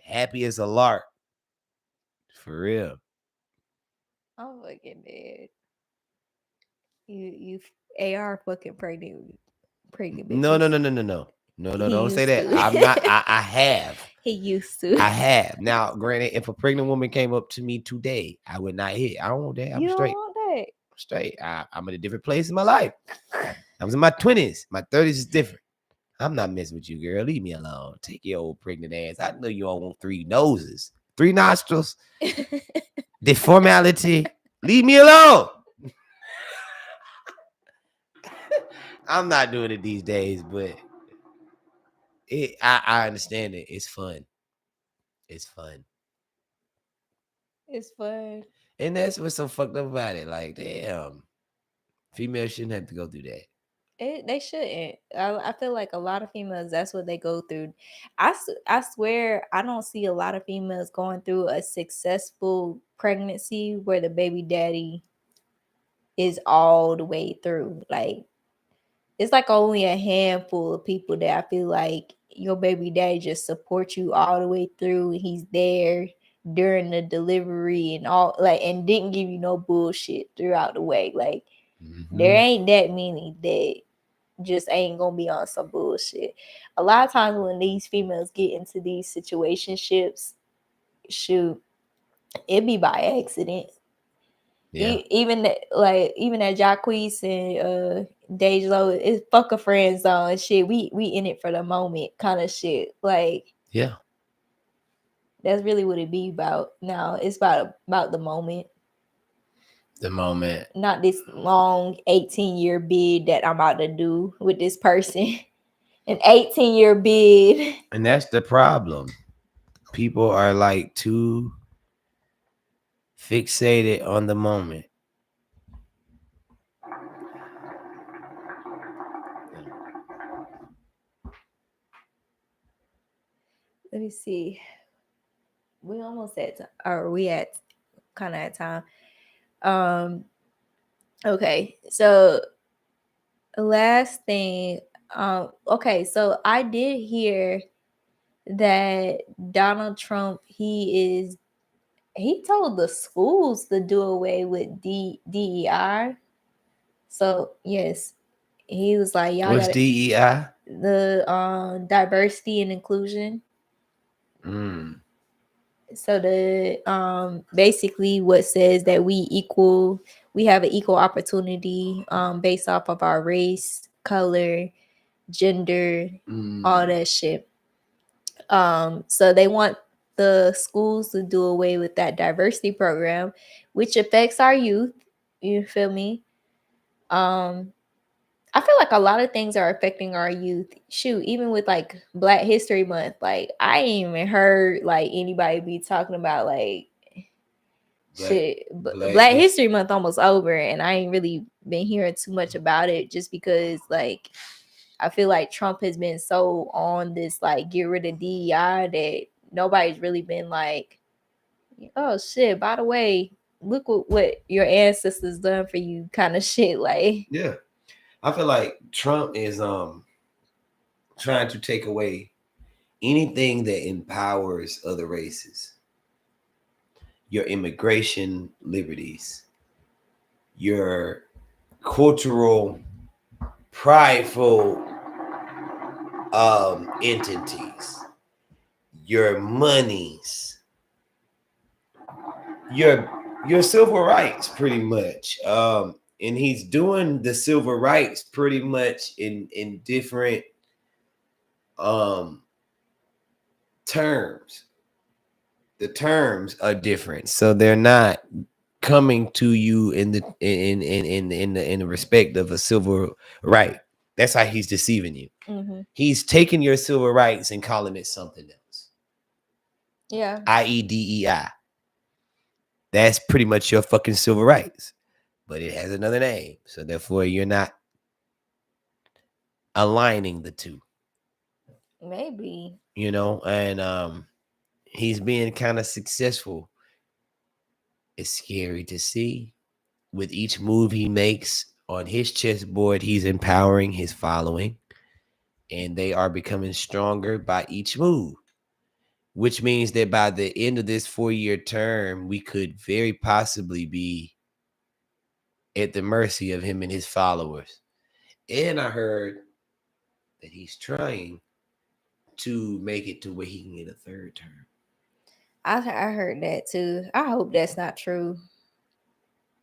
happy as a lark. For real. I'm fucking dead. You AR fucking pregnant bitches. No. Don't say that. I'm not. I have. He used to. I have. Now, granted, if a pregnant woman came up to me today, I would not hit. I don't want that. I'm straight. Don't want that. I'm straight. I'm in a different place in my life. I was in my 20s. My 30s is different. I'm not messing with you, girl. Leave me alone. Take your old pregnant ass. I know you all want 3 noses, 3 nostrils, deformality. Leave me alone. I'm not doing it these days, but I understand it. It's fun. It's fun. It's fun. And that's what's so fucked up about it. Like, damn, females shouldn't have to go through that. They shouldn't. I feel like a lot of females, that's what they go through. I swear I don't see a lot of females going through a successful pregnancy where the baby daddy is all the way through. Like, it's like only a handful of people that I feel like your baby daddy just supports you all the way through. He's there during the delivery and all, like, and didn't give you no bullshit throughout the way. Like, there ain't that many that just ain't gonna be on some bullshit. A lot of times when these females get into these situationships, shoot, it be by accident. Yeah. Even that Jacquees and Dej Lo, it's fuck a friend zone shit. We in it for the moment kind of shit. Like, yeah, that's really what it be about. Now it's about the moment. The moment. Not this long 18-year bid that I'm about to do with this person. An 18-year bid. And that's the problem. People are like too fixated on the moment. Let me see. We almost at time, or we at kind of at time. Okay, so last thing. Okay, so I did hear that Donald Trump, he is he told the schools to do away with DEI. So yes, he was like, y'all What's got DEI? the diversity and inclusion. Mm. So the basically what says that we have an equal opportunity based off of our race, color, gender, all that shit. So they want the schools to do away with that diversity program, which affects our youth. You feel me? I feel like a lot of things are affecting our youth. Shoot, even with like Black History Month, like I ain't even heard like anybody be talking about like shit. Black History Month almost over, and I ain't really been hearing too much about it just because like I feel like Trump has been so on this like get rid of DEI that nobody's really been like, oh shit, by the way, look what your ancestors done for you kind of shit. Like, yeah. I feel like Trump is trying to take away anything that empowers other races. Your immigration liberties, your cultural prideful entities, your monies, your civil rights pretty much. And he's doing the civil rights pretty much in different terms. The terms are different, so they're not coming to you in the respect of a civil right. That's how he's deceiving you. mm-hmm. He's taking your civil rights and calling it something else. Yeah. I.e. DEI. That's pretty much your fucking civil rights, but it has another name. So therefore, you're not aligning the two. Maybe. You know, and he's being kind of successful. It's scary to see. With each move he makes on his chessboard, he's empowering his following, and they are becoming stronger by each move, which means that by the end of this 4-year term, we could very possibly be at the mercy of him and his followers. And I heard that he's trying to make it to where he can get a third term. I heard that too. I hope that's not true.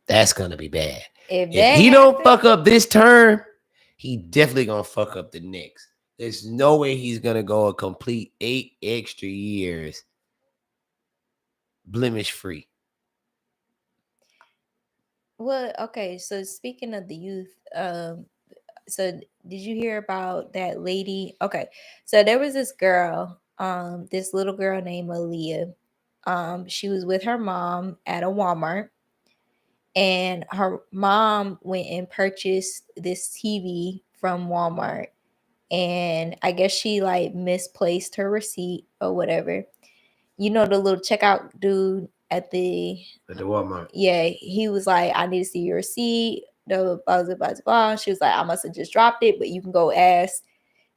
That's gonna be bad. If he don't fuck up this term, he definitely gonna fuck up the next. There's no way he's gonna go a complete 8 extra years blemish free. Well, okay. So speaking of the youth, so did you hear about that lady? Okay, so there was this girl, this little girl named Aaliyah. She was with her mom at a Walmart, and her mom went and purchased this TV from Walmart, and I guess she like misplaced her receipt or whatever. You know, the little checkout dude at the Walmart. Yeah, he was like, I need to see your receipt. Blah, blah, blah, blah, blah. She was like, I must have just dropped it, but you can go ask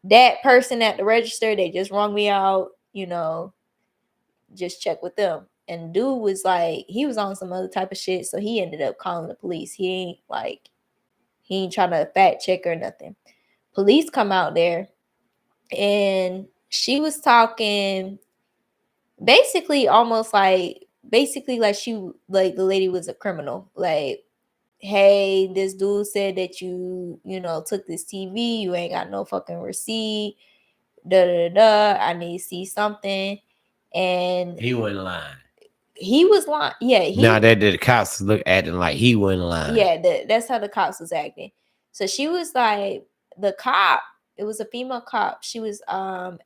that person at the register. They just rung me out, you know, just check with them. And dude was like, he was on some other type of shit, so he ended up calling the police. He ain't trying to fact check or nothing. Police come out there, and she was talking basically almost like she like the lady was a criminal. Like, hey, this dude said that you know took this TV, you ain't got no fucking receipt, da da da, I need to see something. And he wasn't lying. He was lying. Yeah, now that the cops look acting like he wasn't lying. Yeah, that's how the cops was acting. So she was like, the cop, it was a female cop, she was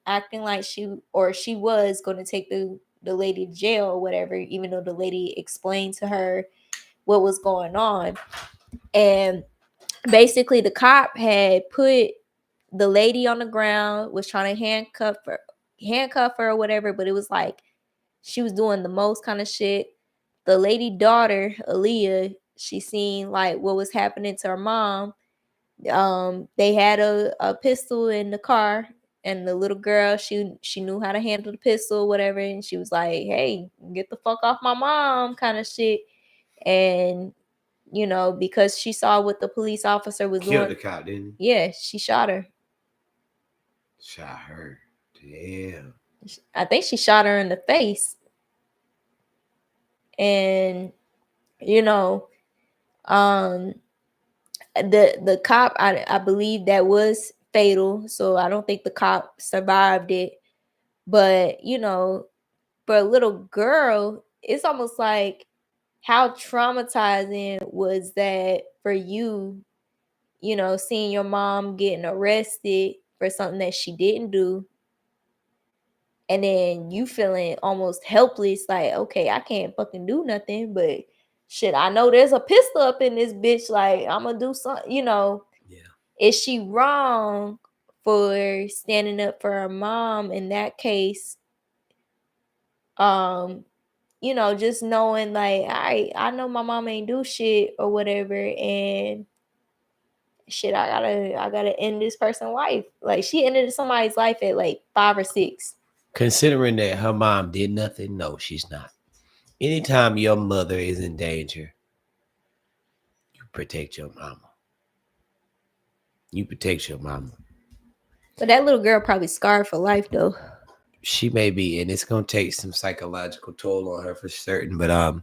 acting like she was going to take the lady to jail or whatever, even though the lady explained to her what was going on. And basically the cop had put the lady on the ground, was trying to handcuff her or whatever, but it was like she was doing the most kind of shit. The lady daughter, Aaliyah, she seen like what was happening to her mom. They had a pistol in the car, and the little girl, she knew how to handle the pistol, whatever, and she was like, "Hey, get the fuck off my mom," kind of shit. And you know, because she saw what the police officer was Killed doing. the cop, didn't Yeah, she shot her. he? Shot her. Damn. I think she shot her in the face. And you know, the cop, I believe that was fatal, so I don't think the cop survived it. But you know, for a little girl, it's almost like, how traumatizing was that for you, you know, seeing your mom getting arrested for something that she didn't do, and then you feeling almost helpless, like, okay, I can't fucking do nothing, but shit, I know there's a pistol up in this bitch, like, I'm gonna do something, you know. Yeah. Is she wrong for standing up for her mom in that case? You know, just knowing like, I know my mom ain't do shit or whatever, and shit, I gotta end this person's life. Like, she ended somebody's life at like 5 or 6. Considering that her mom did nothing, no, she's not. Anytime your mother is in danger, you protect your mama. You protect your mama. But that little girl probably scarred for life though. She may be, and it's gonna take some psychological toll on her for certain. But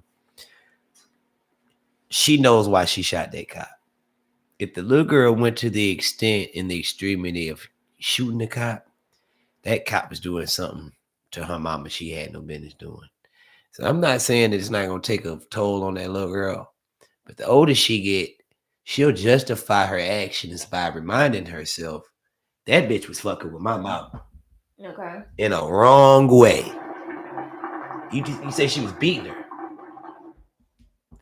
she knows why she shot that cop. If the little girl went to the extent and the extremity of shooting the cop, that cop was doing something to her mama she had no business doing. So I'm not saying that it's not gonna take a toll on that little girl, but the older she get, she'll justify her actions by reminding herself that bitch was fucking with my mama. Okay. In a wrong way. You say she was beating her,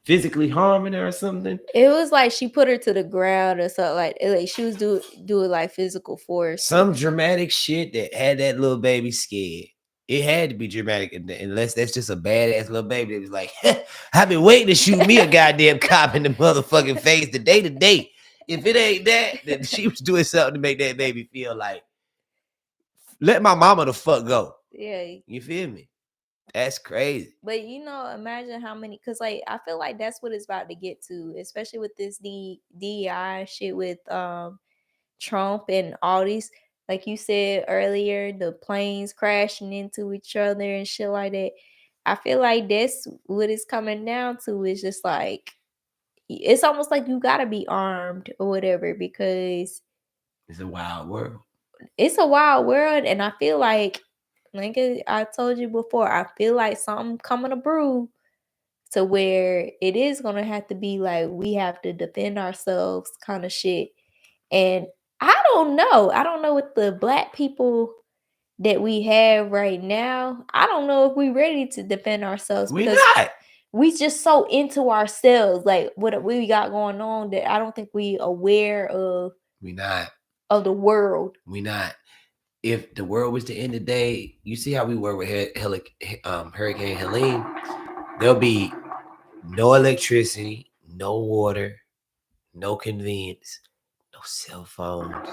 physically harming her or something? It was like she put her to the ground or something, like she was doing like physical force. Some dramatic shit that had that little baby scared. It had to be dramatic, unless that's just a badass little baby that was like, I've been waiting to shoot me a goddamn cop in the motherfucking face the day to day. If it ain't that, then she was doing something to make that baby feel like, let my mama the fuck go. Yeah. You feel me? That's crazy. But you know, imagine how many, because like I feel like that's what it's about to get to, especially with this DEI shit with Trump and all these, like you said earlier, the planes crashing into each other and shit like that. I feel like that's what it's coming down to, is just like, it's almost like you gotta be armed or whatever, because It's a wild world. it's a wild world. And I feel like I told you before, I feel like something coming to brew to where it is gonna have to be like, we have to defend ourselves kind of shit. And I don't know with the black people that we have right now, I don't know if we ready to defend ourselves, We because not. we just so into ourselves, like what we got going on, that I don't think we aware of. We not. Of the world. We not. If the world was to end today, you see how we were with Hurricane Helene. There'll be no electricity, no water, no convenience, no cell phones.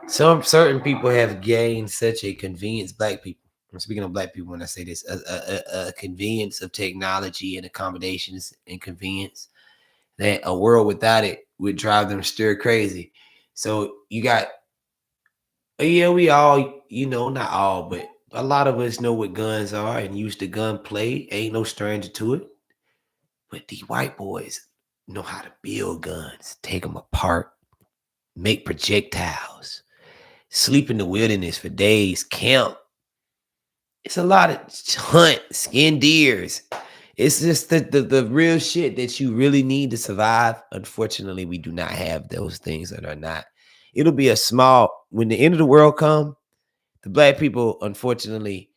Some certain people have gained such a convenience. Black people. I'm speaking of black people when I say this. A convenience of technology and accommodations and convenience that a world without it would drive them stir crazy. So you got, yeah, we all, not all, but a lot of us know what guns are and use the gunplay. Ain't no stranger to it. But these white boys know how to build guns, take them apart, make projectiles, sleep in the wilderness for days, camp. It's a lot of hunt, skin deers. It's just the real shit that you really need to survive. Unfortunately, we do not have those things that are not. It'll be a small, when the end of the world come, the black people, unfortunately,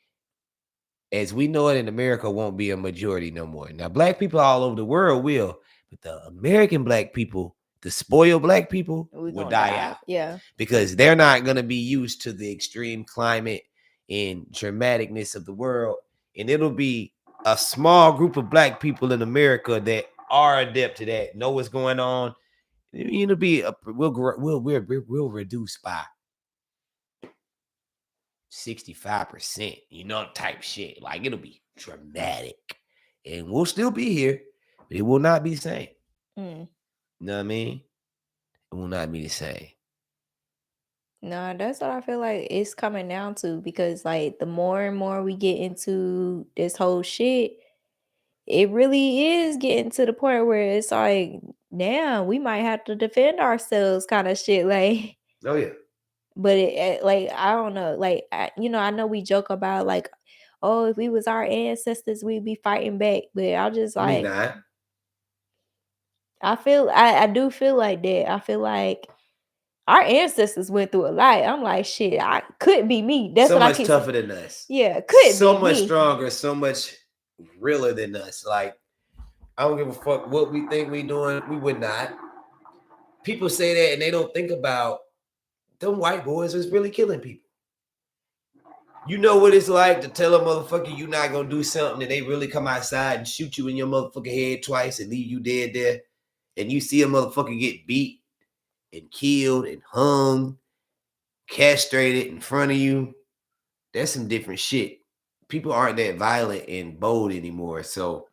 as we know it in America, won't be a majority no more. Now, black people all over the world will, but the American black people, the spoiled black people, will die out. Yeah. Because they're not going to be used to the extreme climate and dramaticness of the world. And it'll be a small group of black people in America that are adept to that, know what's going on. It'll be we'll reduce by 65%, type shit. Like it'll be dramatic. And we'll still be here, but it will not be the same. Mm. You know what I mean? It will not be the same. No, that's what I feel like it's coming down to, because like the more and more we get into this whole shit, it really is getting to the point where it's like, now we might have to defend ourselves kind of shit. Like, Oh yeah. but like, I don't know. Like, I know we joke about like, oh, if we was our ancestors, we'd be fighting back. But I just We like, not. I do feel like that. I feel like our ancestors went through a lot. I'm like, shit, I could be me. That's So what I much keep tougher saying. than us. Yeah, could So be much me. stronger, so much realer than us. Like, I don't give a fuck what we think we doing. We would not. People say that and they don't think about them white boys is really killing people. You know what it's like to tell a motherfucker you not gonna do something and they really come outside and shoot you in your motherfucking head twice and leave you dead there. And you see a motherfucker get beat and killed and hung, castrated in front of you. That's some different shit. People aren't that violent and bold anymore. So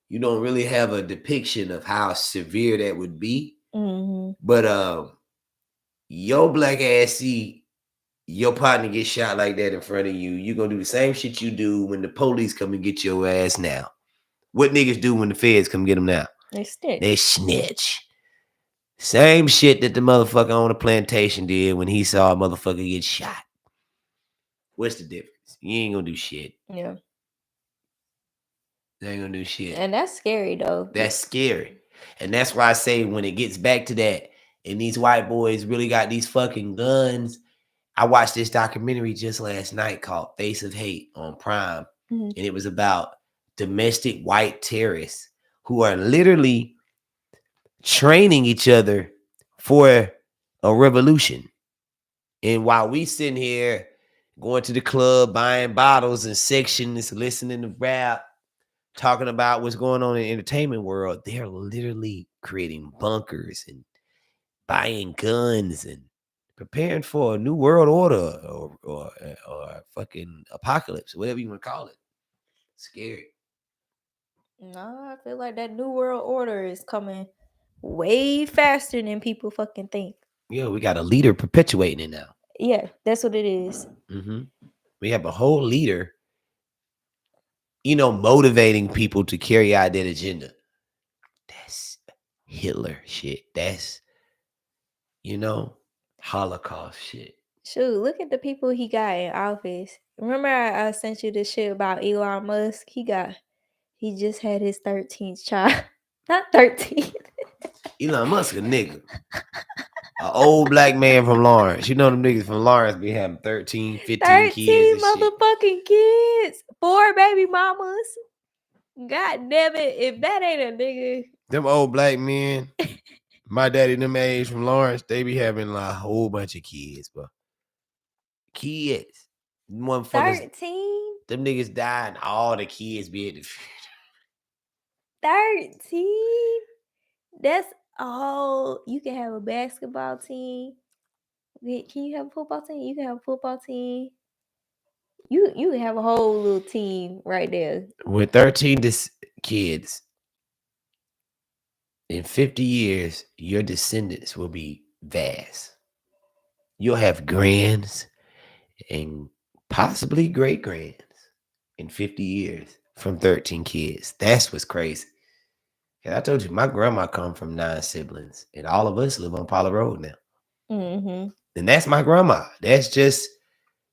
you don't really have a depiction of how severe that would be. Mm-hmm. But your black ass see your partner get shot like that in front of you, you gonna do the same shit you do when the police come and get your ass now. What niggas do when the feds come get them now? They snitch. They snitch. Same shit that the motherfucker on the plantation did when he saw a motherfucker get shot. What's the difference? You ain't gonna do shit. Yeah. They ain't gonna do shit. And that's scary though. That's scary. And that's why I say when it gets back to that, and these white boys really got these fucking guns. I watched this documentary just last night called Face of Hate on Prime. Mm-hmm. And it was about domestic white terrorists who are literally training each other for a revolution. And while we sitting here going to the club, buying bottles and sections, listening to rap, talking about what's going on in the entertainment world, they're literally creating bunkers and buying guns and preparing for a new world order or fucking apocalypse, whatever you want to call it. Scary. No, I feel like that new world order is coming way faster than people fucking think. Yeah, we got a leader perpetuating it now. Yeah, that's what it is. Mm-hmm. We have a whole leader, motivating people to carry out that agenda. That's Hitler shit. That's, Holocaust shit. Shoot, look at the people he got in office. Remember I sent you the shit about Elon Musk? He just had his 13th child. Not 13th. Elon Musk a nigga. An old black man from Lawrence. You know them niggas from Lawrence be having 13, 15 kids 13 and shit. motherfucking kids. 4 baby mamas. God damn it. If that ain't a nigga. Them old black men, my daddy, them age from Lawrence, they be having like a whole bunch of kids, bro. Kids. Motherfuckers. 13? Them niggas die and all the kids be at the 13? That's you can have a basketball team. Can you have a football team? You can have a football team. You can have a whole little team right there. With 13 kids, in 50 years, your descendants will be vast. You'll have grands and possibly great grands in 50 years from 13 kids. That's what's crazy. And I told you, my grandma come from 9 siblings, and all of us live on Paula Road now. Mm-hmm. And that's my grandma. That's just,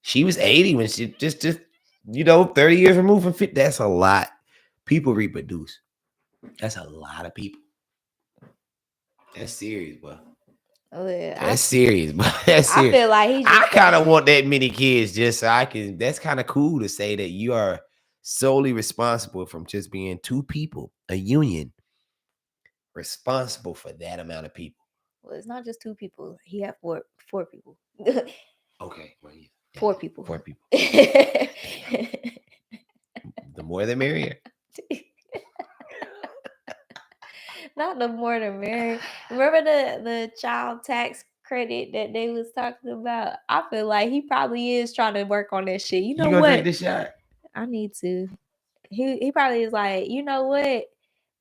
she was 80 when she just 30 years removed from 50. That's a lot. People reproduce. That's a lot of people. That's serious, bro. Oh, yeah. That's serious, bro. That's serious. I feel like I kind of want that many kids just so I can. That's kind of cool to say that you are solely responsible from just being 2 people, a union, responsible for that amount of people. Well, it's not just 2 people. He had four people. Okay, well, yeah. 4 people. 4 people. The more the merrier. Not the more the merrier. Remember the child tax credit that they was talking about, I feel like he probably is trying to work on that shit. You know gonna what? drink this shot? I need to. He probably is like, you know what?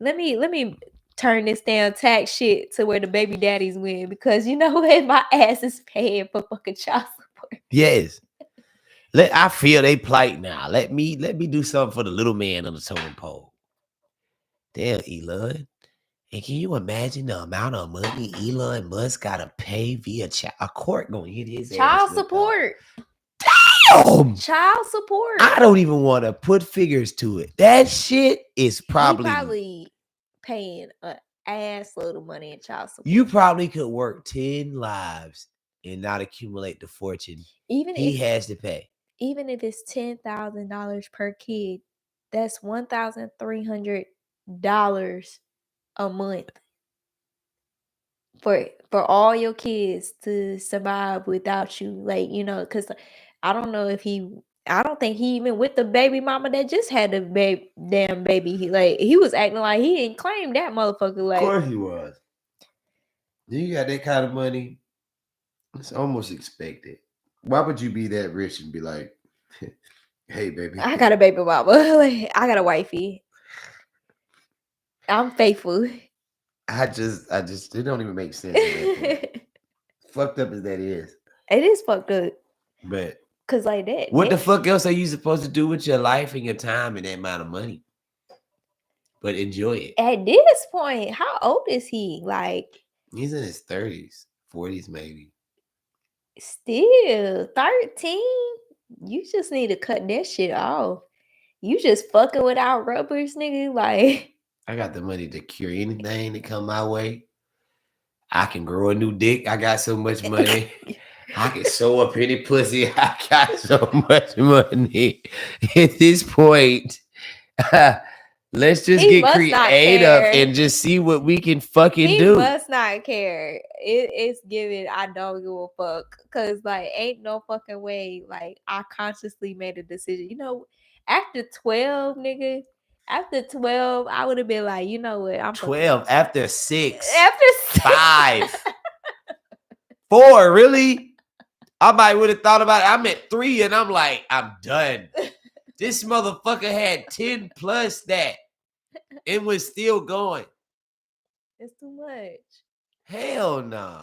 Let me turn this damn tax shit to where the baby daddies win, because you know what? My ass is paying for fucking child support. Yes. I feel they plight now. Let me do something for the little man on the totem pole. Damn, Elon. And can you imagine the amount of money Elon Musk gotta pay via a court gonna hit his Child ass? support. Damn! Child support. I don't even want to put figures to it. That shit is He probably paying an ass load of money in child support. You probably could work 10 lives and not accumulate the fortune he has to pay. Even if it's $10,000 per kid, that's $1,300 a month for all your kids to survive without you. Like, you know, because I don't think he even with the baby mama that just had the damn baby. He was acting like he didn't claim that motherfucker. Like, of course he was. You got that kind of money, it's almost expected. Why would you be that rich and be like, hey, baby, I got a baby mama. Like, I got a wifey. I'm faithful. I just, it don't even make sense. Fucked up as that is. It is fucked up. But cause like that. What the fuck else are you supposed to do with your life and your time and that amount of money? But enjoy it. At this point, how old is he? Like, he's in his 30s, 40s, maybe. Still 13. You just need to cut that shit off. You just fucking without rubbers, nigga. Like, I got the money to cure anything that come my way. I can grow a new dick. I got so much money. I can sew up any pussy. I got so much money. At this point, let's just get creative and just see what we can fucking do. He must not care. It's given I don't give a fuck. Cause like ain't no fucking way. Like I consciously made a decision. You know, after 12, nigga. After 12, I would have been like, you know what? I'm 12 after 6. After 6. 5. 4, really? I might would have thought about it. I'm at 3 and I'm like, I'm done. This motherfucker had 10 plus that. It was still going. It's too much. Hell nah.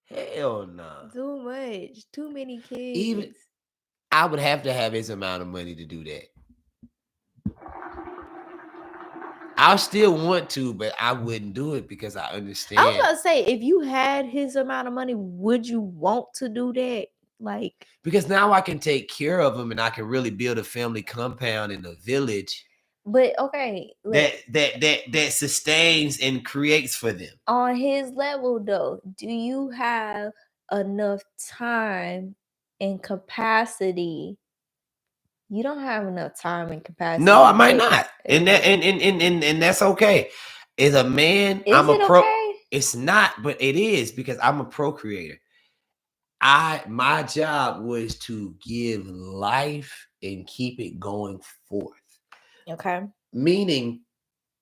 Hell nah. Too much. Too many kids. Even I would have to have his amount of money to do that. I still want to, but I wouldn't do it because I understand. I was gonna say, if you had his amount of money, would you want to do that? Like, because now I can take care of him and I can really build a family compound in a village. But okay, that sustains and creates for them. On his level, though, do you have enough time and capacity? You don't have enough time and capacity. No, I might not. And that's okay. As a man, I'm a pro. Okay? It's not, but it is because I'm a procreator. My job was to give life and keep it going forth. Okay. Meaning,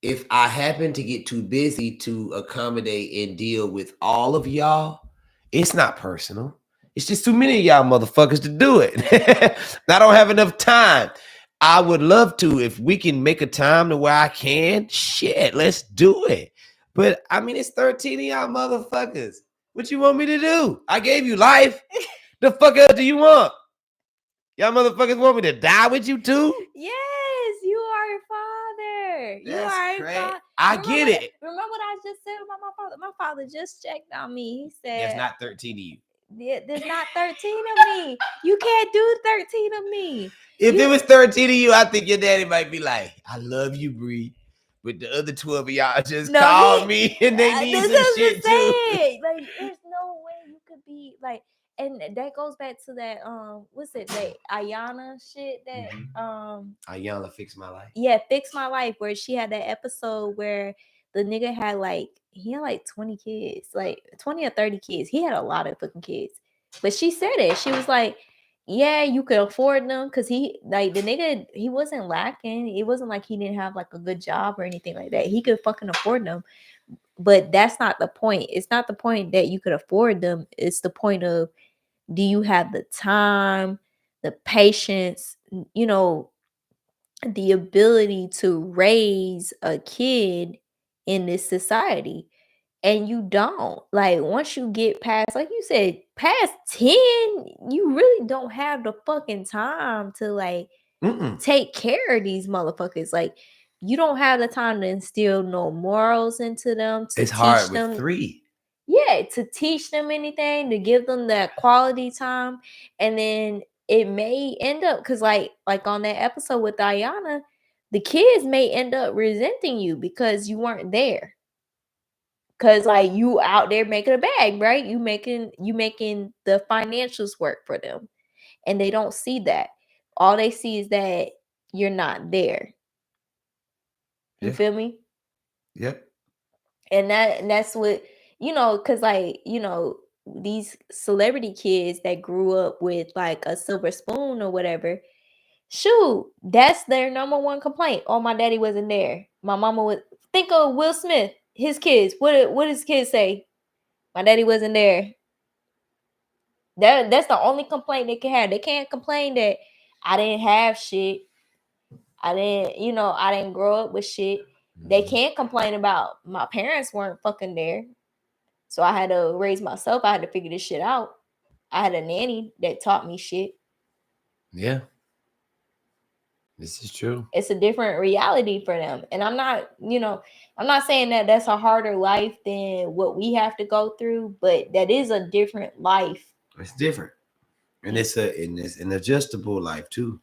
if I happen to get too busy to accommodate and deal with all of y'all, it's not personal. It's just too many of y'all motherfuckers to do it. I don't have enough time. I would love to. If we can make a time to where I can, shit, let's do it. But I mean, it's 13 of y'all motherfuckers. What you want me to do? I gave you life. The fuck else do you want? Y'all motherfuckers want me to die with you too? Yes, you are a father. That's you are a father. I get it. Remember what I just said about my father? My father just checked on me. He said, there's not 13 of you. There's not 13 of me. You can't do 13 of me. If it was 13 of you, I think your daddy might be like, I love you, Bree. But the other 12 of y'all just called me and they need some shit too. Like, there's no way you could be like, and that goes back to that what's it, that Ayana shit that Ayana Fix My Life. Yeah, Fix My Life, where she had that episode where the nigga had like 20 kids, like 20 or 30 kids. He had a lot of fucking kids. But she said it. She was like, yeah, you could afford them because he, like, the nigga, he wasn't lacking. It wasn't like he didn't have like a good job or anything like that. He could fucking afford them. But that's not the point. It's not the point that you could afford them. It's the point of, do you have the time, the patience, the ability to raise a kid in this society? And you don't. Like, once you get past, like you said, past 10, you really don't have the fucking time to like take care of these motherfuckers. Like, you don't have the time to instill no morals into them, to It's hard teach with them. 3. Yeah, to teach them anything, to give them that quality time. And then it may end up, because like on that episode with Diana, the kids may end up resenting you because you weren't there. Cause like you out there making a bag, right? You making the financials work for them. And they don't see that. All they see is that you're not there. You Yeah. feel me? Yep. And that's what, cause like, these celebrity kids that grew up with like a silver spoon or whatever, shoot, that's their number one complaint. Oh, my daddy wasn't there. My mama would think of Will Smith, his kids. What does kids say? My daddy wasn't there. That's the only complaint they can have. They can't complain that I didn't have shit. I didn't grow up with shit. They can't complain about my parents weren't fucking there. So I had to raise myself. I had to figure this shit out. I had a nanny that taught me shit. Yeah. This is true. It's a different reality for them. And I'm not saying that that's a harder life than what we have to go through, but that is a different life. It's different. And it's an adjustable life too.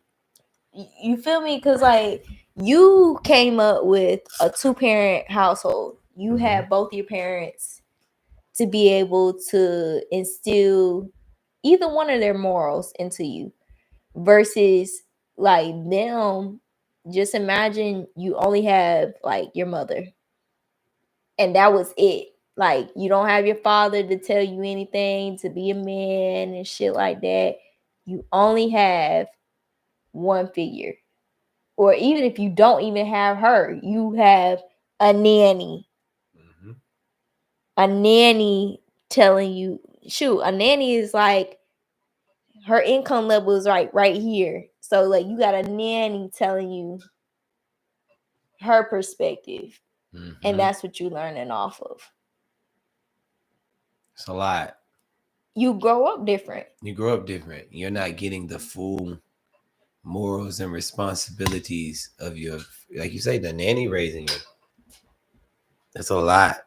You feel me? Because like, you came up with a 2-parent household. You had both your parents to be able to instill either one of their morals into you, versus like them. Just imagine you only have like your mother, and that was it. Like, you don't have your father to tell you anything, to be a man and shit like that. You only have one figure. Or even if you don't even have her, you have a nanny. A nanny telling you, shoot, a nanny is like, her income level is right here. So like, you got a nanny telling you her perspective. And that's what you're learning off of. It's a lot. You grow up different. You're not getting the full morals and responsibilities of your, like you say, the nanny raising you. That's a lot.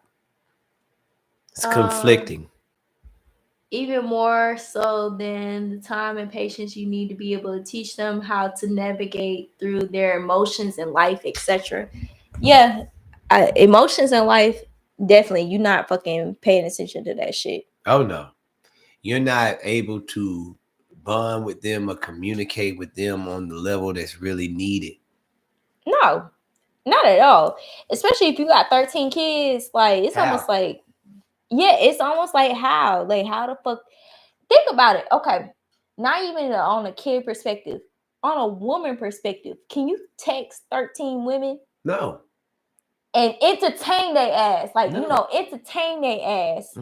It's conflicting. Even more so than the time and patience you need to be able to teach them how to navigate through their emotions in life, etc. Yeah, emotions in life, definitely. You're not fucking paying attention to that shit. Oh no, you're not able to bond with them or communicate with them on the level that's really needed. No, not at all. Especially if you got 13 kids. Like, it's almost like, yeah, it's almost like how the fuck. Think about it. Okay, not even on a kid perspective, on a woman perspective. Can you text 13 women? No. And entertain their ass, like, no. Entertain their ass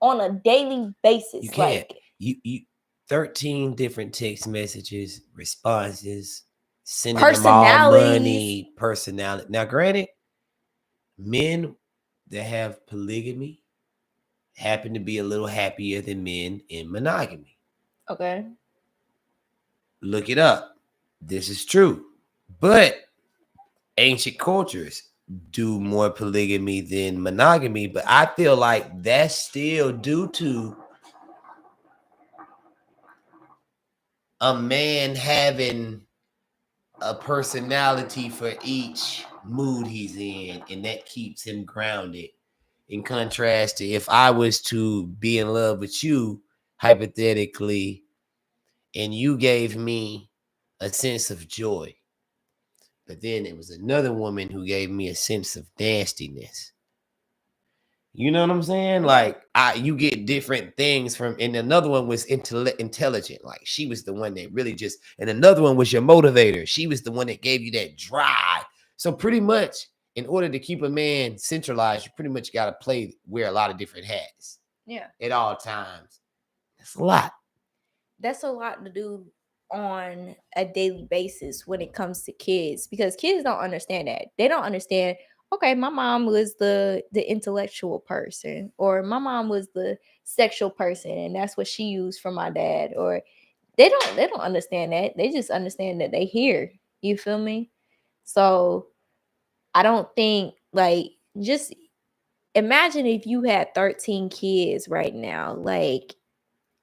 on a daily basis. You can't. Like, you 13 different text messages, responses, sending them all money, personality. Now, granted, men that have polygamy happen to be a little happier than men in monogamy. Okay. Look it up. This is true. But ancient cultures do more polygamy than monogamy, but I feel like that's still due to a man having a personality for each mood he's in, and that keeps him grounded. In contrast to if I was to be in love with you, hypothetically, and you gave me a sense of joy, but then it was another woman who gave me a sense of nastiness. You know what I'm saying? Like, you get different things from, and another one was intelligent. Like, she was the one that really and another one was your motivator. She was the one that gave you that drive. So pretty much, in order to keep a man centralized, you pretty much got to wear a lot of different hats. Yeah. At all times. That's a lot. That's a lot to do on a daily basis when it comes to kids, because kids don't understand that. They don't understand, okay, my mom was the intellectual person, or my mom was the sexual person, and that's what she used for my dad. Or they don't understand that. They just understand that they hear. You feel me? So I don't think, like, just imagine if you had 13 kids right now. Like,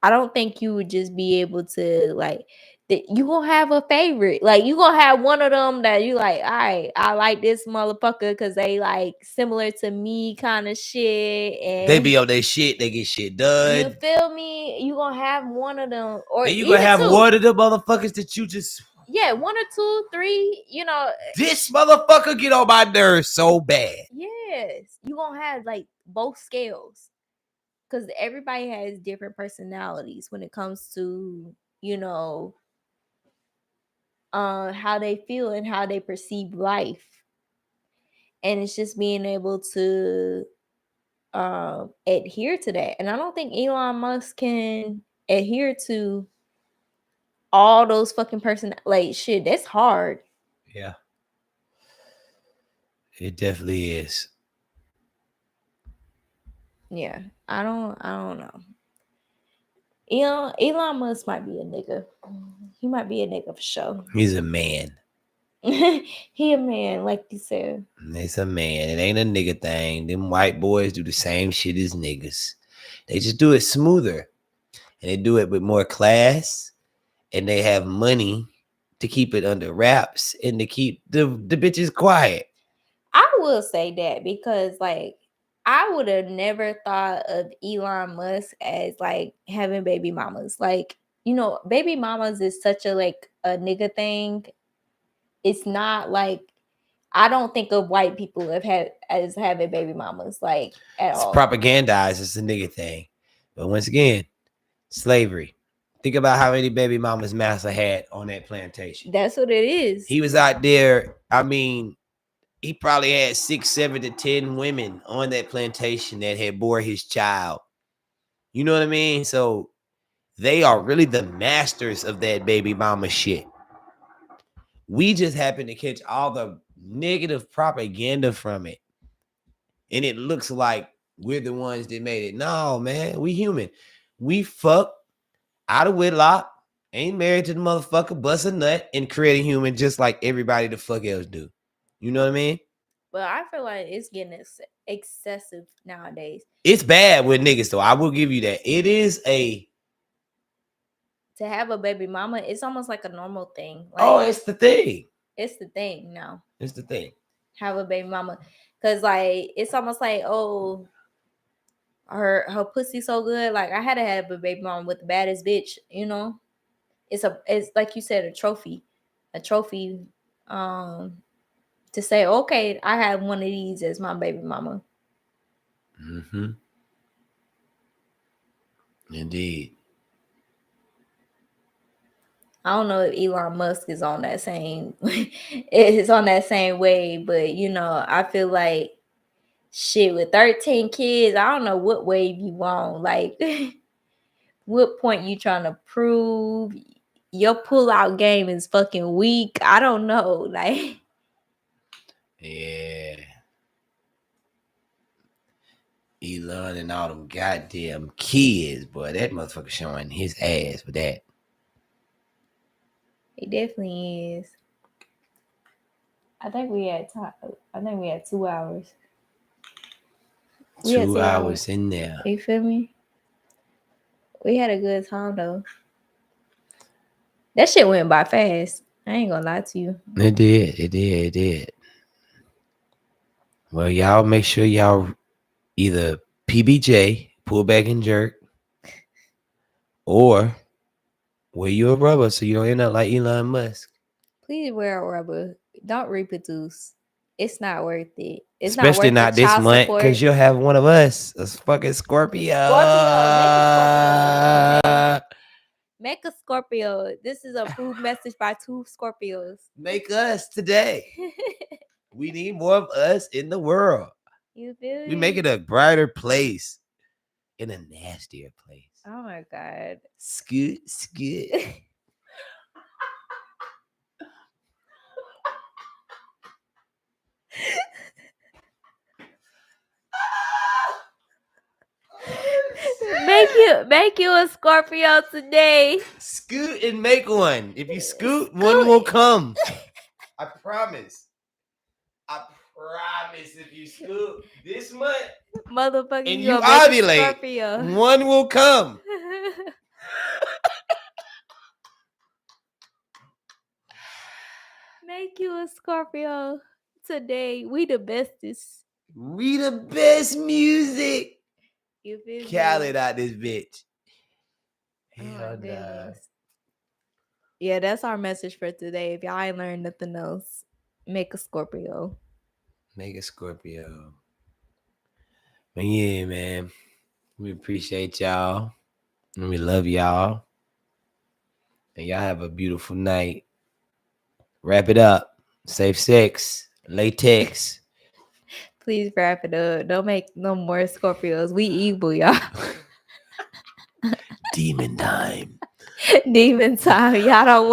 I don't think you would just be able to, like, that you gonna have a favorite. Like, you gonna have one of them that you like, all right, I like this motherfucker because they like similar to me kind of shit. And they be on their shit, they get shit done. You feel me? You gonna have one of them, or and you gonna have one of the motherfuckers that you just, yeah, 1 or 2, 3, this motherfucker get on my nerves so bad. Yes, you gonna have like both scales, because everybody has different personalities when it comes to how they feel and how they perceive life. And it's just being able to adhere to that. And I don't think Elon Musk can adhere to all those fucking like, shit, that's hard. Yeah, it definitely is. Yeah, I don't know. Elon Musk might be a nigga. He might be a nigga for sure. He's a man. He a man, like you said. It's a man. It ain't a nigga thing. Them white boys do the same shit as niggas. They just do it smoother. And they do it with more class. And they have money to keep it under wraps and to keep the bitches quiet. I will say that, because like, I would have never thought of Elon Musk as like having baby mamas. Like, baby mamas is such a like a nigga thing. It's not like, I don't think of white people as having baby mamas like at It's all. propagandized. It's a nigga thing. But once again, slavery. Think about how many baby mamas Massa had on that plantation. That's what it is. He was out there. I mean, he probably had 6, 7 to 10 women on that plantation that had bore his child. You know what I mean? So they are really the masters of that baby mama shit. We just happen to catch all the negative propaganda from it. And it looks like we're the ones that made it. No, man, we human. We fuck out of wedlock, ain't married to the motherfucker, bust a nut, and create a human just like everybody the fuck else do. You know what I mean? But I feel like it's getting excessive nowadays. It's bad with niggas, though. I will give you that. It is to have a baby mama, it's almost like a normal thing. Like, it's the thing. It's the thing now. It's the thing. Have a baby mama. Because, like, it's almost like, oh, her pussy so good. Like, I had to have a baby mama with the baddest bitch, It's like you said, a trophy. To say, okay, I have one of these as my baby mama. Mm-hmm. Indeed. I don't know if Elon Musk is on that same way, but I feel like shit, with 13 kids, I don't know what wave you on. Like, what point you trying to prove? Your pull-out game is fucking weak. I don't know. Like, yeah. Elon and all them goddamn kids, boy, that motherfucker showing his ass with that. It definitely is. I think we had time. I think we had 2 hours. 2 hours in there. You feel me? We had a good time though. That shit went by fast. I ain't gonna lie to you. It did. Well, y'all make sure y'all either PBJ, pull back and jerk, or wear you a rubber so you don't end up like Elon Musk. Please wear a rubber. Don't reproduce. It's not worth it. It's especially not this month, because you'll have one of us, a fucking Scorpio. Make a Scorpio. This is a approved message by 2 Scorpios. Make us today. We need more of us in the world. You feel We me? make it a brighter place in a nastier place. Oh my god. Scoot, scoot. Make you a Scorpio today. Scoot and make one. If you scoot, one will come. I promise. I promise if you scoot this month Motherfucker, and you you gonna make a ovulate, Scorpio. one will come. Make you a Scorpio today. We the bestest. We the best music. You feel me? Khaled out this bitch. Oh my Hell nah. goodness. Yeah, that's our message for today. If y'all ain't learned nothing else, make a Scorpio. Make a Scorpio. But yeah, man. We appreciate y'all. And we love y'all. And y'all have a beautiful night. Wrap it up. Safe sex. Latex. Please wrap it up. Don't make no more Scorpios. We evil, y'all. Demon time. Demon time. Y'all don't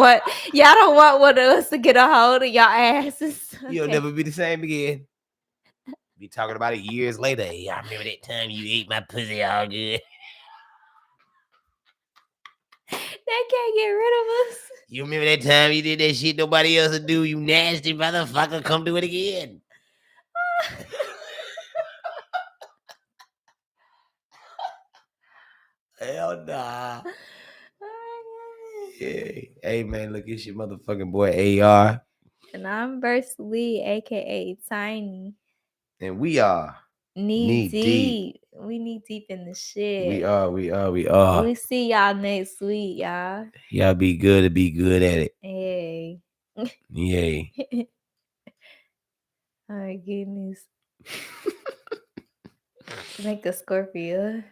want one of us to get a hold of y'all asses. You'll Okay. never be the same again. Be talking about it years later. Hey, I remember that time you ate my pussy all good. They can't get rid of us. You remember that time you did that shit nobody else would do? You nasty motherfucker. Come do it again. Hell nah. Hey, man, look, it's your motherfucking boy AR. And I'm Verse Lee, aka Tiny. And we are Knee deep. We knee deep in the shit. We are. We see y'all next week, y'all. Y'all be good to be good at it. Hey. Yay. Oh my goodness. Make a Scorpio.